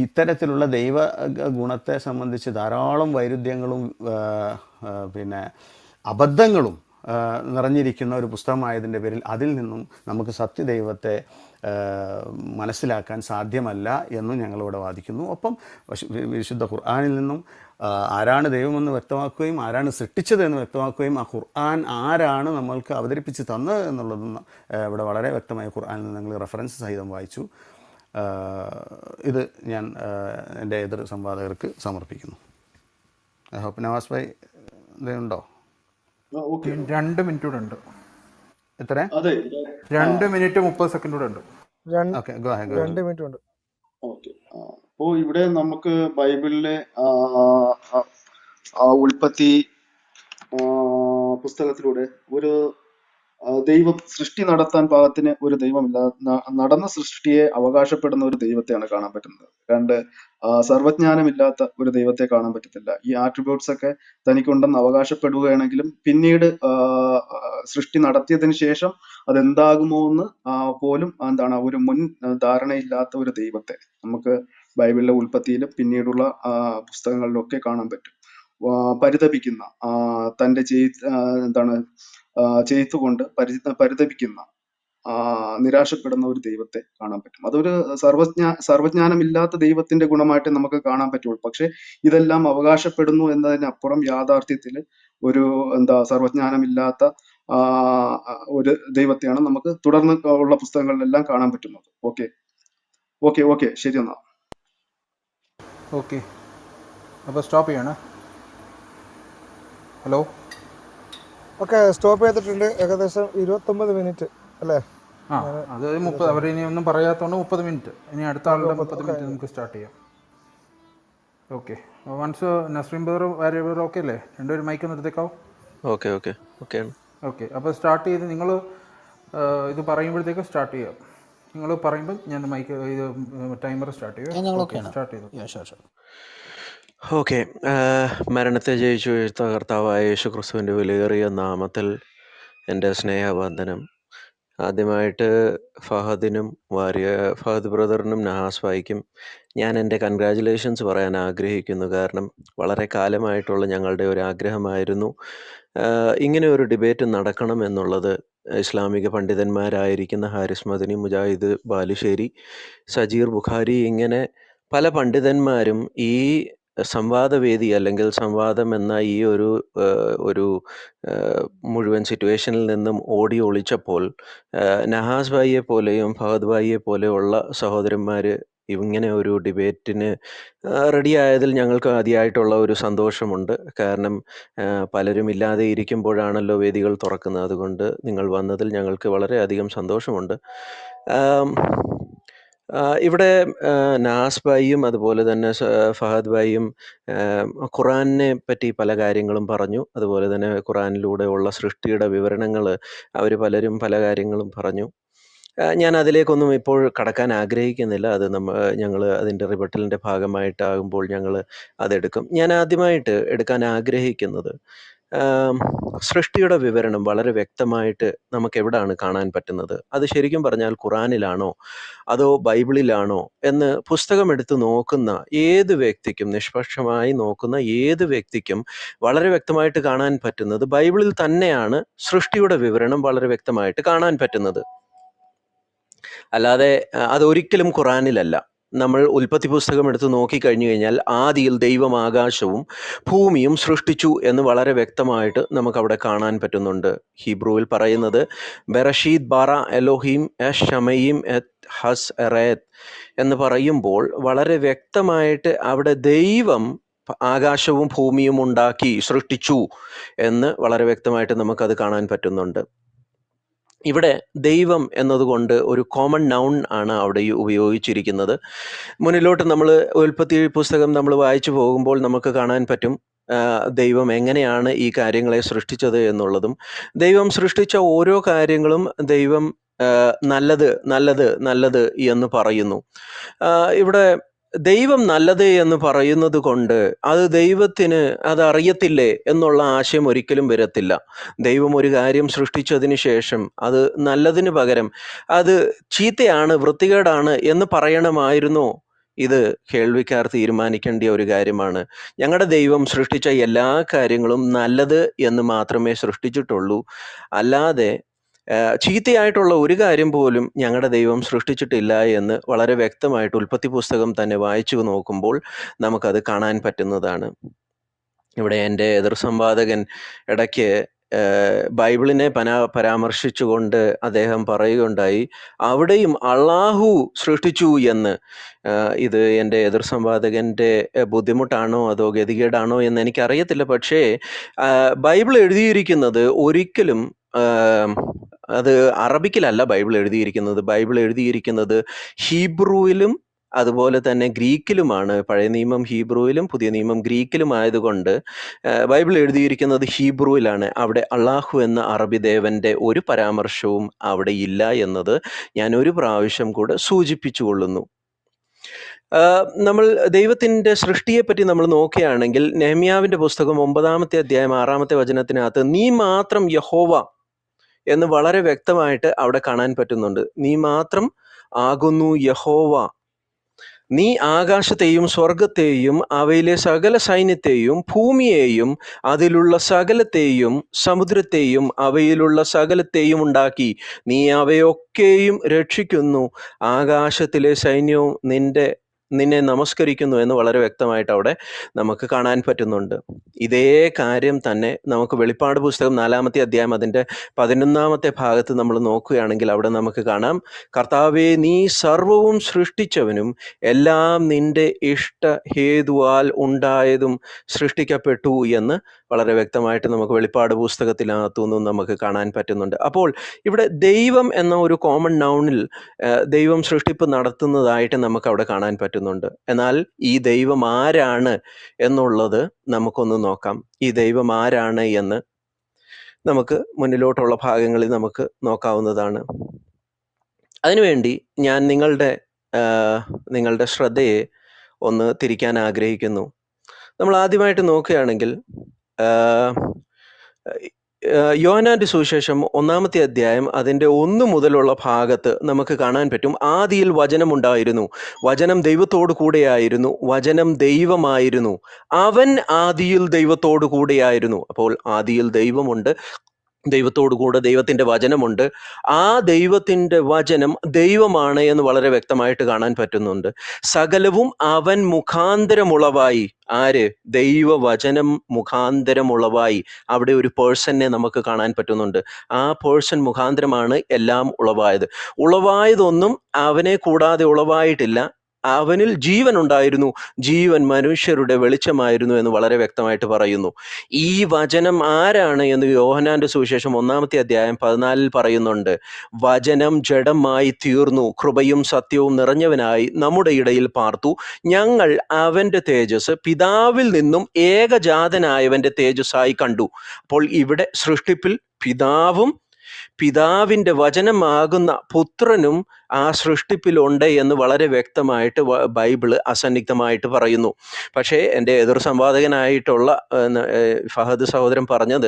ഇത്തരത്തിലുള്ള ദൈവ ഗുണത്തെ സംബന്ധിച്ച് ധാരാളം വൈരുദ്ധ്യങ്ങളും പിന്നെ അബദ്ധങ്ങളും നിറഞ്ഞിരിക്കുന്ന ഒരു പുസ്തകമായതിൻ്റെ പേരിൽ അതിൽ നിന്നും നമുക്ക് സത്യദൈവത്തെ മനസ്സിലാക്കാൻ സാധ്യമല്ല എന്നും ഞങ്ങളിവിടെ വാദിക്കുന്നു. ഒപ്പം വിശുദ്ധ ഖുർആനിൽ നിന്നും ആരാണ് ദൈവമെന്ന് വ്യക്തമാക്കുകയും ആരാണ് സൃഷ്ടിച്ചത് എന്ന് വ്യക്തമാക്കുകയും ആ ഖുർആൻ ആരാണ് നമ്മൾക്ക് അവതരിപ്പിച്ച് തന്നത് എന്നുള്ളതും ഇവിടെ വളരെ വ്യക്തമായി ഖുർആനിൽ നിന്ന് ഞങ്ങൾ റെഫറൻസ് സഹിതം വായിച്ചു. ഇത് ഞാൻ എൻ്റെ എതിർ സംവാദകർക്ക് സമർപ്പിക്കുന്നു. ഐ ഹോപ്പ് നവാസ് ഭായ് എന്തെങ്കിലുണ്ടോ? 2 മിനിറ്റ് കൂടെ ഉണ്ട്. എത്ര? 2 മിനിറ്റ് 30 സെക്കൻഡ് കൂടെ ഉണ്ട്. 2 മിനിറ്റ് ഉണ്ട്. ഓക്കെ. അപ്പോൾ ഇവിടെ നമുക്ക് ബൈബിളിലെ ഉൽപ്പത്തി പുസ്തകത്തിലൂടെ ഒരു ദൈവം സൃഷ്ടി നടത്താൻ പാകത്തിന് ഒരു ദൈവമില്ല, നടന്ന സൃഷ്ടിയെ അവകാശപ്പെടുന്ന ഒരു ദൈവത്തെയാണ് കാണാൻ പറ്റുന്നത്. 2 സർവജ്ഞാനമില്ലാത്ത ഒരു ദൈവത്തെ കാണാൻ പറ്റത്തില്ല. ഈ ആട്രിബ്യൂട്ട്സ് ഒക്കെ തനിക്കുണ്ടെന്ന് അവകാശപ്പെടുകയാണെങ്കിലും പിന്നീട് സൃഷ്ടി നടത്തിയതിനു ശേഷം അതെന്താകുമോ എന്ന് പോലും ഒരു മുൻ ധാരണയില്ലാത്ത ഒരു ദൈവത്തെ നമുക്ക് ബൈബിളിലെ ഉൽപ്പത്തിയിലും പിന്നീടുള്ള പുസ്തകങ്ങളിലൊക്കെ കാണാൻ പറ്റും. പരിതപിക്കുന്ന തൻ്റെ ചെയ്തുകൊണ്ട് പരിതപിക്കുന്ന നിരാശപ്പെടുന്ന ഒരു ദൈവത്തെ കാണാൻ പറ്റും. അതൊരു സർവജ്ഞാനമില്ലാത്ത ദൈവത്തിന്റെ ഗുണമായിട്ട് നമുക്ക് കാണാൻ പറ്റുള്ളൂ. പക്ഷെ ഇതെല്ലാം അവകാശപ്പെടുന്നു എന്നതിനപ്പുറം യാഥാർത്ഥ്യത്തിൽ ഒരു സർവജ്ഞാനമില്ലാത്ത ഒരു ദൈവത്തെയാണ് നമുക്ക് തുടർന്ന് ഉള്ള പുസ്തകങ്ങളിലെല്ലാം കാണാൻ പറ്റുന്നത്. ഓക്കെ ശരി എന്നാ. ഓക്കെ, അപ്പോൾ സ്റ്റോപ്പ് ചെയ്യണേ. ഹലോ, ഓക്കെ, സ്റ്റോപ്പ് ചെയ്തിട്ടുണ്ട്. ഏകദേശം 29 മിനിറ്റ് അല്ലേ? അത് 30. അവരിനി ഒന്നും പറയാത്തതുകൊണ്ട് 30 മിനിറ്റ്. ഇനി അടുത്ത ആളുടെ 30 മിനിറ്റ് നമുക്ക് സ്റ്റാർട്ട് ചെയ്യാം. Okay, once Nasreem Badar Warrier okay അല്ലേ? രണ്ടുപേരും മൈക്ക് ഒന്ന് എടുത്തേക്കാവും. ഓക്കെ, അപ്പോൾ സ്റ്റാർട്ട് ചെയ്ത് നിങ്ങൾ ഇത് പറയുമ്പോഴത്തേക്ക് സ്റ്റാർട്ട് ചെയ്യാം. നിങ്ങൾ പറയുമ്പോൾ ഞാൻ മൈക്ക് ഇത് ടൈമർ സ്റ്റാർട്ട് ചെയ്യാം. സ്റ്റാർട്ട് ചെയ്തു. ഓക്കെ. മരണത്തെ ജയിച്ചു ഉയർത്ത കർത്താവായ യേശു ക്രിസ്തുവിൻ്റെ വിലയേറിയ നാമത്തിൽ എൻ്റെ സ്നേഹവന്ദനം. ആദ്യമായിട്ട് ഫഹദ് ബ്രദറിനും നഹാസ് ഭായിക്കും ഞാൻ എൻ്റെ കൺഗ്രാജുലേഷൻസ് പറയാൻ ആഗ്രഹിക്കുന്നു. കാരണം വളരെ കാലമായിട്ടുള്ള ഞങ്ങളുടെ ഒരു ആഗ്രഹമായിരുന്നു ഇങ്ങനെ ഒരു ഡിബേറ്റ് നടക്കണം എന്നുള്ളത്. ഇസ്ലാമിക പണ്ഡിതന്മാരായിരിക്കുന്ന ഹാരിസ് മദനി, മുജാഹിദ് ബാലുശ്ശേരി, സജീർ ബുഖാരി, ഇങ്ങനെ പല പണ്ഡിതന്മാരും ഈ സംവാദവേദി അല്ലെങ്കിൽ സംവാദം എന്ന ഈ ഒരു മുഴുവൻ സിറ്റുവേഷനിൽ നിന്നും ഓടി ഒളിച്ചപ്പോൾ നഹാസ് ഭായിയെ പോലെയും ഫഹദ് ഭായിയെ പോലെയുള്ള സഹോദരന്മാർ ഇങ്ങനെ ഒരു ഡിബേറ്റിന് റെഡിയായതിൽ ഞങ്ങൾക്ക് അതിയായിട്ടുള്ള ഒരു സന്തോഷമുണ്ട്. കാരണം പലരും ഇല്ലാതെ ഇരിക്കുമ്പോഴാണല്ലോ വേദികൾ തുറക്കുന്നത്. അതുകൊണ്ട് നിങ്ങൾ വന്നതിൽ ഞങ്ങൾക്ക് വളരെയധികം സന്തോഷമുണ്ട്. ഇവിടെ നാസ് ഭായിയും അതുപോലെ തന്നെ ഫഹദ് ഭായിയും ഖുറാനെ പറ്റി പല കാര്യങ്ങളും പറഞ്ഞു. അതുപോലെ തന്നെ ഖുറാനിലൂടെയുള്ള സൃഷ്ടിയുടെ വിവരണങ്ങൾ അവർ പലരും പല കാര്യങ്ങളും പറഞ്ഞു. ഞാൻ അതിലേക്കൊന്നും ഇപ്പോൾ കടക്കാൻ ആഗ്രഹിക്കുന്നില്ല. അത് ഞങ്ങൾ അതിൻ്റെ റിബട്ടലിൻ്റെ ഭാഗമായിട്ടാകുമ്പോൾ ഞങ്ങൾ അതെടുക്കും. ഞാൻ ആദ്യമായിട്ട് എടുക്കാൻ ആഗ്രഹിക്കുന്നത് സൃഷ്ടിയുടെ വിവരണം വളരെ വ്യക്തമായിട്ട് നമുക്ക് എവിടാണ് കാണാൻ പറ്റുന്നത്? അത് ശരിക്കും പറഞ്ഞാൽ ഖുറാനിലാണോ അതോ ബൈബിളിലാണോ എന്ന് പുസ്തകം എടുത്ത് നോക്കുന്ന ഏത് വ്യക്തിക്കും, നിഷ്പക്ഷമായി നോക്കുന്ന ഏത് വ്യക്തിക്കും വളരെ വ്യക്തമായിട്ട് കാണാൻ പറ്റുന്നത് ബൈബിളിൽ തന്നെയാണ് സൃഷ്ടിയുടെ വിവരണം വളരെ വ്യക്തമായിട്ട് കാണാൻ പറ്റുന്നത്. അല്ലാതെ അതൊരിക്കലും ഖുറാനിലല്ല. നമ്മൾ ഉൽപ്പത്തി പുസ്തകം എടുത്ത് നോക്കിക്കഴിഞ്ഞു കഴിഞ്ഞാൽ ആദിയിൽ ദൈവം ആകാശവും ഭൂമിയും സൃഷ്ടിച്ചു എന്ന് വളരെ വ്യക്തമായിട്ട് നമുക്കവിടെ കാണാൻ പറ്റുന്നുണ്ട്. ഹീബ്രുവിൽ പറയുന്നത് ബെറഷീത് ബാറ എലോഹീം എഷ് ഷമയീം എത് ഹസ് എറേത്ത് എന്ന് പറയുമ്പോൾ വളരെ വ്യക്തമായിട്ട് അവിടെ ദൈവം ആകാശവും ഭൂമിയും ഉണ്ടാക്കി സൃഷ്ടിച്ചു എന്ന് വളരെ വ്യക്തമായിട്ട് നമുക്കത് കാണാൻ പറ്റുന്നുണ്ട്. ഇവിടെ ദൈവം എന്നതുകൊണ്ട് ഒരു കോമൺ നൗൺ ആണ് അവിടെ ഉപയോഗിച്ചിരിക്കുന്നത്. മുന്നിലോട്ട് നമ്മൾ ഉൽപ്പത്തി പുസ്തകം നമ്മൾ വായിച്ചു പോകുമ്പോൾ നമുക്ക് കാണാൻ പറ്റും ദൈവം എങ്ങനെയാണ് ഈ കാര്യങ്ങളെ സൃഷ്ടിച്ചത് എന്നുള്ളതും. ദൈവം സൃഷ്ടിച്ച ഓരോ കാര്യങ്ങളും ദൈവം നല്ലത് നല്ലത് നല്ലത് എന്ന് പറയുന്നു. ഇവിടെ ദൈവം നല്ലത് എന്ന് പറയുന്നത് കൊണ്ട് അത് ദൈവത്തിന് അത് അറിയത്തില്ലേ എന്നുള്ള ആശയം ഒരിക്കലും വരത്തില്ല. ദൈവം ഒരു കാര്യം സൃഷ്ടിച്ചതിന് ശേഷം അത് നല്ലതിന് പകരം അത് ചീത്തയാണ്, വൃത്തികേടാണ് എന്ന് പറയണമായിരുന്നോ? ഇത് കേൾവിക്കാർ തീരുമാനിക്കേണ്ട ഒരു കാര്യമാണ്. ഞങ്ങളുടെ ദൈവം സൃഷ്ടിച്ച എല്ലാ കാര്യങ്ങളും നല്ലത് എന്ന് മാത്രമേ സൃഷ്ടിച്ചിട്ടുള്ളൂ. അല്ലാതെ ചീത്തയായിട്ടുള്ള ഒരു കാര്യം പോലും ഞങ്ങളുടെ ദൈവം സൃഷ്ടിച്ചിട്ടില്ല എന്ന് വളരെ വ്യക്തമായിട്ട് ഉൽപ്പത്തി പുസ്തകം തന്നെ വായിച്ചു നോക്കുമ്പോൾ നമുക്കത് കാണാൻ പറ്റുന്നതാണ്. ഇവിടെ എൻ്റെ എതിർ സംവാദകൻ ഇടയ്ക്ക് ബൈബിളിനെ പരാമർശിച്ചുകൊണ്ട് അദ്ദേഹം പറയുകയുണ്ടായി, അവിടെയും അള്ളാഹു സൃഷ്ടിച്ചു എന്ന്. ഇത് എൻ്റെ എതിർ സംവാദകൻ്റെ ബുദ്ധിമുട്ടാണോ അതോ ഗതികേടാണോ എന്ന് എനിക്കറിയത്തില്ല. പക്ഷേ ബൈബിൾ എഴുതിയിരിക്കുന്നത് ഒരിക്കലും അത് അറബിക്കിലല്ല ബൈബിൾ എഴുതിയിരിക്കുന്നത്. ബൈബിൾ എഴുതിയിരിക്കുന്നത് ഹീബ്രുവിലും അതുപോലെ തന്നെ ഗ്രീക്കിലുമാണ്. പഴയ നിയമം ഹീബ്രുവിലും പുതിയ നിയമം ഗ്രീക്കിലും ആയതുകൊണ്ട് ബൈബിൾ എഴുതിയിരിക്കുന്നത് ഹീബ്രുവിലാണ്. അവിടെ അള്ളാഹു എന്ന അറബി ദേവൻ്റെ ഒരു പരാമർശവും അവിടെ ഇല്ല എന്നത് ഞാൻ ഒരു പ്രാവശ്യം കൂടെ സൂചിപ്പിച്ചു കൊള്ളുന്നു. നമ്മൾ ദൈവത്തിൻ്റെ സൃഷ്ടിയെപ്പറ്റി നമ്മൾ നോക്കുകയാണെങ്കിൽ നെഹമ്യാവിൻ്റെ പുസ്തകം 9-ാമത്തെ അധ്യായം 6-ാമത്തെ വചനത്തിനകത്ത് നീ മാത്രം യഹോവ എന്ന് വളരെ വ്യക്തമായിട്ട് അവിടെ കാണാൻ പറ്റുന്നുണ്ട്. നീ മാത്രം ആകുന്നു യഹോവ. നീ ആകാശത്തെയും സ്വർഗത്തെയും അവയിലെ സകല സൈന്യത്തെയും ഭൂമിയെയും അതിലുള്ള സകലത്തെയും സമുദ്രത്തെയും അവയിലുള്ള സകലത്തെയും ഉണ്ടാക്കി. നീ അവയൊക്കെയും രക്ഷിക്കുന്നു. ആകാശത്തിലെ സൈന്യവും നിന്നെ നമസ്കരിക്കുന്നു എന്ന് വളരെ വ്യക്തമായിട്ട് അവിടെ നമുക്ക് കാണാൻ പറ്റുന്നുണ്ട്. ഇതേ കാര്യം തന്നെ നമുക്ക് വെളിപ്പാട് പുസ്തകം 4-ാമത്തെ അധ്യായം അതിൻ്റെ 11-ാമത്തെ ഭാഗത്ത് നമ്മൾ നോക്കുകയാണെങ്കിൽ അവിടെ നമുക്ക് കാണാം, കർത്താവേ നീ സർവവും സൃഷ്ടിച്ചവനും എല്ലാം നിന്റെ ഇഷ്ടഹേതുവാൽ ഉണ്ടായതും സൃഷ്ടിക്കപ്പെട്ടു എന്ന് വളരെ വ്യക്തമായിട്ട് നമുക്ക് വെളിപ്പാട് പുസ്തകത്തിനകത്തുനിന്നും നമുക്ക് കാണാൻ പറ്റുന്നുണ്ട്. അപ്പോൾ ഇവിടെ ദൈവം എന്ന ഒരു കോമൺ നൗണിൽ ദൈവം സൃഷ്ടിപ്പ് നടത്തുന്നതായിട്ട് നമുക്ക് അവിടെ കാണാൻ പറ്റുന്നുണ്ട്. എന്നാൽ ഈ ദൈവം ആരാണ് എന്നുള്ളത് നമുക്കൊന്ന് നോക്കാം. ഈ ദൈവം ആരാണ് എന്ന് നമുക്ക് മുന്നിലോട്ടുള്ള ഭാഗങ്ങളിൽ നമുക്ക് നോക്കാവുന്നതാണ്. അതിനുവേണ്ടി ഞാൻ നിങ്ങളുടെ ശ്രദ്ധയെ ഒന്ന് തിരിക്കാൻ ആഗ്രഹിക്കുന്നു. നമ്മൾ ആദ്യമായിട്ട് നോക്കുകയാണെങ്കിൽ യോഹന്നാന്റെ സുവിശേഷം 1-ാമത്തെ അധ്യായം അതിൻ്റെ 1 മുതലുള്ള ഭാഗത്ത് നമുക്ക് കാണാൻ പറ്റും, ആദിയിൽ വചനമുണ്ടായിരുന്നു, വചനം ദൈവത്തോടു കൂടെയായിരുന്നു, വചനം ദൈവമായിരുന്നു, അവൻ ആദിയിൽ ദൈവത്തോടു കൂടെയായിരുന്നു. അപ്പോൾ ആദിയിൽ ദൈവമുണ്ട്, ദൈവത്തോടു കൂടെ ദൈവത്തിൻ്റെ വചനമുണ്ട്. ആ ദൈവത്തിൻ്റെ വചനം ദൈവമാണ് എന്ന് വളരെ വ്യക്തമായിട്ട് കാണാൻ പറ്റുന്നുണ്ട്. സകലവും അവൻ മുഖാന്തരമുളവായി. ആര്? ദൈവവചനം മുഖാന്തരമുളവായി. അവിടെ ഒരു പേഴ്സണെ നമുക്ക് കാണാൻ പറ്റുന്നുണ്ട്. ആ പേഴ്സൺ മുഖാന്തരമാണ് എല്ലാം ഉളവായത്. ഉളവായതൊന്നും അവനെ കൂടാതെ ഉളവായിട്ടില്ല. അവനിൽ ജീവൻ ഉണ്ടായിരുന്നു, ജീവൻ മനുഷ്യരുടെ വെളിച്ചമായിരുന്നു എന്ന് വളരെ വ്യക്തമായിട്ട് പറയുന്നു. ഈ വചനം ആരാണ് എന്ന് യോഹന്നാന്റെ സുവിശേഷം 1-ാമത്തെ അധ്യായം 14 പറയുന്നുണ്ട്. വചനം ജഡമായി തീർന്നു, കൃപയും സത്യവും നിറഞ്ഞവനായി നമ്മുടെ ഇടയിൽ പാർത്തു. ഞങ്ങൾ അവൻ്റെ തേജസ് പിതാവിൽ നിന്നും ഏകജാതനായവൻ്റെ തേജസ്സായി കണ്ടു. അപ്പോൾ ഇവിടെ സൃഷ്ടിപ്പിൽ പിതാവും പിതാവിൻ്റെ വചനമാകുന്ന പുത്രനും ആ സൃഷ്ടിപ്പിലുണ്ട് എന്ന് വളരെ വ്യക്തമായിട്ട് ബൈബിള് അസന്നിഗ്ധമായിട്ട് പറയുന്നു. പക്ഷേ എൻ്റെ എതിർ സംവാദകനായിട്ടുള്ള ഫഹദ് സഹോദരൻ പറഞ്ഞത്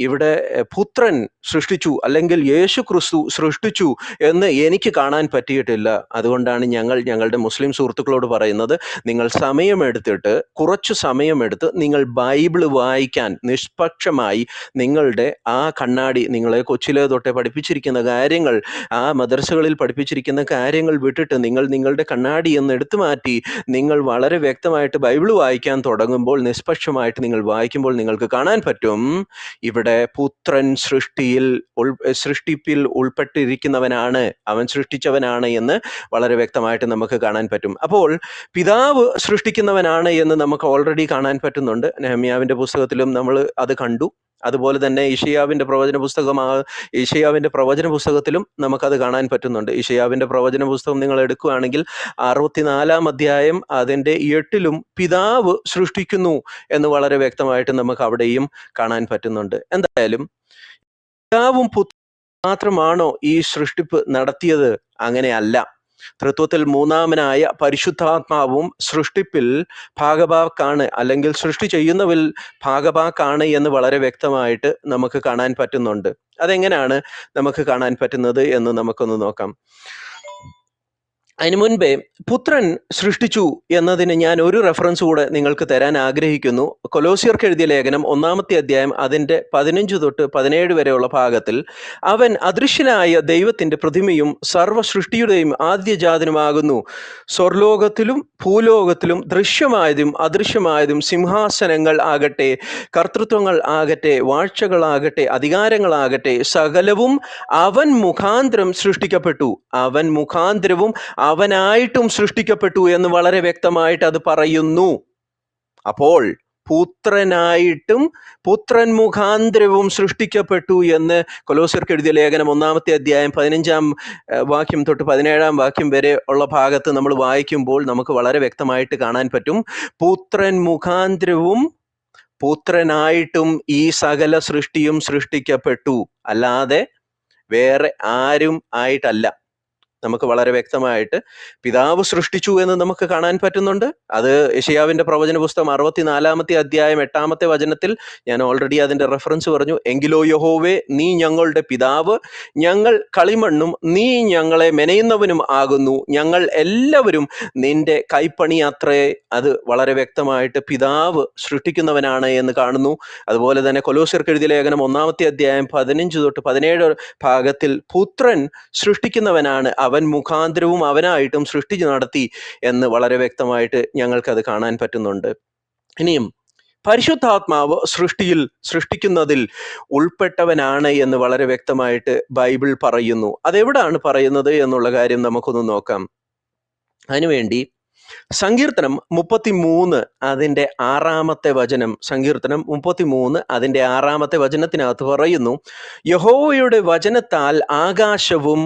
ഇവിടെ പുത്രൻ സൃഷ്ടിച്ചു അല്ലെങ്കിൽ യേശു ക്രിസ്തു സൃഷ്ടിച്ചു എന്ന് എനിക്ക് കാണാൻ പറ്റിയിട്ടില്ല. അതുകൊണ്ടാണ് ഞങ്ങളുടെ മുസ്ലിം സുഹൃത്തുക്കളോട് പറയുന്നത്, നിങ്ങൾ സമയമെടുത്തിട്ട് കുറച്ച് സമയമെടുത്ത് നിങ്ങൾ ബൈബിള് വായിക്കാൻ നിഷ്പക്ഷമായി നിങ്ങളുടെ ആ കണ്ണാടി, നിങ്ങളെ കൊച്ചിലെ തൊട്ടേ പഠിപ്പിച്ചിരിക്കുന്ന കാര്യങ്ങൾ, ആ മദ്രസകളിൽ പഠിപ്പിച്ചിരിക്കുന്ന കാര്യങ്ങൾ വിട്ടിട്ട് നിങ്ങൾ നിങ്ങളുടെ കണ്ണാടി എന്ന് എടുത്തു മാറ്റി നിങ്ങൾ വളരെ വ്യക്തമായിട്ട് ബൈബിൾ വായിക്കാൻ തുടങ്ങുമ്പോൾ, നിഷ്പക്ഷമായിട്ട് നിങ്ങൾ വായിക്കുമ്പോൾ നിങ്ങൾക്ക് കാണാൻ പറ്റും ഇവിടെ പുത്രൻ സൃഷ്ടിപ്പിൽ ഉൾപ്പെട്ടിരിക്കുന്നവനാണ്, അവൻ സൃഷ്ടിച്ചവനാണ് എന്ന് വളരെ വ്യക്തമായിട്ട് നമുക്ക് കാണാൻ പറ്റും. അപ്പോൾ പിതാവ് സൃഷ്ടിക്കുന്നവനാണ് എന്ന് നമുക്ക് ഓൾറെഡി കാണാൻ പറ്റുന്നുണ്ട്. നെഹമ്യാവിൻ്റെ പുസ്തകത്തിലും നമ്മൾ അത് കണ്ടു. അതുപോലെ തന്നെ ഇഷയാവിൻ്റെ പ്രവചന പുസ്തകത്തിലും നമുക്കത് കാണാൻ പറ്റുന്നുണ്ട്. ഇഷയാവിൻ്റെ പ്രവചന പുസ്തകം നിങ്ങൾ എടുക്കുകയാണെങ്കിൽ 64 അധ്യായം അതിൻ്റെ 8 പിതാവ് സൃഷ്ടിക്കുന്നു എന്ന് വളരെ വ്യക്തമായിട്ട് നമുക്ക് അവിടെയും കാണാൻ പറ്റുന്നുണ്ട്. എന്തായാലും പിതാവും പുത്രനും മാത്രമാണോ ഈ സൃഷ്ടിപ്പ് നടത്തിയത്? അങ്ങനെയല്ല. തൃത്വത്തിൽ മൂന്നാമനായ പരിശുദ്ധാത്മാവും സൃഷ്ടിപ്പിൽ ഭാഗഭാക്കാണ്, അല്ലെങ്കിൽ സൃഷ്ടി ചെയ്യുന്നതിൽ ഭാഗഭാക്കാണ് എന്ന് വളരെ വ്യക്തമായിട്ട് നമുക്ക് കാണാൻ പറ്റുന്നുണ്ട്. അതെങ്ങനെയാണ് നമുക്ക് കാണാൻ പറ്റുന്നത് എന്ന് നമുക്കൊന്ന് നോക്കാം. അതിനു മുൻപേ പുത്രൻ സൃഷ്ടിച്ചു എന്നതിന് ഞാൻ ഒരു റെഫറൻസ് കൂടെ നിങ്ങൾക്ക് തരാൻ ആഗ്രഹിക്കുന്നു. കൊലോസ്യർക്ക് എഴുതിയ ലേഖനം 1-ാമത്തെ അധ്യായം അതിൻ്റെ 15 തൊട്ട് 17 വരെയുള്ള ഭാഗത്തിൽ, അവൻ അദൃശ്യനായ ദൈവത്തിൻ്റെ പ്രതിമയും സർവ്വ സൃഷ്ടിയുടെയും ആദ്യജാതനുമാകുന്നു. സ്വർലോകത്തിലും ഭൂലോകത്തിലും ദൃശ്യമായതും അദൃശ്യമായതും, സിംഹാസനങ്ങൾ ആകട്ടെ, കർത്തൃത്വങ്ങൾ ആകട്ടെ, വാഴ്ചകളാകട്ടെ, അധികാരങ്ങളാകട്ടെ, സകലവും അവൻ മുഖാന്തരം സൃഷ്ടിക്കപ്പെട്ടു. അവൻ മുഖാന്തരവും അവനായിട്ടും സൃഷ്ടിക്കപ്പെട്ടു എന്ന് വളരെ വ്യക്തമായിട്ട് അത് പറയുന്നു. അപ്പോൾ പുത്രനായിട്ടും പുത്രൻ മുഖാന്തരവും സൃഷ്ടിക്കപ്പെട്ടു എന്ന് കൊലോസ്യർക്ക് എഴുതിയ ലേഖനം 1-ാമത്തെ അധ്യായം 15-ാം വാക്യം തൊട്ട് 17-ാം വാക്യം വരെ ഉള്ള ഭാഗത്ത് നമ്മൾ വായിക്കുമ്പോൾ നമുക്ക് വളരെ വ്യക്തമായിട്ട് കാണാൻ പറ്റും. പുത്രൻ മുഖാന്തരവും പുത്രനായിട്ടും ഈ സകല സൃഷ്ടിയും സൃഷ്ടിക്കപ്പെട്ടു, അല്ലാതെ വേറെ ആരും ആയിട്ടല്ല. നമുക്ക് വളരെ വ്യക്തമായിട്ട് പിതാവ് സൃഷ്ടിച്ചു എന്ന് നമുക്ക് കാണാൻ പറ്റുന്നുണ്ട്. അത് യെശയ്യാവിൻ്റെ പ്രവചന പുസ്തകം 64-ാമത്തെ അധ്യായം 8-ാമത്തെ വചനത്തിൽ ഞാൻ ഓൾറെഡി അതിൻ്റെ റെഫറൻസ് പറഞ്ഞു. എങ്കിലോ യഹോവേ, നീ ഞങ്ങളുടെ പിതാവ്, ഞങ്ങൾ കളിമണ്ണും നീ ഞങ്ങളെ മെനയുന്നവനും ആകുന്നു, ഞങ്ങൾ എല്ലാവരും നിന്റെ കൈപ്പണി അത്രേ. അത് വളരെ വ്യക്തമായിട്ട് പിതാവ് സൃഷ്ടിക്കുന്നവനാണ് എന്ന് കാണുന്നു. അതുപോലെ തന്നെ കൊലോസ്യർക്ക് എഴുതിയ ലേഖനം 1-ാമത്തെ അധ്യായം 15 തൊട്ട് 17 ഭാഗത്തിൽ പുത്രൻ സൃഷ്ടിക്കുന്നവനാണ്, അവൻ മുഖാന്തരവും അവനായിട്ടും സൃഷ്ടി നടത്തി എന്ന് വളരെ വ്യക്തമായിട്ട് ഞങ്ങൾക്കത് കാണാൻ പറ്റുന്നുണ്ട്. ഇനിയും പരിശുദ്ധാത്മാവ് സൃഷ്ടിക്കുന്നതിൽ ഉൾപ്പെട്ടവനാണ് എന്ന് വളരെ വ്യക്തമായിട്ട് ബൈബിൾ പറയുന്നു. അതെവിടാണ് പറയുന്നത് എന്നുള്ള കാര്യം നമുക്കൊന്ന് നോക്കാം. അതിനുവേണ്ടി സങ്കീർത്തനം 33 അതിൻ്റെ 6-ാമത്തെ വചനം, സങ്കീർത്തനം 33 അതിൻ്റെ 6-ാമത്തെ വചനത്തിനകത്ത് പറയുന്നു, യഹോവയുടെ വചനത്താൽ ആകാശവും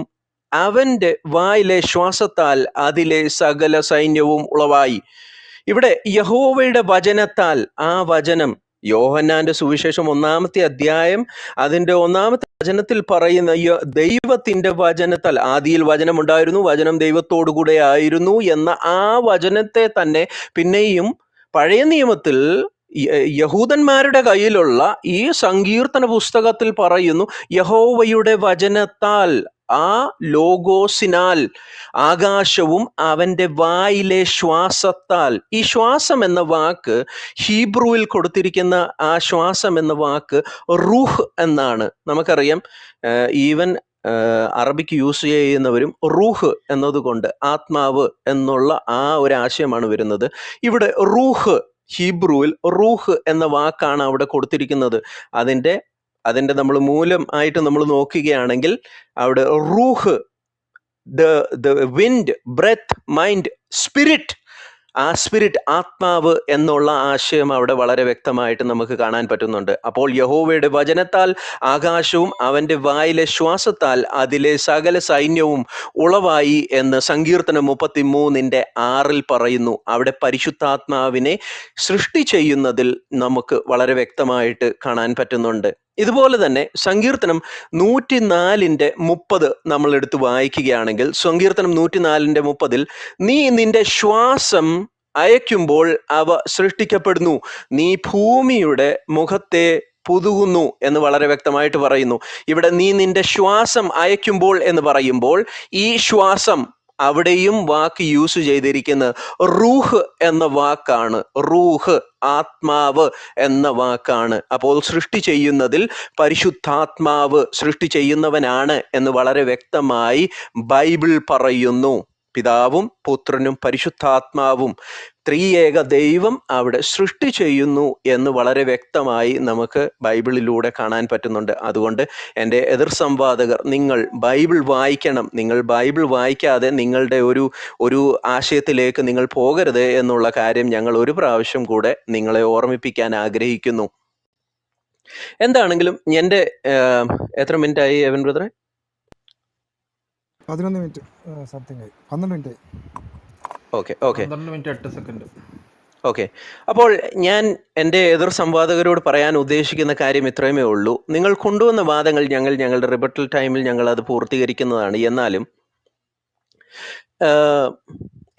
അവൻ്റെ വായിലെ ശ്വാസത്താൽ അതിലെ സകല സൈന്യവും ഉളവായി. ഇവിടെ യഹോവയുടെ വചനത്താൽ, ആ വചനം യോഹന്നാന്റെ സുവിശേഷം 1-ാമത്തെ അധ്യായം അതിൻ്റെ 1-ാമത്തെ വചനത്തിൽ പറയുന്ന ദൈവത്തിൻ്റെ വചനത്താൽ, ആദിയിൽ വചനമുണ്ടായിരുന്നു, വചനം ദൈവത്തോടു കൂടെ ആയിരുന്നു എന്ന ആ വചനത്തെ തന്നെ പിന്നെയും പഴയ നിയമത്തിൽ യഹൂദന്മാരുടെ കയ്യിലുള്ള ഈ സങ്കീർത്തന പുസ്തകത്തിൽ പറയുന്നു, യഹോവയുടെ വചനത്താൽ, ആ ലോഗോസിനാൽ, ആകാശവും അവൻ്റെ വായിലെ ശ്വാസത്താൽ. ഈ ശ്വാസം എന്ന വാക്ക് ഹീബ്രുവിൽ കൊടുത്തിരിക്കുന്ന ആ ശ്വാസം എന്ന വാക്ക് റൂഹ് എന്നാണ്. നമുക്കറിയാം, ഈവൻ അറബിക്ക് യൂസ് ചെയ്യുന്നവരും റൂഹ് എന്നതുകൊണ്ട് ആത്മാവ് എന്നുള്ള ആ ഒരു ആശയമാണ് വരുന്നത്. ഇവിടെ റൂഹ്, ഹീബ്രുവിൽ റൂഹ് എന്ന വാക്കാണ് അവിടെ കൊടുത്തിരിക്കുന്നത്. അതിൻ്റെ നമ്മൾ മൂലം ആയിട്ട് നമ്മൾ നോക്കുകയാണെങ്കിൽ അവിടെ റൂഹ്, the wind, breath, mind, spirit, ആ സ്പിരിറ്റ്, ആത്മാവ് എന്നുള്ള ആശയം അവിടെ വളരെ വ്യക്തമായിട്ട് നമുക്ക് കാണാൻ പറ്റുന്നുണ്ട്. അപ്പോൾ യഹോവയുടെ വചനത്താൽ ആകാശവും അവൻ്റെ വായിലെ ശ്വാസത്താൽ അതിലെ സകല സൈന്യവും ഉളവായി എന്ന് സങ്കീർത്തനം 33-ന്റെ 6-ൽ പറയുന്നു. അവിടെ പരിശുദ്ധാത്മാവിനെ സൃഷ്ടി ചെയ്യുന്നതിൽ നമുക്ക് വളരെ വ്യക്തമായിട്ട് കാണാൻ പറ്റുന്നുണ്ട്. ഇതുപോലെ തന്നെ സങ്കീർത്തനം 104-ന്റെ 30 നമ്മൾ എടുത്ത് വായിക്കുകയാണെങ്കിൽ, സങ്കീർത്തനം 104-ന്റെ 30-ൽ, നീ നിന്റെ ശ്വാസം അയക്കുമ്പോൾ അവ സൃഷ്ടിക്കപ്പെടുന്നു, നീ ഭൂമിയുടെ മുഖത്തെ പുതുകുന്നു എന്ന് വളരെ വ്യക്തമായിട്ട് പറയുന്നു. ഇവിടെ നീ നിന്റെ ശ്വാസം അയക്കുമ്പോൾ എന്ന് പറയുമ്പോൾ ഈ ശ്വാസം, അവിടെയും വാക്ക് യൂസ് ചെയ്തിരിക്കുന്നത് റൂഹ് എന്ന വാക്കാണ്. റൂഹ്, ആത്മാവ് എന്ന വാക്കാണ്. അപ്പോൾ സൃഷ്ടി ചെയ്യുന്നതിൽ പരിശുദ്ധാത്മാവ് സൃഷ്ടി ചെയ്യുന്നവനാണ് എന്ന് വളരെ വ്യക്തമായി ബൈബിൾ പറയുന്നു. പിതാവും പുത്രനും പരിശുദ്ധാത്മാവും ത്രിയേക ദൈവം അവിടെ സൃഷ്ടി ചെയ്യുന്നു എന്ന് വളരെ വ്യക്തമായി നമുക്ക് ബൈബിളിലൂടെ കാണാൻ പറ്റുന്നുണ്ട്. അതുകൊണ്ട് എൻ്റെ എതിർ സംവാദകർ, നിങ്ങൾ ബൈബിൾ വായിക്കണം. നിങ്ങൾ ബൈബിൾ വായിക്കാതെ നിങ്ങളുടെ ഒരു ആശയത്തിലേക്ക് നിങ്ങൾ പോകരുത് എന്നുള്ള കാര്യം ഞങ്ങൾ ഒരു പ്രാവശ്യം കൂടെ നിങ്ങളെ ഓർമ്മിപ്പിക്കാൻ ആഗ്രഹിക്കുന്നു. എന്താണെങ്കിലും എൻ്റെ എത്ര മിനിറ്റ് ആയി എവൻ ബ്രദറെ? 11 മിനിറ്റ് സംതിങ് ആയി, 12 മിനിറ്റ് ആയി. Okay okay 12 minute 8 second. Okay. അപ്പോൾ ഞാൻ എൻ്റെ എതിർ സംവാദകരോട് പറയാൻ ഉദ്ദേശിക്കുന്ന കാര്യം ഇത്രയുമേ ഉള്ളൂ. നിങ്ങൾ കൊണ്ടുവന്ന വാദങ്ങൾ ഞങ്ങളുടെ റിബട്ടൽ ടൈമിൽ ഞങ്ങൾ അത് പൂർത്തീകരിക്കുന്നതാണ്. എന്നാലും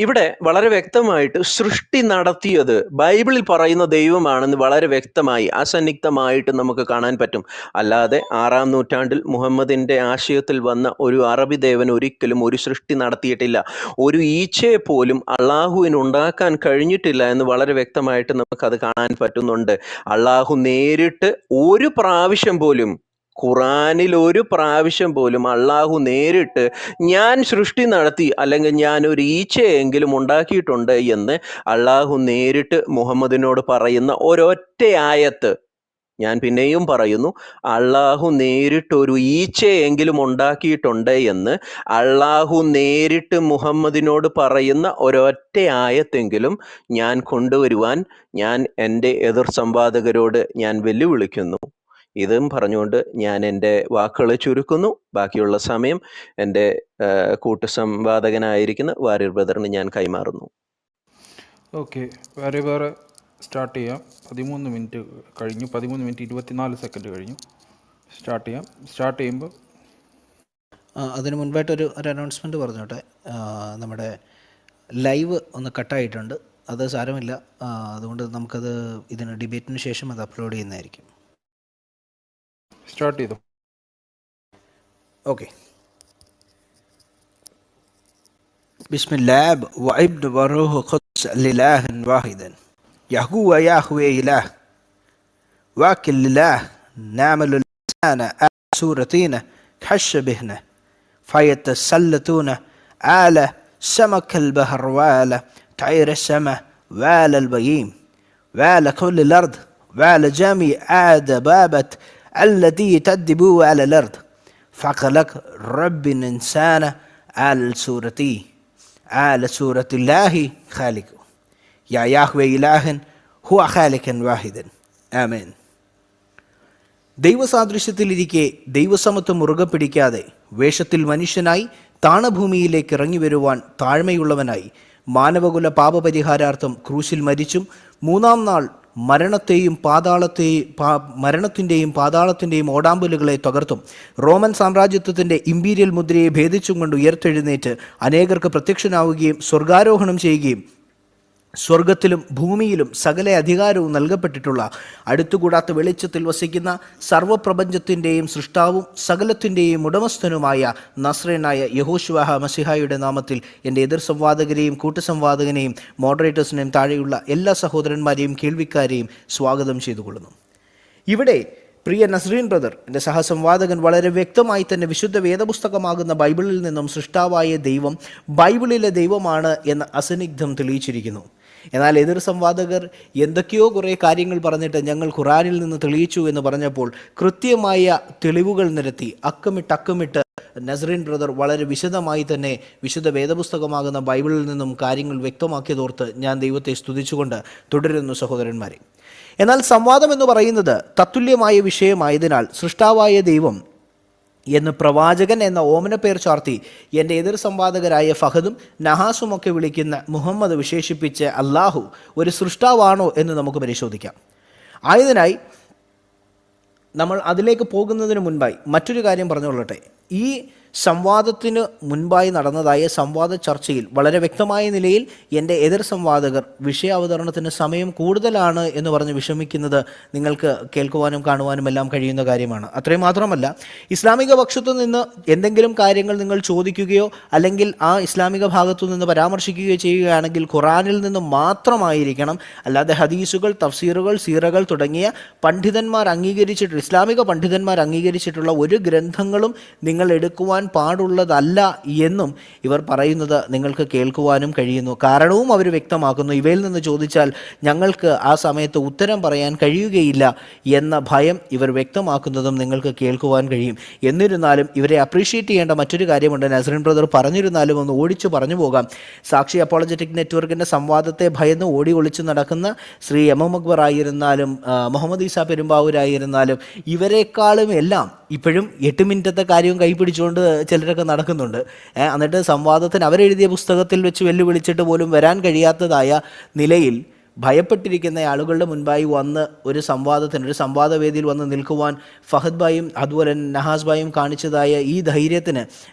ഇവിടെ വളരെ വ്യക്തമായിട്ട് സൃഷ്ടി നടത്തിയത് ബൈബിളിൽ പറയുന്ന ദൈവമാണെന്ന് വളരെ വ്യക്തമായി അസന്നിഗ്ധമായിട്ട് നമുക്ക് കാണാൻ പറ്റും. അല്ലാതെ 6-ാം നൂറ്റാണ്ടിൽ മുഹമ്മദിൻ്റെ ആശയത്തിൽ വന്ന ഒരു അറബി ദേവൻ ഒരിക്കലും ഒരു സൃഷ്ടി നടത്തിയിട്ടില്ല. ഒരു ഈച്ചയെ പോലും അള്ളാഹുവിന് ഉണ്ടാക്കാൻ കഴിഞ്ഞിട്ടില്ല എന്ന് വളരെ വ്യക്തമായിട്ട് നമുക്കത് കാണാൻ പറ്റുന്നുണ്ട്. അള്ളാഹു നേരിട്ട് ഒരു പ്രാവശ്യം പോലും, ഖുറാനിൽ ഒരു പ്രാവശ്യം പോലും അള്ളാഹു നേരിട്ട് ഞാൻ സൃഷ്ടി നടത്തി അല്ലെങ്കിൽ ഞാൻ ഒരു ഈച്ചയെങ്കിലും ഉണ്ടാക്കിയിട്ടുണ്ട് എന്ന് അള്ളാഹു നേരിട്ട് മുഹമ്മദിനോട് പറയുന്ന ഒരൊറ്റ ആയത്ത്, ഞാൻ പിന്നെയും പറയുന്നു, അള്ളാഹു നേരിട്ട് ഒരു ഈച്ചയെങ്കിലും ഉണ്ടാക്കിയിട്ടുണ്ട് എന്ന് അള്ളാഹു നേരിട്ട് മുഹമ്മദിനോട് പറയുന്ന ഒരൊറ്റ ആയത്തെങ്കിലും ഞാൻ കൊണ്ടുവരുവാൻ ഞാൻ എൻ്റെ എതിർ സംവാദകരോട് ഞാൻ വെല്ലുവിളിക്കുന്നു. ഇതും പറഞ്ഞുകൊണ്ട് ഞാൻ എൻ്റെ വാക്കുകളെ ചുരുക്കുന്നു. ബാക്കിയുള്ള സമയം എൻ്റെ കൂട്ടുസംവാദകനായിരിക്കുന്ന വാര്യർ ബ്രദറിന് ഞാൻ കൈമാറുന്നു. ഓക്കെ, വേറെ സ്റ്റാർട്ട് ചെയ്യാം. 13 മിനിറ്റ് കഴിഞ്ഞു, 13 മിനിറ്റ് 24 സെക്കൻഡ് കഴിഞ്ഞു. സ്റ്റാർട്ട് ചെയ്യാം. സ്റ്റാർട്ട് ചെയ്യുമ്പോൾ അതിന് മുൻപായിട്ടൊരു അനൗൺസ്മെൻറ്റ് പറഞ്ഞോട്ടെ. നമ്മുടെ ലൈവ് ഒന്ന് കട്ടായിട്ടുണ്ട്. അത് സാരമില്ല, അതുകൊണ്ട് നമുക്കത് ഇതിന് ഡിബേറ്റിന് ശേഷം അത് അപ്ലോഡ് ചെയ്യുന്നതായിരിക്കും. സ്റ്റാർട്ട് ചെയ്തു. ഓക്കെ. ബിസ്മില്ലാഹ് വഇബ്നു വറൂഹു ഖുദ്സ് ലിലാഹൻ വാഹിദൻ യഹ്വ യാഹ്വേ ഇലാഹ് വാക്കിൽ ലിലാഹ് നഅമലു ലിസാന സൂറതീന ഖശബഹന ഫയതസല്ലതൂന ആല സമകൽ ബഹർ വാല طير السماء وال البهيم وال كل الأرض وال جميع دابات التي تدب على الأرض فخلق رب الإنسان على صورته على صورة الله خالقه يا يهوه إله هو خالق واحد آمين. ദൈവസാദൃശ്യത്തിലിരിക്കെ ദൈവസമത്വം മുറുകെ പിടിക്കാതെ വേഷത്തിൽ മനുഷ്യനായി താണഭൂമിയിലേക്ക് ഇറങ്ങി വരുവാൻ താഴ്മയുള്ളവനായി മാനവകുല പാപപരിഹാരാർത്ഥം ക്രൂശിൽ മരിച്ചും 3-ാം നാൾ മരണത്തിൻ്റെയും പാതാളത്തിൻ്റെയും ഓടാമ്പലുകളെ തകർത്തും റോമൻ സാമ്രാജ്യത്വത്തിൻ്റെ ഇമ്പീരിയൽ മുദ്രയെ ഭേദിച്ചും കൊണ്ട് ഉയർത്തെഴുന്നേറ്റ് അനേകർക്ക് പ്രത്യക്ഷനാവുകയും സ്വർഗാരോഹണം ചെയ്യുകയും സ്വർഗത്തിലും ഭൂമിയിലും സകല അധികാരവും നൽകപ്പെട്ടിട്ടുള്ള അടുത്തുകൂടാത്ത വെളിച്ചത്തിൽ വസിക്കുന്ന സർവ്വപ്രപഞ്ചത്തിൻ്റെയും സൃഷ്ടാവും സകലത്തിൻ്റെയും ഉടമസ്ഥനുമായ നസ്രേനായ യഹോശുവ മസിഹായുടെ നാമത്തിൽ എൻ്റെ എതിർ സംവാദകരെയും കൂട്ടുസംവാദകനെയും മോഡറേറ്റേഴ്സിനെയും താഴെയുള്ള എല്ലാ സഹോദരന്മാരെയും കേൾവിക്കാരെയും സ്വാഗതം ചെയ്തുകൊള്ളുന്നു. ഇവിടെ പ്രിയ നസ്രീൻ ബ്രദർ, എൻ്റെ സഹസംവാദകൻ, വളരെ വ്യക്തമായി തന്നെ വിശുദ്ധ വേദപുസ്തകമാകുന്ന ബൈബിളിൽ നിന്നും സൃഷ്ടാവായ ദൈവം ബൈബിളിലെ ദൈവമാണ് എന്ന് അസന്നിഗ്ധം തെളിയിച്ചിരിക്കുന്നു. എന്നാൽ എതിർ സംവാദകർ എന്തൊക്കെയോ കുറേ കാര്യങ്ങൾ പറഞ്ഞിട്ട് ഞങ്ങൾ ഖുറാനിൽ നിന്ന് തെളിയിച്ചു എന്ന് പറഞ്ഞപ്പോൾ കൃത്യമായ തെളിവുകൾ നിരത്തി അക്കമിട്ട് നസ്രീൻ ബ്രദർ വളരെ വിശദമായി തന്നെ വിശുദ്ധ വേദപുസ്തകമാകുന്ന ബൈബിളിൽ നിന്നും കാര്യങ്ങൾ വ്യക്തമാക്കിയതോർത്ത് ഞാൻ ദൈവത്തെ സ്തുതിച്ചുകൊണ്ട് തുടരുന്നു സഹോദരന്മാരെ. എന്നാൽ സംവാദം എന്ന് പറയുന്നത് തത്തുല്യമായ വിഷയമായതിനാൽ സൃഷ്ടാവായ ദൈവം എന്ന് പ്രവാചകൻ എന്ന ഓമന പേർ ചാർത്തി എൻ്റെ എതിർ സംവാദകരായ ഫഹദും നഹാസുമൊക്കെ വിളിക്കുന്ന മുഹമ്മദ് വിശേഷിപ്പിച്ച് അല്ലാഹു ഒരു സൃഷ്ടാവാണോ എന്ന് നമുക്ക് പരിശോധിക്കാം. ആയതിനായി നമ്മൾ അതിലേക്ക് പോകുന്നതിന് മുൻപായി മറ്റൊരു കാര്യം പറഞ്ഞുകൊള്ളട്ടെ. ഈ സംവാദത്തിന് മുൻപായി നടന്നതായ സംവാദ ചർച്ചയിൽ വളരെ വ്യക്തമായ നിലയിൽ എൻ്റെ എതിർ സംവാദകർ വിഷയാവതരണത്തിന് സമയം കൂടുതലാണ് എന്ന് പറഞ്ഞ് വിഷമിക്കുന്നത് നിങ്ങൾക്ക് കേൾക്കുവാനും കാണുവാനും എല്ലാം കഴിയുന്ന കാര്യമാണ്. അത്രയും മാത്രമല്ല, ഇസ്ലാമിക പക്ഷത്തു നിന്ന് എന്തെങ്കിലും കാര്യങ്ങൾ നിങ്ങൾ ചോദിക്കുകയോ അല്ലെങ്കിൽ ആ ഇസ്ലാമിക ഭാഗത്തു നിന്ന് പരാമർശിക്കുകയോ ചെയ്യുകയാണെങ്കിൽ ഖുറാനിൽ നിന്ന് മാത്രമായിരിക്കണം. അല്ലാതെ ഹദീസുകൾ, തഫ്സീറുകൾ, സീറകൾ തുടങ്ങിയ പണ്ഡിതന്മാർ അംഗീകരിച്ചിട്ടുള്ള ഇസ്ലാമിക പണ്ഡിതന്മാർ അംഗീകരിച്ചിട്ടുള്ള ഒരു ഗ്രന്ഥങ്ങളും നിങ്ങൾ എടുക്കുവാൻ ചെയ്യുവാൻ പാടുള്ളതല്ല എന്നും ഇവർ പറയുന്നത് നിങ്ങൾക്ക് കേൾക്കുവാനും കഴിയുന്നു. കാരണവും അവർ വ്യക്തമാക്കുന്നു. ഇവയിൽ നിന്ന് ചോദിച്ചാൽ ഞങ്ങൾക്ക് ആ സമയത്ത് ഉത്തരം പറയാൻ കഴിയുകയില്ല എന്ന ഭയം ഇവർ വ്യക്തമാക്കുന്നതും നിങ്ങൾക്ക് കേൾക്കുവാൻ കഴിയും. എന്നിരുന്നാലും ഇവരെ അപ്രീഷിയേറ്റ് ചെയ്യേണ്ട മറ്റൊരു കാര്യമുണ്ട്. നസ്രീൻ ബ്രദർ പറഞ്ഞിരുന്നാലും ഒന്ന് ഓടിച്ചു പറഞ്ഞു പോകാം. സാക്ഷി അപ്പോളജറ്റിക് നെറ്റ്വർക്കിൻ്റെ സംവാദത്തെ ഭയന്ന് ഓടി ഒളിച്ചു നടക്കുന്ന ശ്രീ എം എം അക്ബർ ആയിരുന്നാലും മുഹമ്മദ് ഈസ പെരുമ്പാവൂരായിരുന്നാലും ഇവരെക്കാളും എല്ലാം ഇപ്പോഴും 8 മിനിറ്റത്തെ കാര്യവും കൈപിടിച്ചുകൊണ്ട് ചിലരൊക്കെ നടക്കുന്നുണ്ട്. എന്നിട്ട് സംവാദത്തിന് അവരെഴുതിയ പുസ്തകത്തിൽ വെച്ച് വെല്ലുവിളിച്ചിട്ട് പോലും വരാൻ കഴിയാത്തതായ നിലയിൽ ഭയപ്പെട്ടിരിക്കുന്ന ആളുകളുടെ മുൻപായി വന്ന് ഒരു സംവാദവേദിയിൽ വന്ന് നിൽക്കുവാൻ ഫഹദ് ഭായും അതുപോലെ നഹാസ് ഭായും കാണിച്ചതായ ഈ ധൈര്യത്തിന്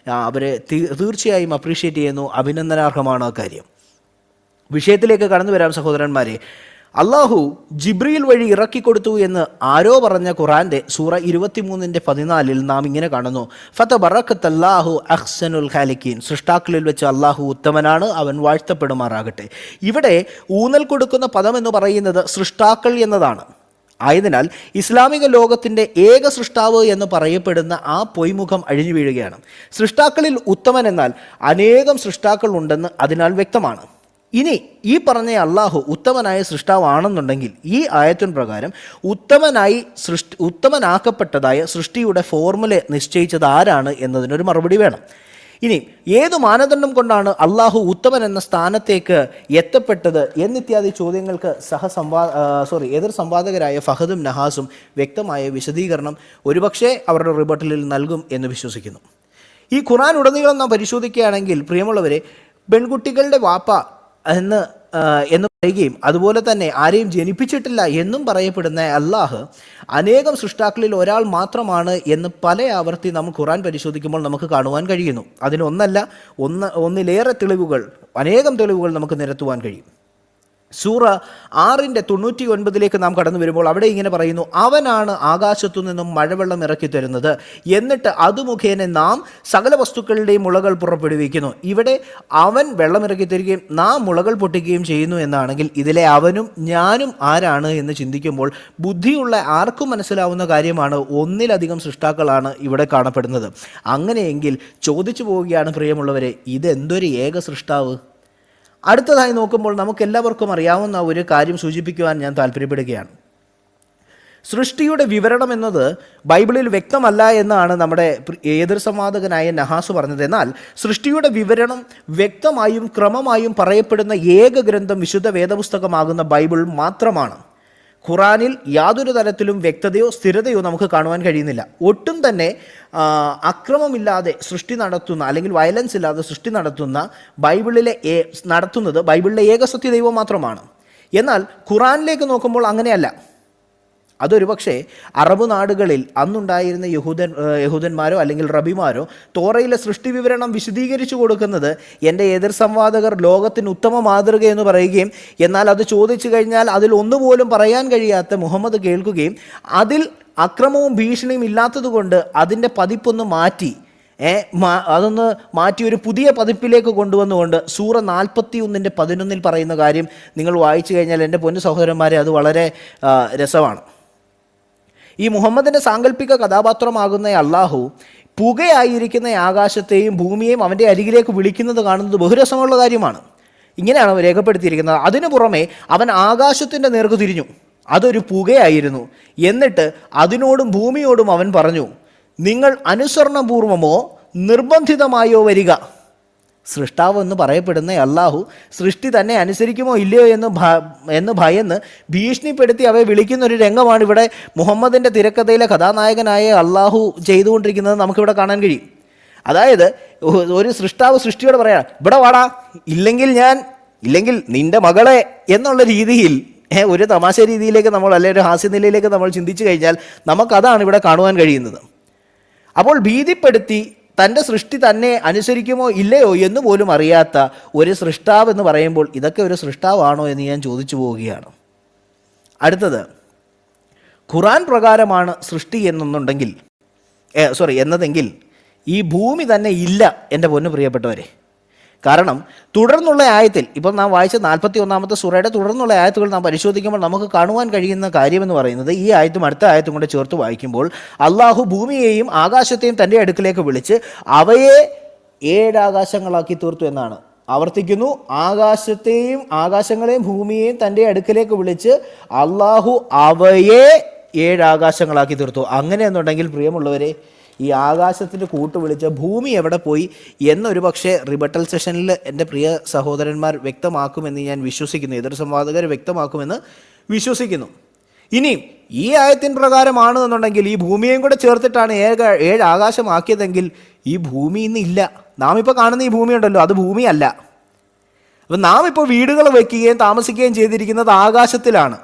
അവരെ തീർച്ചയായും അപ്രീഷിയേറ്റ് ചെയ്യുന്നു. അഭിനന്ദനാർഹമാണ് ആ കാര്യം. വിഷയത്തിലേക്ക് കടന്നു വരാം സഹോദരന്മാരെ. അള്ളാഹു ജിബ്രീൽ വഴി ഇറക്കിക്കൊടുത്തു എന്ന് ആരോ പറഞ്ഞ ഖുറാന്റെ സൂറ 23:14 നാം ഇങ്ങനെ കാണുന്നു, ഫതബറക്കത്തല്ലാഹു അഹ്സനുൽ ഖാലിഖീൻ. സൃഷ്ടാക്കളിൽ വെച്ച് അള്ളാഹു ഉത്തമനാണ്, അവൻ വാഴ്ത്തപ്പെടുമാറാകട്ടെ. ഇവിടെ ഊന്നൽ കൊടുക്കുന്ന പദം എന്ന് പറയുന്നത് സൃഷ്ടാക്കൾ എന്നതാണ്. ആയതിനാൽ ഇസ്ലാമിക ലോകത്തിൻ്റെ ഏക സൃഷ്ടാവ് എന്ന് പറയപ്പെടുന്ന ആ പൊയ്മുഖം അഴിഞ്ഞു വീഴുകയാണ്. സൃഷ്ടാക്കളിൽ ഉത്തമൻ എന്നാൽ അനേകം സൃഷ്ടാക്കൾ ഉണ്ടെന്ന് അതിനാൽ വ്യക്തമാണ്. ഇനി ഈ പറഞ്ഞ അള്ളാഹു ഉത്തമനായ സൃഷ്ടാവാണെന്നുണ്ടെങ്കിൽ ഈ ആയത്തിൻ പ്രകാരം ഉത്തമനാക്കപ്പെട്ടതായ സൃഷ്ടിയുടെ ഫോർമുല നിശ്ചയിച്ചത് ആരാണ് എന്നതിനൊരു മറുപടി വേണം. ഇനി ഏതു മാനദണ്ഡം കൊണ്ടാണ് അള്ളാഹു ഉത്തമൻ എന്ന സ്ഥാനത്തേക്ക് എത്തപ്പെട്ടത് എന്നിത്യാദി ചോദ്യങ്ങൾക്ക് എതിർ സംവാദകരായ ഫഹദും നഹാസും വ്യക്തമായ വിശദീകരണം ഒരുപക്ഷെ അവരുടെ റിബട്ടലിൽ നൽകും എന്ന് വിശ്വസിക്കുന്നു. ഈ ഖുർആൻ ഉടനീളം നാം പരിശോധിക്കുകയാണെങ്കിൽ പ്രിയമുള്ളവരെ, പെൺകുട്ടികളുടെ വാപ്പ എന്ന് പറയുകയും അതുപോലെ തന്നെ ആരെയും ജനിപ്പിച്ചിട്ടില്ല എന്നും പറയപ്പെടുന്ന അള്ളാഹ് അനേകം സൃഷ്ടാക്കളിൽ ഒരാൾ മാത്രമാണ് എന്ന് പല ആവർത്തി നാം ഖുർആൻ പരിശോധിക്കുമ്പോൾ നമുക്ക് കാണുവാൻ കഴിയുന്നു. ഒന്നിലേറെ തെളിവുകൾ, അനേകം തെളിവുകൾ നമുക്ക് നിരത്തുവാൻ കഴിയും. സൂറ 6:99 നാം കടന്നു വരുമ്പോൾ അവിടെ ഇങ്ങനെ പറയുന്നു, അവനാണ് ആകാശത്തു നിന്നും മഴവെള്ളം ഇറക്കി തരുന്നത്, എന്നിട്ട് അത് മുഖേന നാം സകല വസ്തുക്കളുടെയും മുളകൾ പുറപ്പെടുവിക്കുന്നു. ഇവിടെ അവൻ വെള്ളം ഇറക്കി തരികയും നാം മുളകൾ പൊട്ടിക്കുകയും ചെയ്യുന്നു എന്നാണെങ്കിൽ ഇതിലെ അവനും ഞാനും ആരാണ് എന്ന് ചിന്തിക്കുമ്പോൾ ബുദ്ധിയുള്ള ആർക്കും മനസ്സിലാവുന്ന കാര്യമാണ്, ഒന്നിലധികം സൃഷ്ടാക്കളാണ് ഇവിടെ കാണപ്പെടുന്നത്. അങ്ങനെയെങ്കിൽ ചോദിച്ചു പോവുകയാണ് പ്രിയമുള്ളവരെ, ഇതെന്തൊരു ഏക സൃഷ്ടാവ്? അടുത്തതായി നോക്കുമ്പോൾ നമുക്കെല്ലാവർക്കും അറിയാവുന്ന ഒരു കാര്യം സൂചിപ്പിക്കുവാൻ ഞാൻ താല്പര്യപ്പെടുകയാണ്. സൃഷ്ടിയുടെ വിവരണം എന്നത് ബൈബിളിൽ വ്യക്തമല്ല എന്നാണ് നമ്മുടെ എതിർ സംവാദകനായ നഹാസ് പറഞ്ഞത്. എന്നാൽ സൃഷ്ടിയുടെ വിവരണം വ്യക്തമായും ക്രമമായും പറയപ്പെടുന്ന ഏക ഗ്രന്ഥം വിശുദ്ധ വേദപുസ്തകമാകുന്ന ബൈബിൾ മാത്രമാണ്. ഖുറാനിൽ യാതൊരു തരത്തിലും വ്യക്തതയോ സ്ഥിരതയോ നമുക്ക് കാണുവാൻ കഴിയുന്നില്ല. ഒട്ടും തന്നെ അക്രമമില്ലാതെ സൃഷ്ടി നടത്തുന്ന അല്ലെങ്കിൽ വയലൻസ് ഇല്ലാതെ സൃഷ്ടി നടത്തുന്നത് ബൈബിളിലെ ഏക സത്യ ദൈവം മാത്രമാണ്. എന്നാൽ ഖുറാനിലേക്ക് നോക്കുമ്പോൾ അങ്ങനെയല്ല. അതൊരു പക്ഷേ അറബ് നാടുകളിൽ അന്നുണ്ടായിരുന്ന യഹൂദന്മാരോ അല്ലെങ്കിൽ റബിമാരോ തോറയിലെ സൃഷ്ടി വിവരണം വിശദീകരിച്ചു കൊടുക്കുന്നത് എൻ്റെ എതിർ സംവാദകർ ലോകത്തിന് ഉത്തമ മാതൃക എന്ന് പറയുകയും എന്നാൽ അത് ചോദിച്ചു കഴിഞ്ഞാൽ അതിൽ ഒന്നുപോലും പറയാൻ കഴിയാത്ത മുഹമ്മദ് കേൾക്കുകയും അതിൽ അക്രമവും ഭീഷണിയും ഇല്ലാത്തതുകൊണ്ട് അതിൻ്റെ പതിപ്പൊന്ന് മാറ്റി ഒരു പുതിയ പതിപ്പിലേക്ക് കൊണ്ടുവന്നുകൊണ്ട് സൂറ 41:11 പറയുന്ന കാര്യം നിങ്ങൾ വായിച്ചു കഴിഞ്ഞാൽ എൻ്റെ പൊന്നു സഹോദരന്മാരെ അത് വളരെ രസമാണ്. ഈ മുഹമ്മദിൻ്റെ സാങ്കല്പിക കഥാപാത്രമാകുന്ന അള്ളാഹു പുകയായിരിക്കുന്ന ആകാശത്തെയും ഭൂമിയെയും അവൻ്റെ അരികിലേക്ക് വിളിക്കുന്നത് കാണുന്നത് ബഹുരസമുള്ള കാര്യമാണ്. ഇങ്ങനെയാണ് രേഖപ്പെടുത്തിയിരിക്കുന്നത്. അതിനു പുറമെ അവൻ ആകാശത്തിൻ്റെ നേർക്ക് തിരിഞ്ഞു, അതൊരു പുകയായിരുന്നു. എന്നിട്ട് അതിനോടും ഭൂമിയോടും അവൻ പറഞ്ഞു, നിങ്ങൾ അനുസരണപൂർവമോ നിർബന്ധിതമായോ വരിക. സൃഷ്ടാവ് എന്ന് പറയപ്പെടുന്ന അള്ളാഹു സൃഷ്ടി തന്നെ അനുസരിക്കുമോ ഇല്ലയോ എന്ന് ഭയന്ന് ഭീഷണിപ്പെടുത്തി അവയെ വിളിക്കുന്ന ഒരു രംഗമാണ് ഇവിടെ മുഹമ്മദിൻ്റെ തിരക്കഥയിലെ കഥാനായകനായ അള്ളാഹു ചെയ്തുകൊണ്ടിരിക്കുന്നത് നമുക്കിവിടെ കാണാൻ കഴിയും. അതായത് ഒരു സൃഷ്ടാവ് സൃഷ്ടിയോട് പറയാം, ഇവിടെ വാടാ, ഇല്ലെങ്കിൽ നിന്റെ മകളെ എന്നുള്ള രീതിയിൽ ഒരു തമാശ രീതിയിലേക്ക് അല്ലെങ്കിൽ ഒരു ഹാസ്യനിലയിലേക്ക് നമ്മൾ ചിന്തിച്ചു കഴിഞ്ഞാൽ നമുക്കതാണ് ഇവിടെ കാണുവാൻ കഴിയുന്നത്. അപ്പോൾ ഭീതിപ്പെടുത്തി തൻ്റെ സൃഷ്ടി തന്നെ അനുസരിക്കുമോ ഇല്ലയോ എന്ന് പോലും അറിയാത്ത ഒരു സൃഷ്ടാവ് എന്ന് പറയുമ്പോൾ ഇതൊക്കെ ഒരു സൃഷ്ടാവാണോ എന്ന് ഞാൻ ചോദിച്ചു പോവുകയാണ്. അടുത്തത്, ഖുറാൻ പ്രകാരമാണ് സൃഷ്ടി എന്നതെങ്കിൽ ഈ ഭൂമി തന്നെ ഇല്ല എൻ്റെ പൊന്നു പ്രിയപ്പെട്ടവരെ. കാരണം തുടർന്നുള്ള ആയത്തിൽ ഇപ്പം നാം വായിച്ച 41 സൂറയുടെ തുടർന്നുള്ള ആയത്തുകൾ നാം പരിശോധിക്കുമ്പോൾ നമുക്ക് കാണുവാൻ കഴിയുന്ന കാര്യമെന്ന് പറയുന്നത്, ഈ ആയത്തും അടുത്ത ആയത്തും കൂടെ ചേർത്ത് വായിക്കുമ്പോൾ അള്ളാഹു ഭൂമിയെയും ആകാശത്തെയും തൻ്റെ അടുക്കിലേക്ക് വിളിച്ച് അവയെ 7 ആകാശങ്ങളാക്കി തീർത്തു എന്നാണ്. ആവർത്തിക്കുന്നു, ആകാശങ്ങളെയും ഭൂമിയെയും തൻ്റെ അടുക്കിലേക്ക് വിളിച്ച് അള്ളാഹു അവയെ 7 ആകാശങ്ങളാക്കി തീർത്തു. അങ്ങനെയെന്നുണ്ടെങ്കിൽ പ്രിയമുള്ളവരെ, ഈ ആകാശത്തിൻ്റെ കൂട്ട് വിളിച്ച ഭൂമി എവിടെ പോയി എന്നൊരു പക്ഷേ റിബട്ടൽ സെഷനിൽ എൻ്റെ പ്രിയ സഹോദരന്മാർ വ്യക്തമാക്കുമെന്ന് ഞാൻ വിശ്വസിക്കുന്നു, എതിർ സംവാദകർ വ്യക്തമാക്കുമെന്ന് വിശ്വസിക്കുന്നു. ഇനിയും ഈ ആയത്തിൻ പ്രകാരമാണ് എന്നുണ്ടെങ്കിൽ ഈ ഭൂമിയെയും കൂടെ ചേർത്തിട്ടാണ് 7 ആകാശമാക്കിയതെങ്കിൽ ഈ ഭൂമി ഇന്നില്ല. നാം ഇപ്പോൾ കാണുന്ന ഈ ഭൂമി ഉണ്ടല്ലോ, അത് ഭൂമിയല്ല. അപ്പം നാം ഇപ്പോൾ വീടുകൾ വയ്ക്കുകയും താമസിക്കുകയും ചെയ്തിരിക്കുന്നത് ആകാശത്തിലാണ്.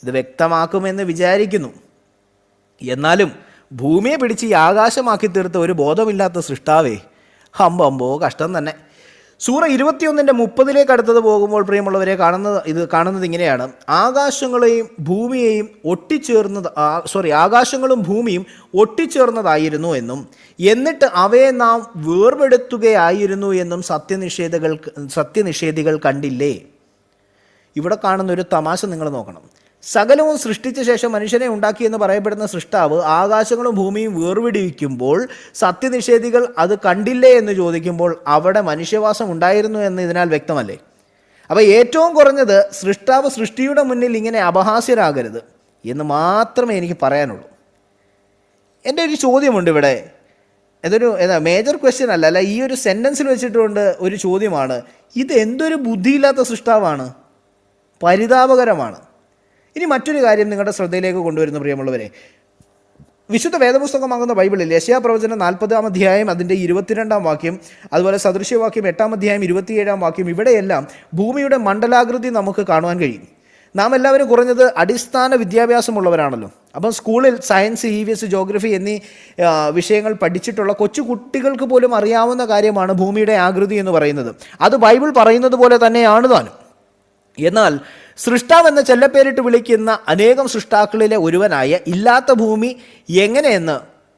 ഇത് വ്യക്തമാക്കുമെന്ന് വിചാരിക്കുന്നു. എന്നാലും ഭൂമിയെ പിടിച്ച് ഈ ആകാശമാക്കി തീർത്ത ഒരു ബോധമില്ലാത്ത സൃഷ്ടാവേ, ഹമ്പോ കഷ്ടം തന്നെ. സൂറ 21:30 അടുത്തത് പോകുമ്പോൾ പ്രിയമുള്ളവരെ കാണുന്നത് ഇങ്ങനെയാണ്: ആകാശങ്ങളും ഭൂമിയും ഒട്ടിച്ചേർന്നതായിരുന്നു എന്നും എന്നിട്ട് അവയെ നാം വേർപെടുത്തുകയായിരുന്നു എന്നും സത്യനിഷേധികൾ കണ്ടില്ലേ. ഇവിടെ കാണുന്ന ഒരു തമാശ നിങ്ങൾ നോക്കണം. സകലവും സൃഷ്ടിച്ച ശേഷം മനുഷ്യനെ ഉണ്ടാക്കിയെന്ന് പറയപ്പെടുന്ന സൃഷ്ടാവ് ആകാശങ്ങളും ഭൂമിയും വേർപിടിക്കുമ്പോൾ സത്യനിഷേധികൾ അത് കണ്ടില്ലേ എന്ന് ചോദിക്കുമ്പോൾ അവിടെ മനുഷ്യവാസം ഉണ്ടായിരുന്നു എന്ന് ഇതിനാൽ വ്യക്തമല്ലേ? അപ്പോൾ ഏറ്റവും കുറഞ്ഞത് സൃഷ്ടാവ് സൃഷ്ടിയുടെ മുന്നിൽ ഇങ്ങനെ അപഹാസ്യരാകരുത് എന്ന് മാത്രമേ എനിക്ക് പറയാനുള്ളൂ. എൻ്റെ ഒരു ചോദ്യമുണ്ട് ഇവിടെ. ഇതൊരു മേജർ ക്വസ്റ്റ്യൻ അല്ല, ഈ ഒരു സെൻറ്റൻസിൽ വെച്ചിട്ടുണ്ട് ഒരു ചോദ്യമാണ്. ഇത് എന്തൊരു ബുദ്ധിയില്ലാത്ത സൃഷ്ടാവാണ്, പരിതാപകരമാണ്. ഇനി മറ്റൊരു കാര്യം നിങ്ങളുടെ ശ്രദ്ധയിലേക്ക് കൊണ്ടുവരുന്നു പ്രിയമുള്ളവരെ. വിശുദ്ധ വേദപുസ്തകമാകുന്ന ബൈബിളിൽ യെശയ്യാ പ്രവചനം 40-ാം അധ്യായം അതിൻ്റെ 22-ാം വാക്യം, അതുപോലെ സദൃശ്യവാക്യം 8-ാം അധ്യായം 27-ാം വാക്യം, ഇവിടെയെല്ലാം ഭൂമിയുടെ മണ്ഡലാകൃതി നമുക്ക് കാണുവാൻ കഴിയും. നാം എല്ലാവരും കുറഞ്ഞത് അടിസ്ഥാന വിദ്യാഭ്യാസമുള്ളവരാണല്ലോ. അപ്പം സ്കൂളിൽ സയൻസ്, EVS, ജോഗ്രഫി എന്നീ വിഷയങ്ങൾ പഠിച്ചിട്ടുള്ള കൊച്ചു കുട്ടികൾക്ക് പോലും അറിയാവുന്ന കാര്യമാണ് ഭൂമിയുടെ ആകൃതി എന്ന് പറയുന്നത്. അത് ബൈബിൾ പറയുന്നത് പോലെ തന്നെയാണ് താനും. എന്നാൽ സൃഷ്ടാവ് എന്ന ചെല്ലപ്പേരിട്ട് വിളിക്കുന്ന അനേകം സൃഷ്ടാക്കളിലെ ഒരുവനായ ഇല്ലാത്ത ഭൂമി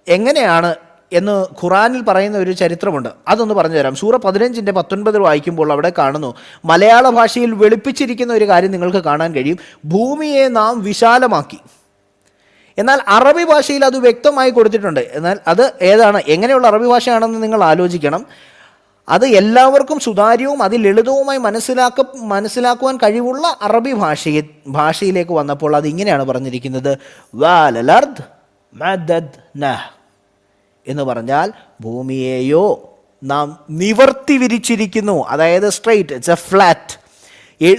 എങ്ങനെയാണ് എന്ന് ഖുറാനിൽ പറയുന്ന ഒരു ചരിത്രമുണ്ട്. അതൊന്ന് പറഞ്ഞു തരാം. സൂറ 15:19 വായിക്കുമ്പോൾ അവിടെ കാണുന്നു, മലയാള ഭാഷയിൽ വെളുപ്പിച്ചിരിക്കുന്ന ഒരു കാര്യം നിങ്ങൾക്ക് കാണാൻ കഴിയും. ഭൂമിയെ നാം വിശാലമാക്കി. എന്നാൽ അറബി ഭാഷയിൽ അത് വ്യക്തമായി കൊടുത്തിട്ടുണ്ട്. എന്നാൽ അത് ഏതാണ്, എങ്ങനെയുള്ള അറബി ഭാഷയാണെന്ന് നിങ്ങൾ ആലോചിക്കണം. അത് എല്ലാവർക്കും സുതാര്യവും ലളിതവുമായി മനസ്സിലാക്കുവാൻ കഴിവുള്ള അറബി ഭാഷയിലേക്ക് വന്നപ്പോൾ അത് ഇങ്ങനെയാണ് പറഞ്ഞിരിക്കുന്നത്: വാലലർദ് മദദ്നാഹ് എന്ന് പറഞ്ഞാൽ ഭൂമിയെയോ നാം നിവർത്തി വിരിച്ചിരിക്കുന്നു. അതായത് സ്ട്രെയിറ്റ്, ഇറ്റ്സ് എ ഫ്ലാറ്റ്.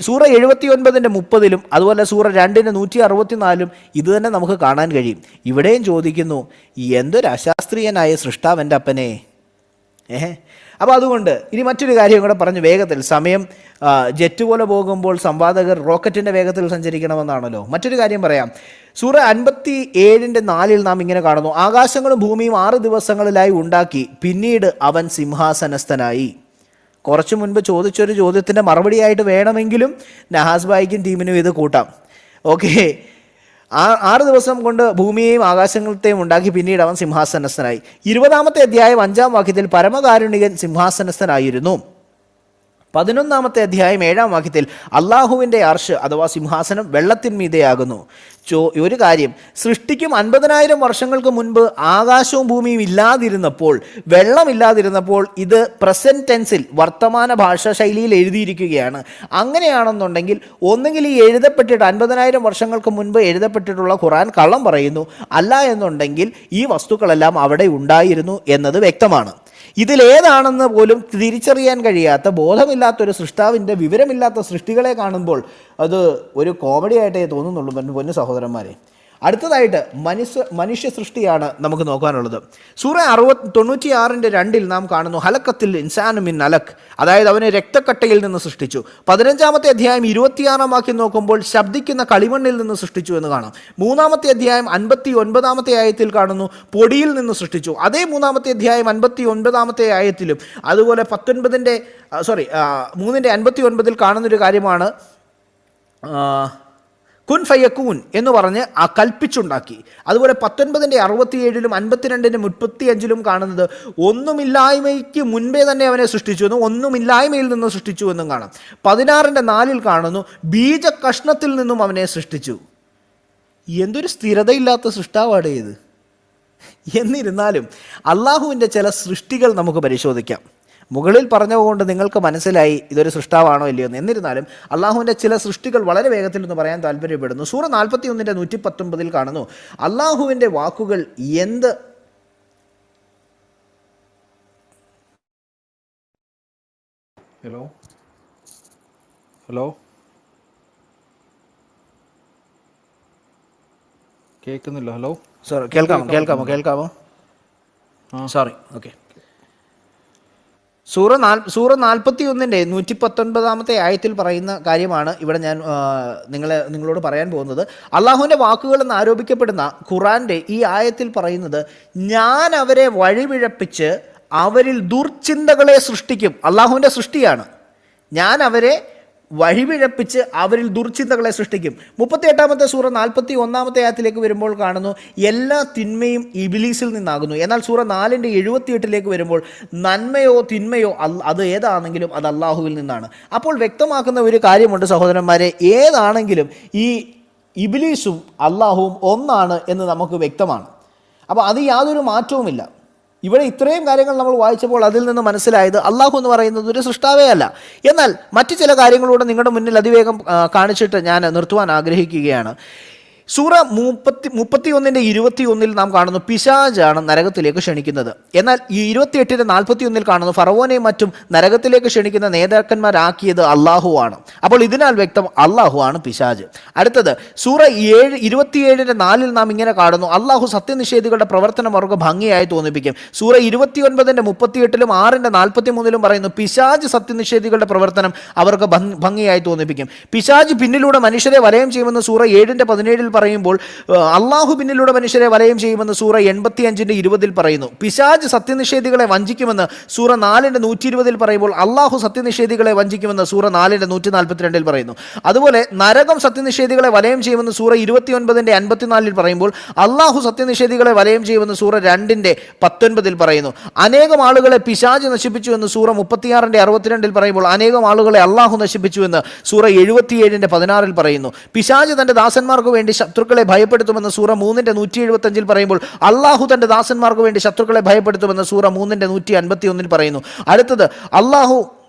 സൂറ 79:30 അതുപോലെ സൂറ 2:164 ഇത് തന്നെ നമുക്ക് കാണാൻ കഴിയും. ഇവിടെയും ചോദിക്കുന്നു, എന്തൊരു അശാസ്ത്രീയനായ സൃഷ്ടാവൻ്റെ അപ്പനെ. അപ്പോൾ അതുകൊണ്ട് ഇനി മറ്റൊരു കാര്യം കൂടെ പറഞ്ഞു വേഗത്തിൽ. സമയം ജെറ്റ് പോലെ പോകുമ്പോൾ സംവാദകർ റോക്കറ്റിൻ്റെ വേഗത്തിൽ സഞ്ചരിക്കണമെന്നാണല്ലോ. മറ്റൊരു കാര്യം പറയാം. സൂറ 57:4 നാം ഇങ്ങനെ കാണുന്നു: ആകാശങ്ങളും ഭൂമിയും 6 ദിവസങ്ങളിലായി ഉണ്ടാക്കി, പിന്നീട് അവൻ സിംഹാസനസ്ഥനായി. കുറച്ചു മുൻപ് ചോദിച്ചൊരു ചോദ്യത്തിൻ്റെ മറുപടിയായിട്ട് വേണമെങ്കിലും നഹാസ് ഭായിക്കും ടീമിനും ഇത് കൂട്ടാം. ഓക്കെ, 6 ദിവസം കൊണ്ട് ഭൂമിയെയും ആകാശങ്ങളത്തെയും ഉണ്ടാക്കി, പിന്നീട് അവൻ സിംഹാസനസ്ഥനായി. 20-ാമത്തെ അധ്യായം 5-ാം വാക്യത്തിൽ പരമകാരുണികൻ സിംഹാസനസ്ഥനായിരുന്നു. 11-ാമത്തെ അധ്യായം 7-ാം വാക്യത്തിൽ അള്ളാഹുവിൻ്റെ അർശ് അഥവാ സിംഹാസനം വെള്ളത്തിന്മീതെയാകുന്നു. ഒരു കാര്യം, സൃഷ്ടിക്കും 50,000 വർഷങ്ങൾക്ക് മുൻപ് ആകാശവും ഭൂമിയും ഇല്ലാതിരുന്നപ്പോൾ, വെള്ളമില്ലാതിരുന്നപ്പോൾ, ഇത് പ്രസന്റ് ടെൻസിൽ വർത്തമാന ഭാഷാ ശൈലിയിൽ എഴുതിയിരിക്കുകയാണ്. അങ്ങനെയാണെന്നുണ്ടെങ്കിൽ ഒന്നുകിൽ ഈ എഴുതപ്പെട്ടിട്ട് 50,000 വർഷങ്ങൾക്ക് മുൻപ് എഴുതപ്പെട്ടിട്ടുള്ള ഖുർആൻ കള്ളം പറയുന്നു, അല്ല എന്നുണ്ടെങ്കിൽ ഈ വസ്തുക്കളെല്ലാം അവിടെ ഉണ്ടായിരുന്നു എന്നത് വ്യക്തമാണ്. ഇതിലേതാണെന്ന് പോലും തിരിച്ചറിയാൻ കഴിയാത്ത, ബോധമില്ലാത്തൊരു സൃഷ്ടാവിൻ്റെ വിവരമില്ലാത്ത സൃഷ്ടികളെ കാണുമ്പോൾ അത് ഒരു കോമഡി ആയിട്ടേ തോന്നുന്നുള്ളൂ പൊന്നു സഹോദരന്മാരെ. അടുത്തതായിട്ട് മനുഷ്യ സൃഷ്ടിയാണ് നമുക്ക് നോക്കാനുള്ളത്. സൂറ 96:2 നാം കാണുന്നു, ഹലക്കത്തിൽ ഇൻസാനു മിൻ അലക്, അതായത് അവനെ രക്തക്കട്ടയിൽ നിന്ന് സൃഷ്ടിച്ചു. 15-ാമത്തെ അധ്യായം 26-ാം വാക്യം നോക്കുമ്പോൾ ശബ്ദിക്കുന്ന കളിമണ്ണിൽ നിന്ന് സൃഷ്ടിച്ചു എന്ന് കാണാം. 3-ാമത്തെ അധ്യായം 59-ാമത്തെ ആയത്തിൽ കാണുന്നു, പൊടിയിൽ നിന്ന് സൃഷ്ടിച്ചു. അതേ 3-ാമത്തെ അധ്യായം 59-ാമത്തെ ആയത്തിലും അതുപോലെ 3:59 കാണുന്നൊരു കാര്യമാണ് കുൻ ഫയക്കൂൻ എന്ന് പറഞ്ഞ് ആ കൽപ്പിച്ചുണ്ടാക്കി. അതുപോലെ 19:67 52 35 കാണുന്നത് ഒന്നുമില്ലായ്മയ്ക്ക് മുൻപേ തന്നെ അവനെ സൃഷ്ടിച്ചു എന്നും ഒന്നുമില്ലായ്മയിൽ നിന്ന് സൃഷ്ടിച്ചു എന്നും കാണാം. 16:4 കാണുന്നു ബീജ കഷ്ണത്തിൽ നിന്നും അവനെ സൃഷ്ടിച്ചു. എന്തൊരു സ്ഥിരതയില്ലാത്ത സൃഷ്ടാവാണ് ഇത്. എന്നിരുന്നാലും അള്ളാഹുവിൻ്റെ ചില സൃഷ്ടികൾ നമുക്ക് പരിശോധിക്കാം. മുകളിൽ പറഞ്ഞതുകൊണ്ട് നിങ്ങൾക്ക് മനസ്സിലായി ഇതൊരു സൃഷ്ടാവാണോ ഇല്ലയോ എന്ന്. എന്നിരുന്നാലും അള്ളാഹുവിൻ്റെ ചില സൃഷ്ടികൾ വളരെ വേഗത്തിൽ എന്ന് പറയാൻ താല്പര്യപ്പെടുന്നു. സൂറ 41:119 കാണുന്നു അള്ളാഹുവിൻ്റെ വാക്കുകൾ എന്ത് ഹലോ ഹലോ കേൾക്കുന്നില്ല. ഹലോ സോറി, കേൾക്കാമോ? Sorry, okay. സൂറ 41:119 ആയത്തിൽ പറയുന്ന കാര്യമാണ് ഇവിടെ ഞാൻ നിങ്ങളോട് പറയാൻ പോകുന്നത്. അള്ളാഹുവിൻ്റെ വാക്കുകളെന്ന് ആരോപിക്കപ്പെടുന്ന ഖുറാൻ്റെ ഈ ആയത്തിൽ പറയുന്നത്, ഞാൻ അവരെ വഴിപിഴപ്പിച്ച് അവരിൽ ദുർചിന്തകളെ സൃഷ്ടിക്കും. അള്ളാഹുവിൻ്റെ സൃഷ്ടിയാണ്. ഞാൻ അവരെ വഴിപിഴപ്പിച്ച് അവരിൽ ദുർചിന്തകളെ സൃഷ്ടിക്കും. 38-ാമത്തെ സൂറ 41-ാമത്തെ ആയത്തിലേക്ക് വരുമ്പോൾ കാണുന്നു എല്ലാ തിന്മയും ഇബ്ലീസിൽ നിന്നാകുന്നു. എന്നാൽ സൂറ 4:78 വരുമ്പോൾ നന്മയോ തിന്മയോ അത് ഏതാണെങ്കിലും അത് അള്ളാഹുവിൽ നിന്നാണ്. അപ്പോൾ വ്യക്തമാക്കുന്ന ഒരു കാര്യമുണ്ട് സഹോദരന്മാരെ, ഏതാണെങ്കിലും ഈ ഇബ്ലീസും അള്ളാഹുവും ഒന്നാണ് എന്ന് നമുക്ക് വ്യക്തമാണ്. അപ്പോൾ അത് യാതൊരു മാറ്റവുമില്ല. ഇവിടെ ഇത്രയും കാര്യങ്ങൾ നമ്മൾ വായിച്ചപ്പോൾ അതിൽ നിന്ന് മനസ്സിലായത് അള്ളാഹു എന്ന് പറയുന്നത് ഒരു സൃഷ്ടാവേ അല്ല. എന്നാൽ മറ്റു ചില കാര്യങ്ങളൂടെ നിങ്ങളുടെ മുന്നിൽ അതിവേഗം കാണിച്ചിട്ട് ഞാൻ നിർത്തുവാൻ ആഗ്രഹിക്കുകയാണ്. സൂറ 31:21 നാം കാണുന്നു പിശാചാണ് നരകത്തിലേക്ക് ക്ഷണിക്കുന്നത്. എന്നാൽ ഈ 28:41 കാണുന്നു ഫറവോനെയും മറ്റും നരകത്തിലേക്ക് ക്ഷണിക്കുന്ന നേതാക്കന്മാരാക്കിയത് അള്ളാഹുവാണ്. അപ്പോൾ ഇതിനാൽ വ്യക്തം അള്ളാഹുവാണ് പിശാച്. അടുത്തത് സൂറ 27:4 നാം ഇങ്ങനെ കാണുന്നു അള്ളാഹു സത്യനിഷേധികളുടെ പ്രവർത്തനം അവർക്ക് ഭംഗിയായി തോന്നിപ്പിക്കും. സൂറ 29:38 6:43 പറയുന്നു പിശാച് സത്യനിഷേധികളുടെ പ്രവർത്തനം അവർക്ക് ഭംഗിയായി തോന്നിപ്പിക്കും. പിശാച് പിന്നിലൂടെ മനുഷ്യരെ വലയം ചെയ്യുമെന്ന് സൂറ 7:17 പറയുമ്പോൾ അള്ളാഹു പിന്നിലൂടെ മനുഷ്യരെ വലയം ചെയ്യുമെന്ന് സൂറ 85:20 പറയുന്നു. പിശാച് സത്യനിഷേധികളെ വഞ്ചിക്കുമെന്ന് സൂറ 4:120 പറയുമ്പോൾ അള്ളാഹു സത്യനിഷേധികളെ വഞ്ചിക്കുമെന്ന് സൂറ 4:142 പറയുന്നു. അതുപോലെ നരകം സത്യനിഷേധികളെ വലയം ചെയ്യുമെന്ന് സൂറ 29:54 പറയുമ്പോൾ അള്ളാഹു സത്യനിഷേധികളെ വലയം ചെയ്യുമെന്ന് സൂറ 2:19 പറയുന്നു. അനേകം ആളുകളെ പിശാച് നശിപ്പിച്ചു എന്ന് സൂറ 36:62 പറയുമ്പോൾ അനേകം ആളുകളെ അള്ളാഹു നശിപ്പിച്ചു എന്ന് സൂറ 77:16 പറയുന്നു. പിശാച് തന്റെ ദാസന്മാർക്ക് വേണ്ടി ശത്രുക്കളെ ഭയപ്പെടുത്തുമെന്ന് സൂറ 3:175 പറയുമ്പോൾ അള്ളാഹു തന്റെ ദാസന്മാർക്ക് വേണ്ടി ശത്രുക്കളെ ഭയപ്പെടുത്തുമെന്ന് സൂറ 3:151 പറയുന്നു. അടുത്തത്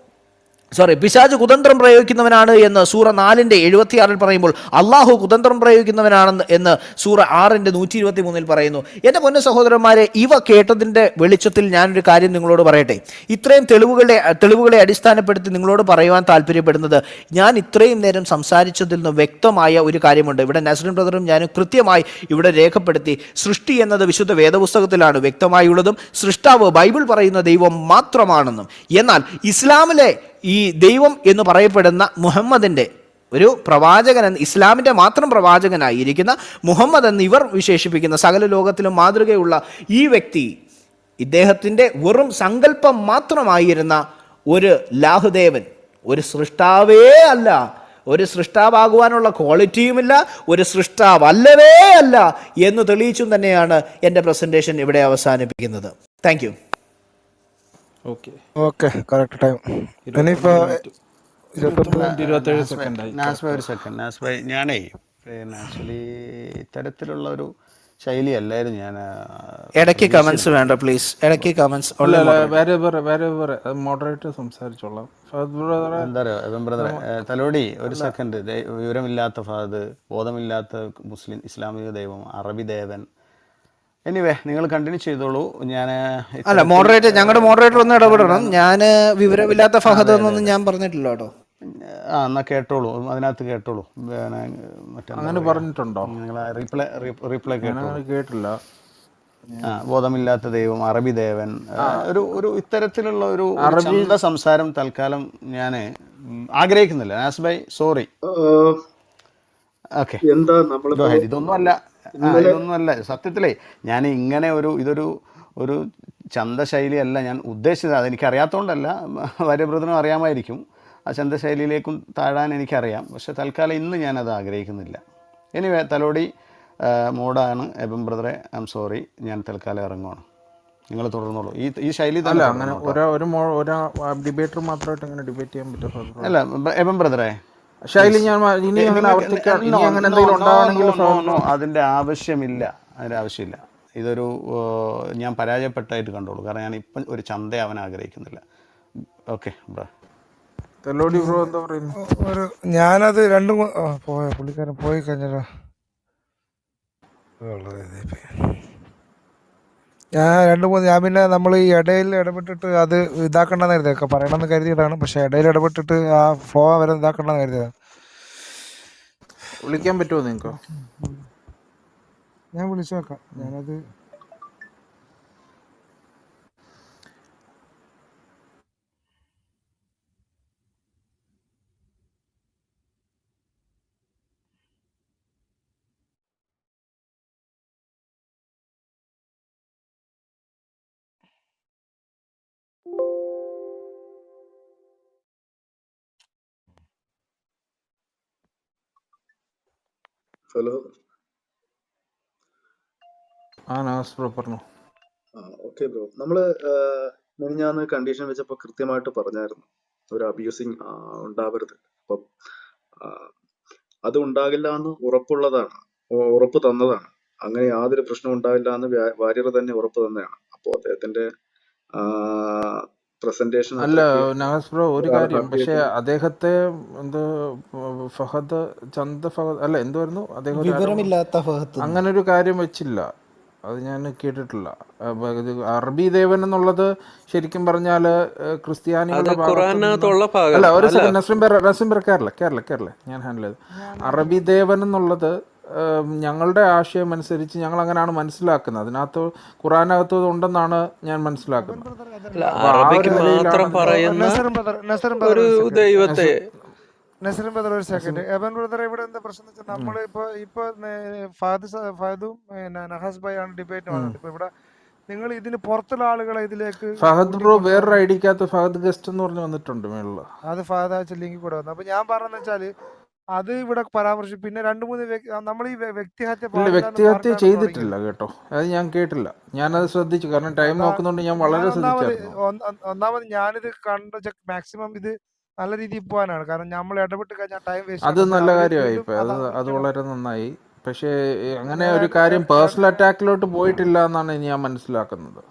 പിശാച് കുതന്ത്രം പ്രയോഗിക്കുന്നവനാണ് എന്ന് സൂറ 4:76 പറയുമ്പോൾ അള്ളാഹു കുതന്ത്രം പ്രയോഗിക്കുന്നവനാണെന്ന് എന്ന് സൂറ 6:123 പറയുന്നു. എൻ്റെ പൊന്നു സഹോദരന്മാരെ, ഇവ കേട്ടതിൻ്റെ വെളിച്ചത്തിൽ ഞാനൊരു കാര്യം നിങ്ങളോട് പറയട്ടെ. ഇത്രയും തെളിവുകളെ അടിസ്ഥാനപ്പെടുത്തി നിങ്ങളോട് പറയുവാൻ താല്പര്യപ്പെടുന്നത്, ഞാൻ ഇത്രയും നേരം സംസാരിച്ചതിൽ നിന്ന് വ്യക്തമായ ഒരു കാര്യമുണ്ട്. ഇവിടെ നസ്രിൻ ബ്രദറും ഞാനും കൃത്യമായി ഇവിടെ രേഖപ്പെടുത്തി. സൃഷ്ടി എന്നത് വിശുദ്ധ വേദപുസ്തകത്തിലാണ് വ്യക്തമായുള്ളതും സൃഷ്ടാവ് ബൈബിൾ പറയുന്ന ദൈവം മാത്രമാണെന്നും. എന്നാൽ ഇസ്ലാമിലെ ഈ ദൈവം എന്ന് പറയപ്പെടുന്ന മുഹമ്മദിൻ്റെ ഒരു പ്രവാചകൻ, ഇസ്ലാമിൻ്റെ മാത്രം പ്രവാചകനായിരിക്കുന്ന മുഹമ്മദ് എന്ന് ഇവർ വിശേഷിപ്പിക്കുന്ന സകല ലോകത്തിലും മാതൃകയുള്ള ഈ വ്യക്തി, ഇദ്ദേഹത്തിൻ്റെ വെറും സങ്കല്പം മാത്രമായിരുന്ന ഒരു ലാഹുദേവൻ, ഒരു സൃഷ്ടാവേ അല്ല, ഒരു സൃഷ്ടാവാകുവാനുള്ള ക്വാളിറ്റിയുമില്ല, ഒരു സൃഷ്ടാവല്ലവേ അല്ല എന്ന് തെളിയിച്ചും തന്നെയാണ് എൻ്റെ പ്രസൻറ്റേഷൻ ഇവിടെ അവസാനിപ്പിക്കുന്നത്. Thank you. Okay, correct time. ഇനിയിപ്പോൾ 27 സെക്കൻഡായി. ഒരു സെക്കൻഡ് നാസ്ബായ്, ഞാനേ പിന്നെ ആക്ച്വലി ഇത്തരത്തിലുള്ള ഒരു ശൈലി അല്ലായിരുന്നു ഞാൻ. ഇടയ്ക്ക് കമന്റ്സ് വേണ്ട പ്ലീസ്, ഇടയ്ക്ക് കമന്റ്സ് വേറെ മോഡറേറ്റർ സംസാരിച്ചോളാം. എന്താ പറയുക ബ്രദറെ, തലോടി ഒരു സെക്കൻഡ്. വിവരമില്ലാത്ത ഫഹദ്, ബോധമില്ലാത്ത മുസ്ലിം ഇസ്ലാമിക ദൈവം, അറബി ദേവൻ. എനിവേ നിങ്ങൾ കണ്ടിന്യൂ ചെയ്തോളൂ. ഞാൻ ഞങ്ങളുടെ മോഡറേറ്റർ ഒന്ന് ഇടപെടണം. ഞാൻ വിവരമില്ലാത്ത ഫഹദ് എന്നൊന്നും ഞാൻ പറഞ്ഞിട്ടില്ല കേട്ടോ. എന്നാ കേട്ടോളൂ, അതിനകത്ത് കേട്ടോളൂ. അങ്ങനെ പറഞ്ഞിട്ടുണ്ടോ? റീപ്ലൈ കേട്ടില്ല. ബോധമില്ലാത്ത ദൈവം, അറബി ദേവൻ, ഒരു ഇത്തരത്തിലുള്ള ഒരു ചന്ത സംസാരം തൽക്കാലം ഞാൻ ആഗ്രഹിക്കുന്നില്ല. നാസ്ബൈ സോറി. ഓക്കെ, ഇതൊന്നുമല്ല സത്യത്തിലേ ഞാൻ ഇങ്ങനെ ഇതൊരു ചന്തശൈലിയല്ല ഞാൻ ഉദ്ദേശിച്ചത്. അതെനിക്കറിയാത്തതുകൊണ്ടല്ല, വര്യബ്രദറിനും അറിയാമായിരിക്കും. ആ ചന്തശൈലിയിലേക്കും താഴാൻ എനിക്കറിയാം. പക്ഷെ തൽക്കാലം ഇന്ന് ഞാനത് ആഗ്രഹിക്കുന്നില്ല. എനിവേ തലോടി മോഡാണ് എബൻ ബ്രദറെ, ഐ എം സോറി, ഞാൻ തൽക്കാലം ഇറങ്ങുവാണ്. നിങ്ങൾ തുടർന്നോളൂ. ഈ ശൈലി അല്ല തന്നെ അങ്ങനെ തുടരണം കേട്ടോ. ഒരു ഡിബേറ്റർ മാത്രമായിട്ട് അങ്ങനെ ഡിബേറ്റ് ചെയ്യാൻ പറ്റുമോ? അല്ല എബൻ ബ്രദറെ, ശൈലി ഞാൻ ഇനി അങ്ങനെ ആവർത്തിക്കാൻ, ഇനി അങ്ങനെ എന്തെങ്കിലും ഉണ്ടാകണമെങ്കിൽ അതിൻ്റെ ആവശ്യമില്ല, അതിൻ്റെ ആവശ്യമില്ല. ഇതൊരു ഞാൻ പരാജയപ്പെട്ടായിട്ട് കണ്ടോളൂ. കാരണം ഞാൻ ഇപ്പം ഒരു ചന്തയാവാൻ ആഗ്രഹിക്കുന്നില്ല. Okay bro. തലോടി ബ്രോ എന്താ പറയുന്നു? ഒരു ഞാനത് രണ്ടും പോയ പുള്ളിക്കാരൻ പോയി കഴിഞ്ഞല്ലോ. ഞാൻ പിന്നെ നമ്മൾ ഈ ഇടയിൽ ഇടപെട്ടിട്ട് അത് ഇതാക്കണ്ടെന്ന് കരുതിയൊക്കെ പറയണമെന്ന് കരുതിയതാണ്. പക്ഷെ ഇടയിൽ ഇടപെട്ടിട്ട് ആ ഫ്ലോ വരെ ഇതാക്കണ്ടെന്ന് കരുതിയതാണ്. വിളിക്കാൻ പറ്റുമോ നിങ്ങൾക്ക്? ഞാൻ വിളിച്ചു നോക്കാം. ഞാനത് ഹലോ. ബ്രോ പറഞ്ഞു. Okay bro. നമ്മള് മിനിഞ്ഞാന്ന് കണ്ടീഷൻ വെച്ചപ്പോൾ കൃത്യമായിട്ട് പറഞ്ഞായിരുന്നു ഒരു അബ്യൂസിങ് ഉണ്ടാവരുത്. അപ്പം അത് ഉണ്ടാകില്ല എന്ന് ഉറപ്പ് തന്നതാണ്. അങ്ങനെ യാതൊരു പ്രശ്നവും ഉണ്ടാവില്ല എന്ന് വാര്യർ തന്നെ ഉറപ്പ് തന്നെയാണ്. അപ്പോൾ അദ്ദേഹത്തിന്റെ പ്രസന്റേഷൻ അല്ല നവാസ് ബ്രോ, ഒരു കാര്യം, പക്ഷെ അദ്ദേഹത്തെ എന്തോ ഫഹദ് അല്ല എന്തുവായിരുന്നു അദ്ദേഹം, വിവരമില്ലാത്ത ഫഹദ് അങ്ങനെ ഒരു കാര്യം വെച്ചില്ല. അത് ഞാൻ കേട്ടിട്ടില്ല. ഇത് അറബി ദേവൻ എന്നുള്ളത് ശരിക്കും പറഞ്ഞാൽ ക്രിസ്ത്യാനികളുടെ അല്ല, ഒരു സെക്കൻഡ്, നസീം കേരള ഞാൻ ഹാൻഡിൽ ചെയ്ത്. അറബി ദേവൻ എന്നുള്ളത് ഞങ്ങളുടെ ആശയം അനുസരിച്ച് ഞങ്ങൾ അങ്ങനെയാണ് മനസ്സിലാക്കുന്നത്. അതിനകത്ത് ഖുറാനകത്ത് ഉണ്ടെന്നാണ് ഞാൻ മനസ്സിലാക്കുന്നത്. നസറിൻ ബ്രദർ ഒരു സെക്കൻഡ്. എബൻ ബ്രദർ ഇവിടെ എന്താ പ്രശ്നം എന്ന് വെച്ചാൽ നമ്മളിപ്പോ ഫഹദും നഹാസ് ഭായി ആണ് ഡിബേറ്റ് വന്നത്. ഇപ്പൊ ഇവിടെ നിങ്ങൾ ഇതിന് പുറത്തുള്ള ആളുകളെ ഇതിലേക്ക് ഫഹദ് ബ്രോ വേറൊരു ഐഡിക്കകത്ത് ഫഹദ് ഗസ്റ്റ് എന്ന് പറഞ്ഞ് വന്നിട്ടുണ്ട് മേളില്. അത് ഫഹദ് അയച്ച ലിങ്കിൽ കൂടെ വന്നു. അപ്പൊ ഞാൻ പറഞ്ഞെന്ന് വെച്ചാല് അത് ഇവിടെ പരാമർശിച്ചു. പിന്നെ 2-3 നമ്മൾ ഈ വ്യക്തിഹത്യ ചെയ്തിട്ടില്ല കേട്ടോ, അത് ഞാൻ കേട്ടില്ല. ഞാനത് ശ്രദ്ധിച്ചു, കാരണം ടൈം നോക്കുന്നുണ്ട്. ഞാൻ വളരെ ശ്രദ്ധിച്ചായിരുന്നു. ഒന്നാമത് ഞാനിത് കണ്ട മാക്സിമം ഇത് നല്ല രീതിയിൽ പോകാനാണ്. കാരണം നമ്മൾ ഇടപെട്ട് കഴിഞ്ഞാൽ ടൈം വേസ്റ്റ്. അത് നല്ല കാര്യമായി. ഇപ്പൊ അത് വളരെ നന്നായി. പക്ഷേ അങ്ങനെ ഒരു കാര്യം പേഴ്സണൽ അറ്റാക്കിലോട്ട് പോയിട്ടില്ല എന്നാണ് ഞാൻ മനസ്സിലാക്കുന്നത്.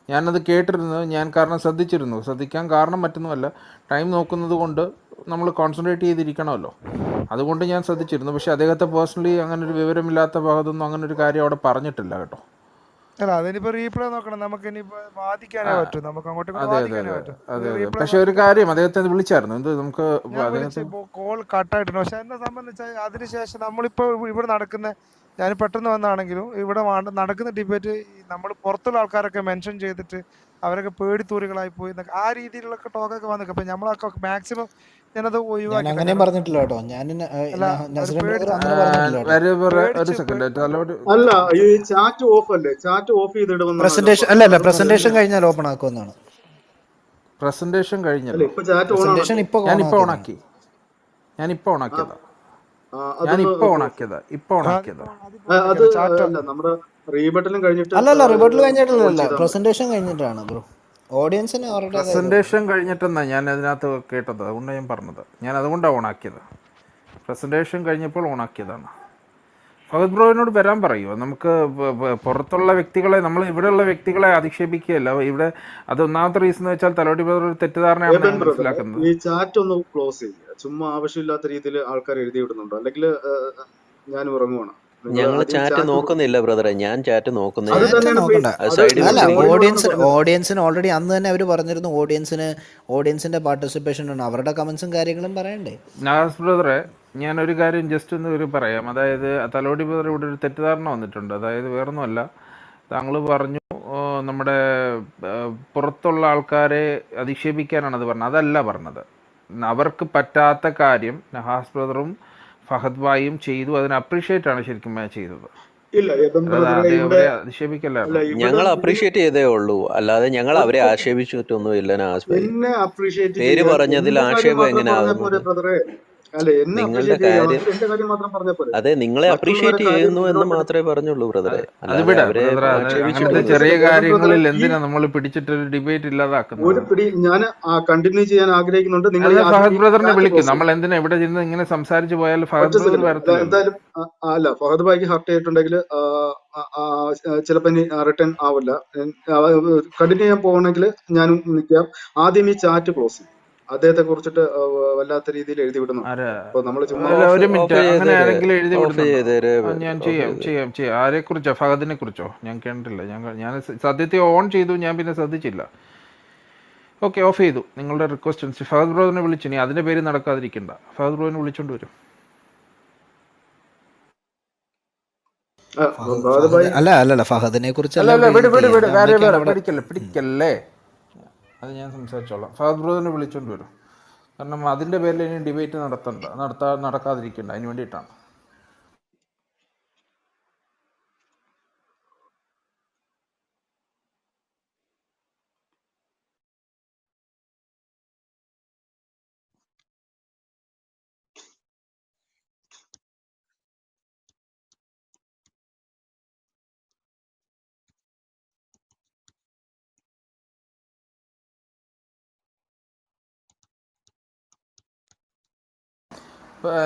ഞാനത് കേട്ടിരുന്നു. കാരണം ശ്രദ്ധിക്കാൻ കാരണം മറ്റൊന്നുമല്ല, ടൈം നോക്കുന്നത് കൊണ്ട് നമ്മൾ കോൺസെൻട്രേറ്റ് ചെയ്തിരിക്കണമല്ലോ. അതുകൊണ്ട് ഞാൻ ശ്രദ്ധിച്ചിരുന്നു. പക്ഷെ അദ്ദേഹത്തെ പേഴ്സണലി അങ്ങനെ ഒരു വിവരമില്ലാത്ത ഭാഗത്തൊന്നും അങ്ങനെ ഒരു കാര്യം അവിടെ പറഞ്ഞിട്ടില്ല കേട്ടോ. അല്ല, അതിനിപ്പോ റീപ്ലേ നോക്കണം. നമുക്ക് ഇനിയിപ്പോ വാദിക്കാനേ പറ്റും. നമുക്ക് അങ്ങോട്ട് വാദിക്കാനേ പറ്റും. പക്ഷെ ഒരു കാര്യം, അദ്ദേഹത്തെ വിളിച്ചായിരുന്നു. എന്ത് നമുക്ക് കോൾ കട്ടായിട്ടുണ്ട്. പക്ഷെ എന്നെ സംബന്ധിച്ചാൽ അതിനുശേഷം നമ്മളിപ്പോ ഇവിടെ നടക്കുന്ന, ഞാൻ പെട്ടെന്ന് വന്നാണെങ്കിലും ഇവിടെ നടക്കുന്ന ഡിബേറ്റ് നമ്മൾ പുറത്തുള്ള ആൾക്കാരൊക്കെ മെൻഷൻ ചെയ്തിട്ട് അവരൊക്കെ പേടിത്തൂറികളായി പോയി ആ രീതിയിലുള്ള ടോക്കൊക്കെ വന്നിട്ട് അപ്പൊ നമ്മളൊക്കെ മാക്സിമം ഞാനത് ഒഴിവാക്കി. അങ്ങനെ പറഞ്ഞിട്ടില്ല കേട്ടോ. അല്ല, ഈ ചാറ്റ് ഓഫ് അല്ലേ? ചാറ്റ് ഓഫ് ചെയ്തിടുമെന്ന് പ്രസന്റേഷൻ കഴിഞ്ഞാൽ ഓപ്പൺ ആക്കുമെന്നാണ്. പ്രസന്റേഷൻ കഴിഞ്ഞല്ലോ. ഞാനിപ്പോ ഓണാക്കിയതാ. നമ്മുടെ റീബട്ടലും കഴിഞ്ഞിട്ട് റിബട്ടൽ കഴിഞ്ഞിട്ടില്ല, പ്രസന്റേഷൻ കഴിഞ്ഞിട്ടാണ് ബ്രോ. ഓഡിയൻസിന് പ്രസന്റേഷൻ കഴിഞ്ഞിട്ടെന്നാ ഞാൻ അതിനകത്ത് കേട്ടത്. അതുകൊണ്ട് ഞാൻ പറഞ്ഞത്, ഞാൻ അതുകൊണ്ടാണ് ഓണാക്കിയത്. പ്രസന്റേഷൻ കഴിഞ്ഞപ്പോൾ ഓണാക്കിയതാണ്. ഫഹദ് ബ്രോയിനോട് വരാൻ പറയുമോ? നമുക്ക് പുറത്തുള്ള വ്യക്തികളെ, നമ്മൾ ഇവിടെയുള്ള വ്യക്തികളെ അധിക്ഷേപിക്കുകയല്ല ഇവിടെ. അത് ഒന്നാമത്തെ റീസൺ എന്ന് വെച്ചാൽ തലോടി ബ്രദർ ഒരു തെറ്റിദ്ധാരണയാണ് മനസ്സിലാക്കുന്നത്. ഈ ചാറ്റ് ഒന്ന് ക്ലോസ് ചെയ്യുക. ചുമ്മാ ആവശ്യമില്ലാത്ത രീതിയിൽ ആൾക്കാർ എഴുതി വിടുന്നുണ്ടോ? അല്ലെങ്കിൽ ഞാൻ ഉറങ്ങുവാണ്. ഞങ്ങൾ ചാറ്റ് നോക്കുന്നില്ല ബ്രദറെ, ഞാൻ ചാറ്റ് നോക്കുന്നില്ല. ഓഡിയൻസിന് ഓൾറെഡി അന്ന് തന്നെ അവർ പറഞ്ഞിരുന്നു, ഓഡിയൻസിന്റെ പാർട്ടിസിപ്പേഷൻ ഉണ്ട്, അവരുടെ കമന്റ്സും കാര്യങ്ങളും പറയണ്ടേ. നവാസ് ബ്രദറെ, ഞാനൊരു കാര്യം ജസ്റ്റ് ഒന്ന് പറയാം. അതായത് തലോടി ബ്രദർ ഇവിടെ ഒരു തെറ്റിദ്ധാരണ വന്നിട്ടുണ്ട്. അതായത് വേറൊന്നുമല്ല, താങ്കൾ പറഞ്ഞു നമ്മുടെ പുറത്തുള്ള ആൾക്കാരെ അധിക്ഷേപിക്കാനാണ് അത് പറഞ്ഞത്. അതല്ല പറഞ്ഞത്. അവർക്ക് പറ്റാത്ത കാര്യം നഹാസ് ബ്രദറും ഫഹദ് ഭായിയും ചെയ്തു. അതിന് അപ്രീഷിയേറ്റ് ആണ് ശരിക്കും ചെയ്തത്. ഞങ്ങൾ അപ്രീഷിയേറ്റ് ചെയ്തേ ഉള്ളൂ, അല്ലാതെ ഞങ്ങൾ അവരെ ആക്ഷേപിച്ചിട്ടൊന്നും ഇല്ല. നഹാസ് ഭായി പേര് പറഞ്ഞതിൽ ആക്ഷേപം എങ്ങനെയാകുന്നത്? അല്ല, എന്നെ നിങ്ങളുടെ അപ്രീഷിയേറ്റ് ചെയ്യുക, കാര്യം എന്റെ കാര്യം മാത്രം പറഞ്ഞാൽ പോലെ. അതെ, നിങ്ങളെ മറ്റുള്ളവരുടെ അപ്രീഷിയേറ്റ് കാര്യം ചെയ്യുന്നു എന്ന് മുന്നോട്ട് മാത്രമേ പറഞ്ഞുള്ളൂ ബ്രദറെ, അത് അല്ലാതെ വിട അവരെ ബ്രദർ, അത് ആക്ഷേപിച്ചിട്ടോ അങ്ങനത്തെ ഒരു ഒന്നുമില്ല. ചെറിയ സെക്കൻഡ് ജയന്തൻ ബ്രദറെ, കാര്യങ്ങളിൽ ഈ എന്തിനാ നമ്മൾ പിടിച്ചിട്ടൊരു ഡിബേറ്റ് ഇല്ലാതാക്കുന്നത്? ഒരു പിടി ഞാൻ കണ്ടിന്യൂ ചെയ്യാൻ ആഗ്രഹിക്കുന്നുണ്ട്. നിങ്ങൾ ഈ എന്നാൽ ആദ്യം ഫഹദ് ഈ ബ്രദറിനെ ചാറ്റ് വിളിക്കും. ക്ലോസ് ചെയ്യും. നമ്മൾ എന്തിനാ ഇവിടെ ഇരുന്ന് ഇങ്ങനെ സംസാരിച്ച് പോയാൽ ഒറ്റ ഫഹദ് ബ്രദർ സെക്കൻഡ് വരത്തില്ലല്ലോ. എന്തായാലും അല്ല, ഫഹദ് ഭായിക്ക് ഹർട്ട് ചെയ്തിട്ടുണ്ടെങ്കിൽ ചിലപ്പോൾ ഇനി റിട്ടേൺ ആവില്ല. കണ്ടിന്യൂ ചെയ്യാൻ പോകണമെങ്കിൽ ഞാനും നിൽക്കാം. ആദ്യം ഈ ചാറ്റ് ക്ലോസ് ചെയ്യും. അദ്ദേഹത്തെ കുറിച്ചിട്ട് വല്ലാത്ത രീതിയിൽ എഴുതി വിടുന്നുണ്ട്. ആരാ? അപ്പൊ നമ്മൾ ചുമ്മാ അല്ല, ഒരു മിനിറ്റ്. ഓഫ് അങ്ങനെ ചെയ്തേര്, ആരെങ്കിലും എഴുതി ഓഫ് വിടുന്നുണ്ടോ? ചെയ്തേര്, ഞാൻ ഓഫ് ചെയ്യാം ചെയ്തേര്. ചെയ്യാം ചെയ്യാം. ആരെക്കുറിച്ചോ? ഫഹദിനെ കുറിച്ചോ? ഞാൻ കണ്ടില്ല. ഞാൻ സദ്യത്തെ ഓൺ ചെയ്തു, ഞാൻ പിന്നെ ശ്രദ്ധിച്ചില്ല. ഓക്കെ, ഓഫ് ചെയ്തു. നിങ്ങളുടെ റിക്വസ്റ്റ് അനുസരിച്ച് ഫഹദ് ബ്രോനെ വിളിച്ചു. ഇനി അതിൻ്റെ പേര് നടക്കാതിരിക്കണ്ട. ഫഹദ് ബ്രോനെ വിളിച്ചോണ്ട് വരും. ഫഹദ് ഭായി അല്ല ഫഹദിനെ അല്ല കുറിച്ചല്ല അല്ല, ഇവിടെ വിട് വിട് എഴുതിയത്. വിട്, എൻ്റെ വേറെ അമ്മയ്ക്കാണ് വേറെ അവിടെ. പിടിക്കല്ലേ. അത് ഞാൻ സംസാരിച്ചോളാം. ഫഹദ് ബ്രോനെ വിളിച്ചോണ്ട് വരും. കാരണം അതിൻ്റെ പേരിൽ ഇനി ഡിബേറ്റ് നടക്കാതിരിക്കണ്ട. അതിന് വേണ്ടിയിട്ടാണ്.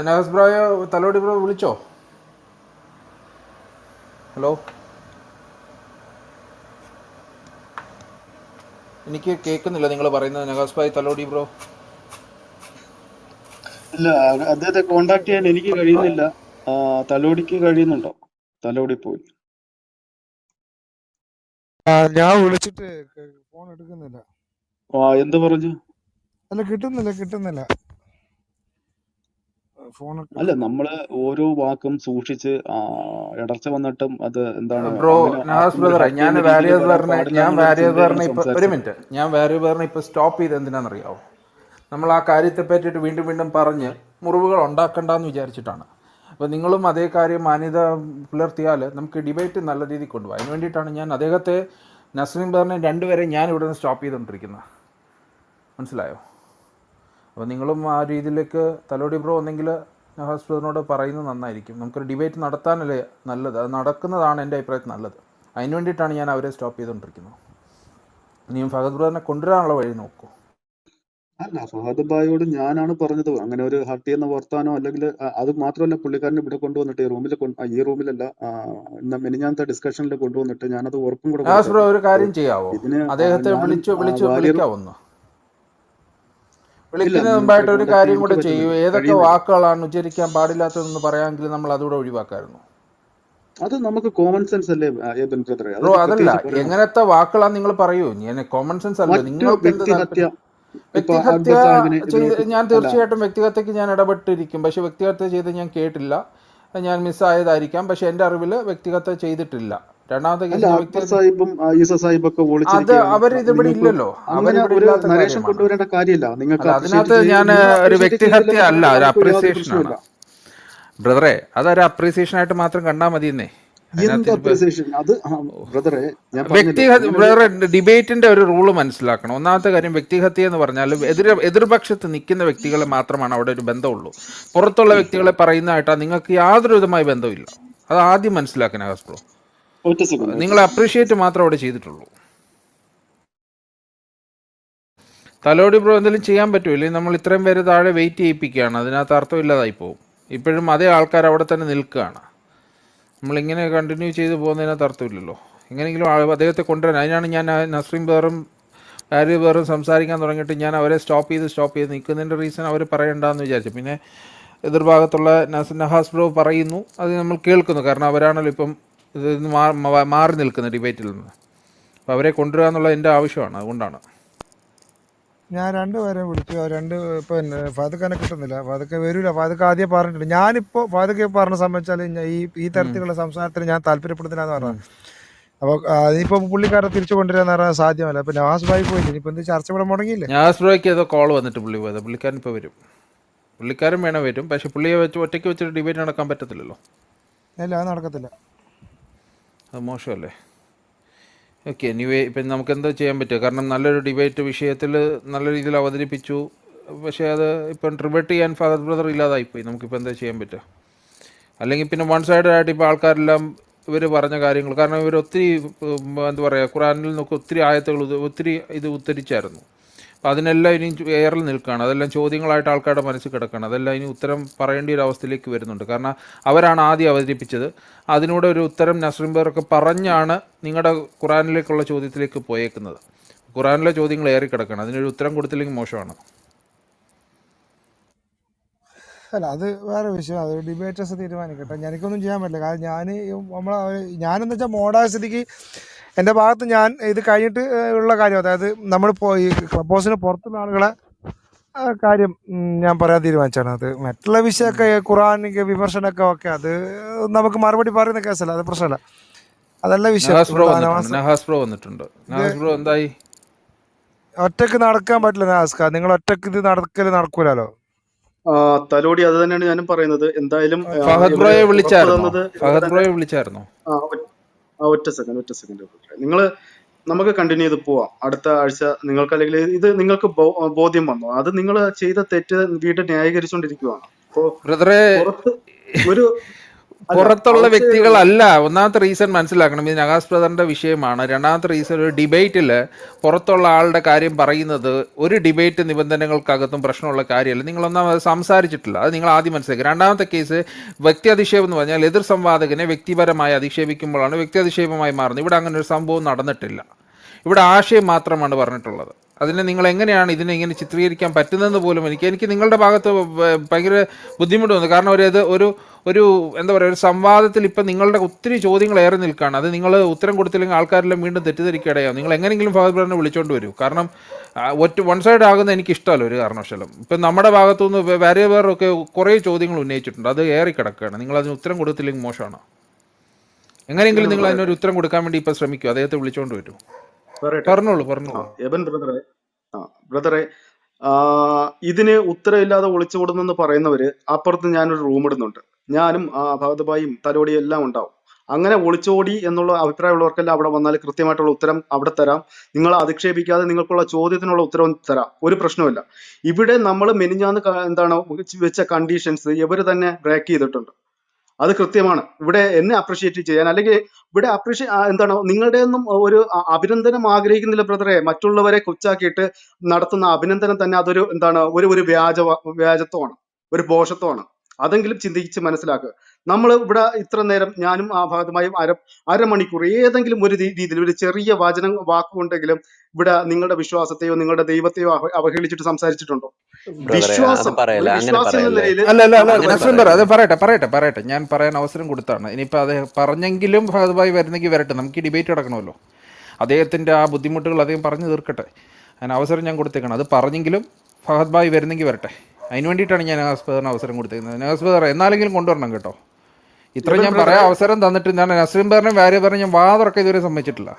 നവാസ് ബ്രോയോ, തലോടി ബ്രോ വിളിച്ചോ? ഹലോ, എനിക്ക് കേൾക്കുന്നില്ല നിങ്ങൾ പറയുന്നത്. നവാസ് ഭായ്, തലോടി ബ്രോ. ഇല്ല, അദ്ദേഹത്തെ കോണ്ടാക്ട് ചെയ്യാൻ എനിക്ക് കഴിയുന്നില്ല. തലോടിക്ക് കഴിയുന്നുണ്ടോ? തലോടി പോയി. ഞാൻ വിളിച്ചിട്ട് ഫോൺ എടുക്കുന്നില്ല. എന്ത് പറഞ്ഞു? അല്ല, കിട്ടുന്നില്ല. ഫോൺ അല്ല, നമ്മള് ഓരോ വാക്കും സൂക്ഷിച്ച് ഇടർച്ച വന്നിട്ടും അത് എന്താണ് ബ്രോ, അങ്ങനെ നവാസ് ആർക്കും ഒരു ബ്രദറെ, ഹർട്ട് ചെയ്യുന്ന രീതിയിൽ വരാൻ പാടില്ല എന്നുള്ളൊരു ചിന്തയിലാണ് ഇപ്പോൾ ഒരു സംസാരിച്ചത്. മിനിറ്റ്, ഞാൻ വാരിയർ ഇപ്പോൾ സ്റ്റോപ്പ് ചെയ്ത് എന്തിനാണെന്നറിയാമോ? നമ്മൾ ആ കാര്യത്തെ പറ്റിയിട്ട് വീണ്ടും വീണ്ടും പറഞ്ഞ് മുറിവുകൾ ഉണ്ടാക്കണ്ടെന്ന് വിചാരിച്ചിട്ടാണ്. അപ്പോൾ നിങ്ങളും അതേ കാര്യം മാന്യത പുലർത്തിയാൽ നമുക്ക് ഡിബേറ്റ് നല്ല രീതിയിൽ കൊണ്ടുപോകാം. അതിന് വേണ്ടിയിട്ടാണ് ഞാൻ അദ്ദേഹത്തെ, നസ്രീം ബ്രദറിനെ രണ്ടുപേരെ ഞാൻ ഇവിടെ നിന്ന് സ്റ്റോപ്പ് ചെയ്തുകൊണ്ടിരിക്കുന്നത്. മനസ്സിലായോ? അപ്പോൾ നിങ്ങളും ആ രീതിയിലേക്ക് തലോടി ബ്രോ ഒന്നെങ്കിൽ നവാസ് ബ്രദറിനോട് പറയുന്നത് നന്നായിരിക്കും. നമുക്കൊരു ഡിബേറ്റ് നടത്താനല്ലേ നല്ലത്. അത് നടക്കുന്നതാണ് എൻ്റെ അഭിപ്രായത്തിൽ നല്ലത്. അതിന് വേണ്ടിയിട്ടാണ് ഞാൻ അവരെ സ്റ്റോപ്പ് ചെയ്തുകൊണ്ടിരിക്കുന്നത്. ഇനിയും ഫഹദ് ബ്രദറിനെ കൊണ്ടുവരാനുള്ള വഴി നോക്കൂ. അല്ല, ഫഹദ് ഭായിയോട് ഞാനാണ് പറഞ്ഞത് അങ്ങനെ ഒരു ഹർട്ട് ചെയ്യുന്ന വർത്താനോ, അല്ലെങ്കിൽ അത് മാത്രമല്ല, പുള്ളിക്കാരനെ ഇവിടെ കൊണ്ടുവന്നിട്ട് ഈ റൂമിലല്ല, മെനിഞ്ഞാന്നത്തെ ഡിസ്കഷനിൽ കൊണ്ടുവന്നിട്ട് ഞാനത് ഉറപ്പും കൂടെ നവാസ് ബ്രോ, കൊടുത്തായിരുന്നു. ഒരു കാര്യം ചെയ്യാവോ? ഇതിന് അദ്ദേഹത്തെ ഞാനും വാര്യറും വിളിക്കാവുന്നു. ഇല്ല, വിളിക്കുന്നതിന് നിങ്ങൾക്ക് മുമ്പായിട്ട് ഒരു കോണ്ടാക്ട് കാര്യം ചെയ്യാൻ കൂടെ എനിക്ക് ചെയ്യൂ. പറ്റുന്നില്ല, ഏതൊക്കെ കഴിയുന്നില്ല. വാക്കുകളാണ് ഉച്ചരിക്കാൻ പാടില്ലാത്തതെന്ന് പറയാമെങ്കിൽ നമ്മൾ അതുകൂടെ ഒഴിവാക്കായിരുന്നു. അത് നമുക്ക് കോമൺ സെൻസ് അല്ലേ ഏബൻ ബ്രദറെ, ബ്രോ, അതിന് അതല്ല, പ്രത്യേകിച്ച് പറയണം. എങ്ങനത്തെ വാക്കുകളാണ് നിങ്ങൾ പറയൂ. ഞാൻ കോമൺ സെൻസ് അല്ല, മറ്റു നിങ്ങൾക്ക് എന്ത് വ്യക്തിഹത്യ, താല്പര്യം? ഇപ്പൊ വ്യക്തിഹത്യ അക്ബർ സാഹിബിനെ ചെയ്ത് ഇതിനോട്ട് ഞാൻ അല്ല, തീർച്ചയായിട്ടും വ്യക്തിഹത്യക്ക് ഞാൻ ഇടപെട്ടിരിക്കും. പക്ഷേ വ്യക്തിഹത്യ ചെയ്ത് ഞാൻ കേട്ടില്ല. ഞാൻ മിസ്സായതായിരിക്കാം. പക്ഷേ എൻ്റെ അറിവിൽ വ്യക്തിഹത്യ ചെയ്തിട്ടില്ല. രണ്ടാമത്തെ കേസ് ഞാൻ അക്ബർ വ്യക്തിഹത്യ, സാഹിബും ഈസ സാഹിബൊക്കെ അത് ഒളിച്ചിരിക്കുകയാണ്. അവരിതിവിടെ നിങ്ങൾക്ക് ഇല്ലല്ലോ. അങ്ങനെ അവരിവിടെ ഒരു ഇല്ലാത്ത നരേഷൻ കാര്യമാണ്. കൊണ്ടുവരേണ്ട കാര്യമില്ല. നിങ്ങൾക്ക് അല്ല, അപ്രീഷിയേറ്റ് അതിനകത്ത് ഞാൻ നിങ്ങൾ ഒരു അപ്രീഷിയേറ്റ് വ്യക്തിഹത്യ അല്ല, ചെയ്തില്ലെന്നുണ്ടെങ്കിൽ ഒരു നമുക്ക് യാതൊരു അപ്രിസിയേഷനാണ്. പ്രശ്നമില്ല. ബ്രദറെ, അതൊരു അപ്രീസിയേഷനായിട്ട് മാത്രം കണ്ടാൽ മതിയെന്നേ. എന്ത് അതിനകത്ത് ഇപ്പോൾ അപ്രീസിയേഷൻ അത്? ബ്രദറെ, ഞാൻ പറഞ്ഞല്ലോ, അങ്ങനെ ഒരു വേറെ ഡിബേറ്റിൻ്റെ ഒരു റൂള് മനസ്സിലാക്കണം. ഒന്നാമത്തെ കാര്യം, വ്യക്തിഹത്യ എന്ന് പറഞ്ഞാൽ എതിർപക്ഷത്ത് നിൽക്കുന്ന വ്യക്തികളെ മാത്രമാണ് അവിടെ ഒരു ബന്ധമുള്ളൂ. പുറത്തുള്ള വ്യക്തികളെ പറയുന്നതായിട്ടാണ് നിങ്ങൾക്ക് യാതൊരു വിധമായ ബന്ധമില്ല. അത് ആദ്യം മനസ്സിലാക്കണം നവാസ് ബ്രോ. ഒറ്റ സെക്കൻഡ്. നിങ്ങൾ അപ്രീഷിയേറ്റ് മാത്രം അവിടെ ചെയ്തിട്ടുള്ളൂ. തലോടി ബ്രോ, എന്തെങ്കിലും ചെയ്യാൻ പറ്റുമോ? ഇല്ലെങ്കിൽ നമ്മൾ ഇത്രയും പേര് താഴെ വെയിറ്റ് ചെയ്യിപ്പിക്കുകയാണ്. അതിനകത്ത് അർത്ഥമില്ലാതായി പോകും. ഇപ്പോഴും അതേ ആൾക്കാർ അവിടെ തന്നെ നിൽക്കുകയാണ്. നമ്മളിങ്ങനെ കണ്ടിന്യൂ ചെയ്ത് പോകുന്നതിനകത്ത് അർത്ഥമില്ലല്ലോ. എങ്ങനെയെങ്കിലും അദ്ദേഹത്തെ കൊണ്ടുവരാൻ, അതിനാണ് ഞാൻ നസ്രീം ബ്രദറും ആര്യ ബ്രദറും സംസാരിക്കാൻ തുടങ്ങിയിട്ട് ഞാൻ അവരെ സ്റ്റോപ്പ് ചെയ്ത് നിൽക്കുന്നതിൻ്റെ റീസൺ അവർ പറയണ്ടെന്ന് വിചാരിച്ചു. പിന്നെ എതിർഭാഗത്തുള്ള നഹാസ് ബ്രോ പറയുന്നു, അത് നമ്മൾ കേൾക്കുന്നു. കാരണം അവരാണല്ലോ ഇപ്പം ഇത് മാറി നിൽക്കുന്ന ഡിബേറ്റിൽ നിന്ന്. അപ്പോൾ അവരെ കൊണ്ടുവരിക എന്നുള്ളത് എൻ്റെ ആവശ്യമാണ്. അതുകൊണ്ടാണ് ഞാൻ രണ്ടുപേരെ വിളിച്ചു. പിന്നെ ഫാദുഖാനെ കിട്ടുന്നില്ല. ഫാദുഖ വരില്ല. ഫാദുഖ ആദ്യം പറഞ്ഞിട്ടുണ്ട്. ഞാനിപ്പോൾ ഫാദുഖ പറഞ്ഞ സംബന്ധിച്ചാൽ ഈ തരത്തിലുള്ള സംസാരത്തിന് ഞാൻ താല്പര്യപ്പെടുന്നില്ല എന്ന് പറഞ്ഞത്. അപ്പോൾ അതിനിപ്പോൾ പുള്ളിക്കാരെ തിരിച്ചു കൊണ്ടുവരാന്ന് പറഞ്ഞാൽ സാധ്യമല്ല. അപ്പോൾ നവാസ് ഭായി പോയില്ല. ഇനിയിപ്പോൾ എന്ത് ചർച്ച ഇവിടെ മുടങ്ങിയില്ലേ? നവാസ് ബ്രോയ്ക്ക് ഏതോ കോൾ വന്നിട്ട് പുള്ളി പോയത്. പുള്ളിക്കാരൻ ഇപ്പോൾ വരും. പുള്ളിക്കാരൻ വേണം വരും. പക്ഷേ പുള്ളിയെ ഒറ്റയ്ക്ക് വെച്ചൊരു ഡിബേറ്റ് നടക്കാൻ പറ്റത്തില്ലല്ലോ. ഇല്ല, അത് നടക്കത്തില്ല. അത് മോശമല്ലേ? ഓക്കെ, എനിവേ, ഇപ്പം നമുക്ക് എന്താ ചെയ്യാൻ പറ്റുക? കാരണം നല്ലൊരു ഡിബേറ്റ് വിഷയത്തിൽ നല്ല രീതിയിൽ അവതരിപ്പിച്ചു. പക്ഷേ അത് ഇപ്പം ട്രിബറ്റ് ചെയ്യാൻ ഫാദർ ബ്രദർ ഇല്ലാതായിപ്പോയി. നമുക്കിപ്പോൾ എന്താ ചെയ്യാൻ പറ്റുക? അല്ലെങ്കിൽ പിന്നെ വൺ സൈഡായിട്ട് ഇപ്പോൾ ആൾക്കാരെല്ലാം ഇവർ പറഞ്ഞ കാര്യങ്ങൾ, കാരണം ഇവർ ഒത്തിരി എന്താ പറയുക, ഖുറാനിൽ നിന്നൊക്കെ ഒത്തിരി ആയത്തുകൾ ഒത്തിരി ഇത് ഉദ്ധരിച്ചായിരുന്നു. അപ്പോൾ അതിനെല്ലാം ഇനി എയറിൽ നിൽക്കുകയാണ്. അതെല്ലാം ചോദ്യങ്ങളായിട്ട് ആൾക്കാരുടെ മനസ്സിൽ കിടക്കുകയാണ്. അതെല്ലാം ഇനി ഉത്തരം പറയേണ്ട ഒരു അവസ്ഥയിലേക്ക് വരുന്നുണ്ട്. കാരണം അവരാണ് ആദ്യം അവതരിപ്പിച്ചത്. അതിനൂടെ ഒരു ഉത്തരം നസ്രീം ബ്രദറൊക്കെ പറഞ്ഞാണ് നിങ്ങളുടെ ഖുറാനിലേക്കുള്ള ചോദ്യത്തിലേക്ക് പോയേക്കുന്നത്. ഖുറാനിലെ ചോദ്യങ്ങൾ ഏറി കിടക്കണം. അതിനൊരു ഉത്തരം കൊടുത്തില്ലെങ്കിൽ മോശമാണ്. അല്ല, അത് വേറെ വിഷയം. അത് ഡിബേറ്റേഴ്സ് തീരുമാനിക്കട്ടെ. എനിക്കൊന്നും ചെയ്യാൻ പറ്റില്ല. കാരണം ഞാനെന്ന് വെച്ചാൽ മോഡായ സ്ഥിതിക്ക് എൻ്റെ ഭാഗത്ത് ഞാൻ ഇത് കഴിഞ്ഞിട്ട് ഉള്ള കാര്യം, അതായത് നമ്മളിപ്പോൾ ഈ ക്ലബ് ഹൗസിന് പുറത്തുള്ള ആളുകളെ കാര്യം ഞാൻ പറയാൻ തീരുമാനിച്ചാണ്. അത് മറ്റുള്ള വിഷയമൊക്കെ ഖുറാനിക്ക് വിമർശനമൊക്കെ ഓക്കെ, അത് നമുക്ക് മറുപടി പറയുന്ന കേസല്ല, അത് പ്രശ്നമല്ല, അതല്ല വിഷയം. നഹാസ് ബ്രോ വന്നിട്ടുണ്ട്. നഹാസ് ബ്രോ എന്തായി? ഒറ്റക്ക് നടക്കാൻ പറ്റില്ല നാസ്ക, നിങ്ങൾ ഒറ്റക്ക് ഇത് നടക്കൂലോ. തലോടി അത് തന്നെയാണ് ഞാനും പറയുന്നത്. എന്തായാലും ഫഹദ് ബ്രോയെ വിളിച്ചായിരുന്നോ? ഒറ്റ സെക്കൻഡ് നിങ്ങള് നമുക്ക് കണ്ടിന്യൂ ചെയ്ത് പോവാം. അടുത്ത ആഴ്ച നിങ്ങൾക്ക്, അല്ലെങ്കിൽ ഇത് നിങ്ങൾക്ക് ബോധ്യം വന്നോ? അത് നിങ്ങൾ ചെയ്ത തെറ്റ് വീണ്ടും ന്യായീകരിച്ചുകൊണ്ടിരിക്കുകയാണ്. അപ്പോ പുറത്ത് ഒരു പുറത്തുള്ള വ്യക്തികളല്ല. ഒന്നാമത്തെ റീസൺ മനസ്സിലാക്കണം, ഇത് നഹാസ് ബ്രദറിന്റെ വിഷയമാണ്. രണ്ടാമത്തെ റീസൺ, ഒരു ഡിബേറ്റിൽ പുറത്തുള്ള ആളുടെ കാര്യം പറയുന്നത് ഒരു ഡിബേറ്റ് നിബന്ധനകൾക്കകത്തും പ്രശ്നമുള്ള കാര്യമല്ല. നിങ്ങളൊന്നാമത് സംസാരിച്ചിട്ടില്ല, അത് നിങ്ങൾ ആദ്യം മനസ്സിലാക്കുക. രണ്ടാമത്തെ കേസ്, വ്യക്തി അധിക്ഷേപം എന്ന് പറഞ്ഞാൽ എതിർ സംവാദകനെ വ്യക്തിപരമായി അധിക്ഷേപിക്കുമ്പോഴാണ് വ്യക്തി അധിക്ഷേപമായി മാറുന്നത്. ഇവിടെ അങ്ങനെ ഒരു സംഭവം നടന്നിട്ടില്ല. ഇവിടെ ആശയം മാത്രമാണ് പറഞ്ഞിട്ടുള്ളത്. അതിനെ നിങ്ങൾ എങ്ങനെയാണ് ഇതിനെ ഇങ്ങനെ ചിത്രീകരിക്കാൻ പറ്റുന്നതെന്ന് പോലും എനിക്ക് നിങ്ങളുടെ ഭാഗത്ത് ഭയങ്കര ബുദ്ധിമുട്ട് തോന്നുന്നു. കാരണം ഒരു എന്താ പറയുക, ഒരു സംവാദത്തിൽ ഇപ്പം നിങ്ങളുടെ ഒത്തിരി ചോദ്യങ്ങൾ ഏറെ നിൽക്കുകയാണ്. അത് നിങ്ങൾ ഉത്തരം കൊടുത്തില്ലെങ്കിൽ ആൾക്കാരെല്ലാം വീണ്ടും തെറ്റിദ്ധരിക്കടയാവും. നിങ്ങൾ എങ്ങനെയെങ്കിലും ഫഹദ് ബ്രദറിനെ വിളിച്ചുകൊണ്ട് വരൂ. കാരണം വൺ സൈഡ് ആകുന്നത് എനിക്ക് ഇഷ്ടമല്ല ഒരു കാരണവശാലും. ഇപ്പം നമ്മുടെ ഭാഗത്തുനിന്ന് വേറൊക്കെ കുറേ ചോദ്യങ്ങൾ ഉന്നയിച്ചിട്ടുണ്ട്, അത് ഏറി കിടക്കുകയാണ്. നിങ്ങൾ അതിന് ഉത്തരം കൊടുത്തില്ലെങ്കിൽ മോശമാണ്. എങ്ങനെയെങ്കിലും നിങ്ങൾ അതിനൊരു ഉത്തരം കൊടുക്കാൻ വേണ്ടി ഇപ്പം ശ്രമിക്കും. അദ്ദേഹത്തെ വിളിച്ചുകൊണ്ട് വരൂ. പറഞ്ഞോളൂ. എബൻ ബ്രദറെ, ഇതിന് ഉത്തരവില്ലാതെ ഒളിച്ചോടുന്നെന്ന് പറയുന്നവര് അപ്പുറത്ത് ഞാനൊരു റൂം ഇടുന്നുണ്ട്. ഞാനും ഫഹദ് ഭായിയും തലോടിയും എല്ലാം ഉണ്ടാവും. അങ്ങനെ ഒളിച്ചോടി എന്നുള്ള അഭിപ്രായമുള്ളവർക്കെല്ലാം അവിടെ വന്നാൽ കൃത്യമായിട്ടുള്ള ഉത്തരം അവിടെ തരാം. നിങ്ങൾ അധിക്ഷേപിക്കാതെ നിങ്ങൾക്കുള്ള ചോദ്യത്തിനുള്ള ഉത്തരവും തരാം, ഒരു പ്രശ്നവുമില്ല. ഇവിടെ നമ്മൾ മെനിഞ്ഞാന്ന് വെച്ച കണ്ടീഷൻസ് ഇവര് തന്നെ ബ്രേക്ക് ചെയ്തിട്ടുണ്ട്. അത് കൃത്യമാണ്. ഇവിടെ എന്നെ അപ്രിഷിയേറ്റ് ചെയ്യാൻ, അല്ലെങ്കിൽ ഇവിടെ നിങ്ങളുടെ ഒന്നും ഒരു അഭിനന്ദനം ആഗ്രഹിക്കുന്നില്ല ബ്രദറെ. മറ്റുള്ളവരെ കൊച്ചാക്കിയിട്ട് നടത്തുന്ന അഭിനന്ദനം തന്നെ അതൊരു ഒരു വ്യാജത്വമാണ്, ഒരു ഭോഷത്വമാണ്. അതെങ്കിലും ചിന്തിച്ച് മനസ്സിലാക്കുക. നമ്മൾ ഇവിടെ ഇത്ര നേരം ഞാനും ആ ഭാഗത്തുമായും അരമണിക്കൂർ ഏതെങ്കിലും ഒരു രീതിയിൽ ഒരു ചെറിയ വാക്കുകൊണ്ടെങ്കിലും ഇവിടെ നിങ്ങളുടെ വിശ്വാസത്തെയോ നിങ്ങളുടെ ദൈവത്തെയോ അവഹേളിച്ചിട്ട് സംസാരിച്ചിട്ടുണ്ടോ? വിശ്വാസം അത് പറയട്ടെ, ഞാൻ പറയാൻ അവസരം കൊടുത്താണ്. ഇനിയിപ്പോൾ അദ്ദേഹം പറഞ്ഞെങ്കിലും ഫഹദ് ഭായി വരുന്നെങ്കിൽ വരട്ടെ, നമുക്ക് ഡിബേറ്റ് നടക്കണമല്ലോ. അദ്ദേഹത്തിൻ്റെ ആ ബുദ്ധിമുട്ടുകൾ അദ്ദേഹം പറഞ്ഞു തീർക്കട്ടെ. അതിന് അവസരം ഞാൻ കൊടുത്തേക്കണം. അത് പറഞ്ഞെങ്കിലും ഫഹദ് ഭായി വരുന്നെങ്കിൽ വരട്ടെ. അതിന് വേണ്ടിയിട്ടാണ് ഞാൻ നഹാസ് ബ്രദറിന് അവസരം കൊടുത്തേക്കുന്നത്. നഹാസ് ബ്രദർ എന്നാലെങ്കിലും കൊണ്ടുവരണം കേട്ടോ. ഇത്രയും ഞാൻ പറയാൻ അവസരം തന്നിട്ട് ഞാൻ നസ്രീം ബ്രദറിനെ ഞാൻ വാതുറക്കം ഇതുവരെ സമ്മതിച്ചിട്ടില്ല.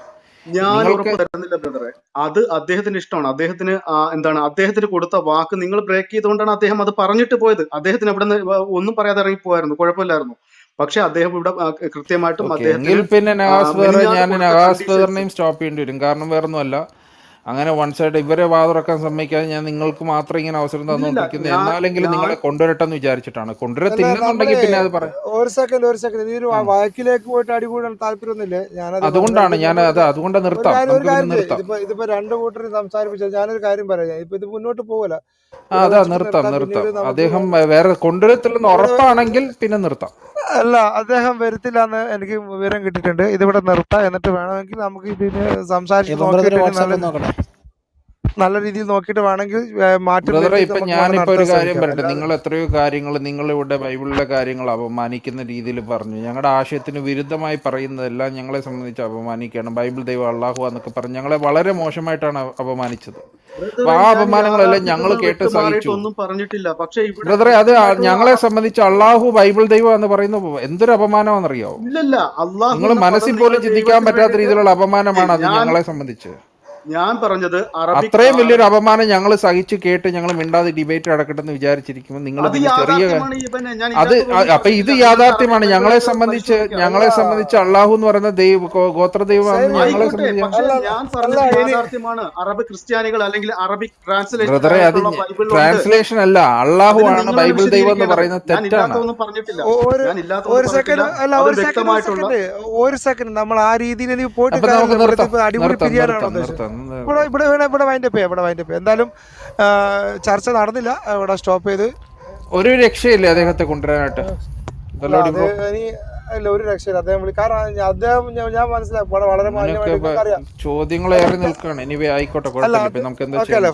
ഞാൻ ഉറപ്പ് തരുന്നില്ല ബ്രദറെ. അത് അദ്ദേഹത്തിന് ഇഷ്ടമാണ്. അദ്ദേഹത്തിന് കൊടുത്ത വാക്ക് നിങ്ങൾ ബ്രേക്ക് ചെയ്തുകൊണ്ടാണ് അദ്ദേഹം അത് പറഞ്ഞിട്ട് പോയത്. അദ്ദേഹത്തിന് അവിടെ നിന്ന് ഒന്നും പറയാതെ ഇറങ്ങിപ്പോയായിരുന്നു, കുഴപ്പമില്ലായിരുന്നു. പക്ഷെ അദ്ദേഹം ഇവിടെ കൃത്യമായിട്ടും പിന്നെ നഹാസ് ബ്രദറിനെയും സ്റ്റോപ്പ് ചെയ്യേണ്ടി വരും. കാരണം വേറൊന്നുമല്ല, അങ്ങനെ വൺ സൈഡ് ഇവരെ വാതുറക്കാൻ സമ്മതിക്കാതെ ഞാൻ നിങ്ങൾക്ക് മാത്രം ഇങ്ങനെ അവസരം തന്നുകൊണ്ടിരിക്കുന്നത്. എന്നാലെങ്കിലും നിങ്ങളെ കൊണ്ടുവരട്ടെ എന്ന് വിചാരിച്ചിട്ടാണ്. കൊണ്ടുവരത്തില്ലെന്നുണ്ടെങ്കിൽ പിന്നെ അത് പറയാം. ഒരു സെക്കൻഡ് ഈ ഒരു വാക്കിലേക്ക് പോയിട്ട് അടികൂടാൻ താല്പര്യമൊന്നുമില്ല. അതുകൊണ്ടാണ് അതുകൊണ്ട് നിർത്താം. ഇതിപ്പോ രണ്ടു കൂട്ടർ സംസാരിപ്പിച്ചാൽ ഞാനൊരു കാര്യം പറയാം. ഇപ്പൊ ഇത് മുന്നോട്ട് പോകല. നിർത്താം. അദ്ദേഹം വേറെ കൊണ്ടുവരത്തില്ലെന്ന് ഉറപ്പാണെങ്കിൽ പിന്നെ നിർത്താം. അല്ല, അദ്ദേഹം വരത്തില്ല എന്ന് എനിക്ക് വിവരം കിട്ടിയിട്ടുണ്ട്. ഇതിവിടെ നിർത്താം. എന്നിട്ട് വേണമെങ്കിൽ നമുക്ക് ഇതിന് സംസാരിച്ച് നല്ല രീതിയിൽ നോക്കിയിട്ട് വേണമെങ്കിൽ മാറ്റം. ഇപ്പൊ ഞാനിപ്പോ ഒരു കാര്യം പറയട്ടെ. നിങ്ങൾ എത്രയോ കാര്യങ്ങൾ നിങ്ങളിവിടെ ബൈബിളിലെ കാര്യങ്ങൾ അപമാനിക്കുന്ന രീതിയിൽ പറഞ്ഞു. ഞങ്ങളുടെ ആശയത്തിന് വിരുദ്ധമായി പറയുന്നതെല്ലാം ഞങ്ങളെ സംബന്ധിച്ച് അപമാനിക്കുകയാണ്. ബൈബിൾ ദൈവം അള്ളാഹു എന്നൊക്കെ പറഞ്ഞ് ഞങ്ങളെ വളരെ മോശമായിട്ടാണ് അപമാനിച്ചത്. ആ അപമാനങ്ങളെല്ലാം ഞങ്ങൾ കേട്ട് സഹിച്ചു. ബ്രദറെ, അത് ഞങ്ങളെ സംബന്ധിച്ച് അള്ളാഹു ബൈബിൾ ദൈവം എന്ന് പറയുന്ന എന്തൊരു അപമാനമാണെന്നറിയാവോ? നിങ്ങൾ മനസ്സിൽ പോലും ചിന്തിക്കാൻ പറ്റാത്ത രീതിയിലുള്ള അപമാനമാണ് അത് ഞങ്ങളെ സംബന്ധിച്ച്. ഞാൻ പറഞ്ഞത് അറബിക് അത്രയും വലിയൊരു അപമാനം ഞങ്ങൾ സഹിച്ച് കേട്ട് ഞങ്ങൾ മിണ്ടാതെ ഡിബേറ്റ് നടക്കട്ടെ എന്ന് വിചാരിച്ചിരിക്കുമ്പോൾ നിങ്ങൾ അത് പിന്നെ ചെറിയ യാഥാർത്ഥ്യമാണ് ഇവനെ. ഞാൻ അത് ഇല്ലാത്തതൊന്നും അപ്പൊ ഇത് പറഞ്ഞിട്ടില്ല. യാഥാർത്ഥ്യമാണ്. നിങ്ങൾക്ക് ഞങ്ങളെ അറബിക് സംബന്ധിച്ച് പരിശോധിക്കാം. അള്ളാഹു എന്ന് പറയുന്ന ഗോത്രദൈവമാണെന്ന് ഞങ്ങളെ ആയിക്കോട്ടെ, സംബന്ധിച്ച് പക്ഷെ അല്ല ഞാൻ അല്ല പറഞ്ഞത് ഇനി യാഥാർത്ഥ്യമാണ്. അറബ് ക്രിസ്ത്യാനികൾ അല്ലെങ്കിൽ അറബിക് ട്രാൻസ്ലേഷൻ ബ്രദറെ, അത് ആയിട്ടുള്ള ബൈബിളുണ്ട്. ട്രാൻസ്ലേഷൻ അല്ല, അള്ളാഹു അതിന് ആണ് നിങ്ങളാണ് ബൈബിൾ ദൈവം എന്ന് വിശദീകരിക്കേണ്ടത്. പറയുന്നത് ഞാൻ തെറ്റാണ്. ഇല്ലാത്തതൊന്നും പറഞ്ഞിട്ടില്ല. ഒരു ഞാൻ ഇല്ലാത്തതൊന്നും പറഞ്ഞിട്ടില്ല. അല്ല അത് ഒരു വ്യക്തമായിട്ടുള്ള സെക്കൻഡ് നമ്മൾ ആ രീതിയിൽ നീ പോയിട്ട് അപ്പൊ നമുക്ക് കാര്യമില്ല. നിർത്താം ഇവിടുത്തെ അടിപൊളി നിർത്താം പിരിയാനാണോ നിർത്താം ഉദ്ദേശം? നിർത്താം. ഇവിടെ വൈൻഡപ്പ് ചെയ്യാം. എന്തായാലും ചർച്ച നടന്നില്ല, ഇവിടെ സ്റ്റോപ്പ് ചെയ്ത്. ഒരു രക്ഷയില്ലേ അദ്ദേഹത്തെ കൊണ്ടുവരാനായിട്ട്. അല്ല അത് ഇനി അല്ല ഒരു രക്ഷയില്ല അദ്ദേഹം കാരണം അദ്ദേഹം ഞാൻ മനസ്സിലാക്കി വളരെ മാന്യമായിട്ട് നിങ്ങൾക്ക് അറിയാം. ചോദ്യങ്ങളേറെ നിൽക്കുകയാണ്. എനിവേ ആയിക്കോട്ടെ, കുഴപ്പമില്ല. ഇപ്പൊ നമുക്ക് എന്താ ഓക്കെ അല്ലേ,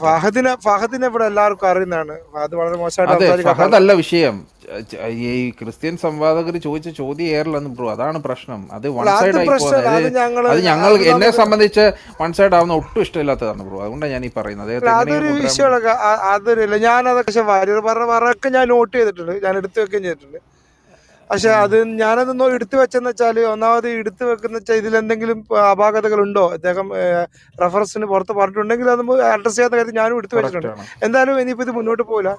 ഫഹദിനെ ഇവിടെ എല്ലാവർക്കും അറിയുന്നതാണ്. ഫഹദ് വളരെ മോശമായിട്ട് അതെ, സംസാരിക്കാത്ത ഫഹദ് അല്ല വിഷയം. ഈ ക്രിസ്ത്യൻ സംവാദകർ ചോദിച്ച ചോദ്യം ഏറില്ലെന്ന് ബ്രോ, അതാണ് പ്രശ്നം. അത് വൺ സൈഡ് ആയി പോകുന്നത്. അത് ഞങ്ങൾ എന്നെ സംബന്ധിച്ച് വൺ സൈഡ് ആവുന്ന ഒട്ടും ഇഷ്ടമില്ലാത്തതാണ് ബ്രോ. അതുകൊണ്ടാണ് ഞാൻ ഈ പറയുന്നത്. അതൊരു വിഷയമൊക്കെ അതൊരില്ല. ഞാനതൊക്കെ വാര്യർ പറഞ്ഞൊക്കെ ഞാൻ നോട്ട് ചെയ്തിട്ടുണ്ട്, ഞാൻ എടുത്തു വെക്കുകയും ചെയ്തിട്ടുണ്ട്. പക്ഷെ അത് ഞാനതൊന്നും എടുത്തു വെച്ചെന്ന് വെച്ചാൽ, ഒന്നാമത് എടുത്തു വെക്കുന്ന വെച്ചാൽ ഇതിലെന്തെങ്കിലും അപാകതകളുണ്ടോ, അദ്ദേഹം റെഫറൻസിന് പുറത്ത് പറഞ്ഞിട്ടുണ്ടെങ്കിൽ അത് അഡ്രസ് ചെയ്യാത്ത കാര്യത്തിൽ ഞാനും എടുത്തു വെച്ചിട്ടുണ്ട്. എന്തായാലും ഇനിയിപ്പോൾ ഇത് മുന്നോട്ട് പോകില്ല.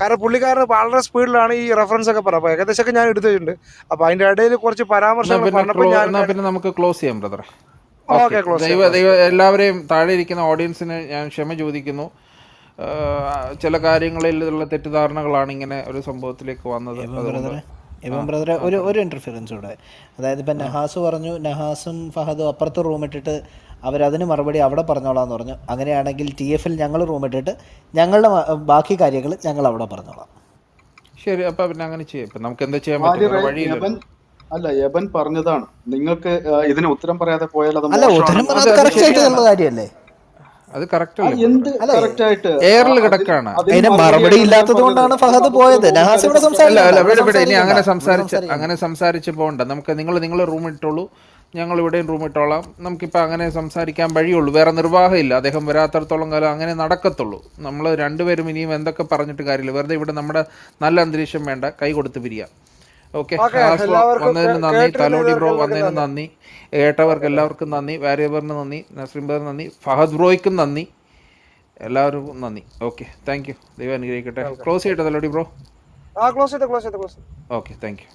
കാരണം പുള്ളിക്കാരൻ വളരെ സ്പീഡിലാണ് ഈ റെഫറൻസ് ഒക്കെ പറയുക. അപ്പോൾ ഏകദേശമൊക്കെ ഞാൻ എടുത്തു വെച്ചിട്ടുണ്ട്. അപ്പോൾ അതിൻ്റെ ഇടയിൽ കുറച്ച് പരാമർശങ്ങൾ പറഞ്ഞപ്പോൾ പിന്നെ നമുക്ക് ക്ലോസ് ചെയ്യാം ബ്രദറെ. ഓക്കെ, ക്ലോസ് എല്ലാവരെയും താഴെ ഇരിക്കുന്ന ഓഡിയൻസിന് ഞാൻ ക്ഷമ ചോദിക്കുന്നു. ചില കാര്യങ്ങളിലുള്ള തെറ്റിദ്ധാരണകളാണ് ഇങ്ങനെ ഒരു സംഭവത്തിലേക്ക് വന്നത്. ഇപ്പം ബ്രദറെ ഒരു ഇൻ്റർഫിയറൻസ് കൂടെ. അതായത് ഇപ്പം നഹാസ് പറഞ്ഞു, നഹാസും ഫഹദും അപ്പുറത്ത് റൂം ഇട്ടിട്ട് അവരതിന് മറുപടി അവിടെ പറഞ്ഞോളാം എന്ന് പറഞ്ഞു. അങ്ങനെയാണെങ്കിൽ TF-ൽ ഞങ്ങൾ റൂം ഇട്ടിട്ട് ഞങ്ങളുടെ ബാക്കി കാര്യങ്ങൾ ഞങ്ങൾ അവിടെ പറഞ്ഞോളാം. ശരി, അപ്പം പിന്നെ അങ്ങനെ ചെയ്യാം. ഇപ്പം നമുക്ക് എന്താ ചെയ്യാൻ പറ്റും? വഴിയില്ല. അല്ല, യബൻ പറഞ്ഞതാണ്, നിങ്ങൾക്ക് ഇതിന് ഉത്തരം പറയാതെ പോയാൽ അത് അല്ല, ഉത്തരം പറയാതെ കറക്റ്റ് ആയിട്ടുള്ള കാര്യമല്ലേ? അത് കറക്റ്റ് എന്ത് കറക്റ്റ് ആയിട്ട് എയറിൽ കിടക്കാണ്. അതിന് മറുപടി ഇല്ലാത്തത് കൊണ്ടാണ് ഫഹദ് പോയത്. നഹാസ് ഇവിടെ അങ്ങനെ സംസാരിച്ച് പോകണ്ട. നമുക്ക് നിങ്ങൾ റൂം ഇട്ടോളൂ, ഞങ്ങൾ ഇവിടെയും റൂം ഇട്ടോളാം. നമുക്കിപ്പോൾ അങ്ങനെ സംസാരിക്കാൻ വഴിയുള്ളൂ, വേറെ നിർവാഹമില്ല. അദ്ദേഹം വരാത്തടത്തോളം കാലം അങ്ങനെ നടക്കത്തുള്ളൂ. നമ്മൾ രണ്ടുപേരും ഇനിയും എന്തൊക്കെ പറഞ്ഞിട്ട് കാര്യമില്ല. വെറുതെ ഇവിടെ നമ്മുടെ നല്ല അന്തരീക്ഷം വേണ്ട, കൈ കൊടുത്ത് പിരിയാം. ഓക്കെ, വന്നതിന് നന്ദി. തലോടി ബ്രോ വന്നതിന് നന്ദി. കേട്ടവർക്ക് എല്ലാവർക്കും നന്ദി. വാര്യബറിന് നന്ദി. നസ്രീം ബറിന് നന്ദി. ഫഹദ് ബ്രോയ്ക്കും നന്ദി. എല്ലാവർക്കും നന്ദി. Okay, thank you. ദൈവം അനുഗ്രഹിക്കട്ടെ. ക്ലോസ് ചെയ്യട്ടെ തലോടി ബ്രോ? ക്ലോസ് ചെയ്തോ. Okay, thank you.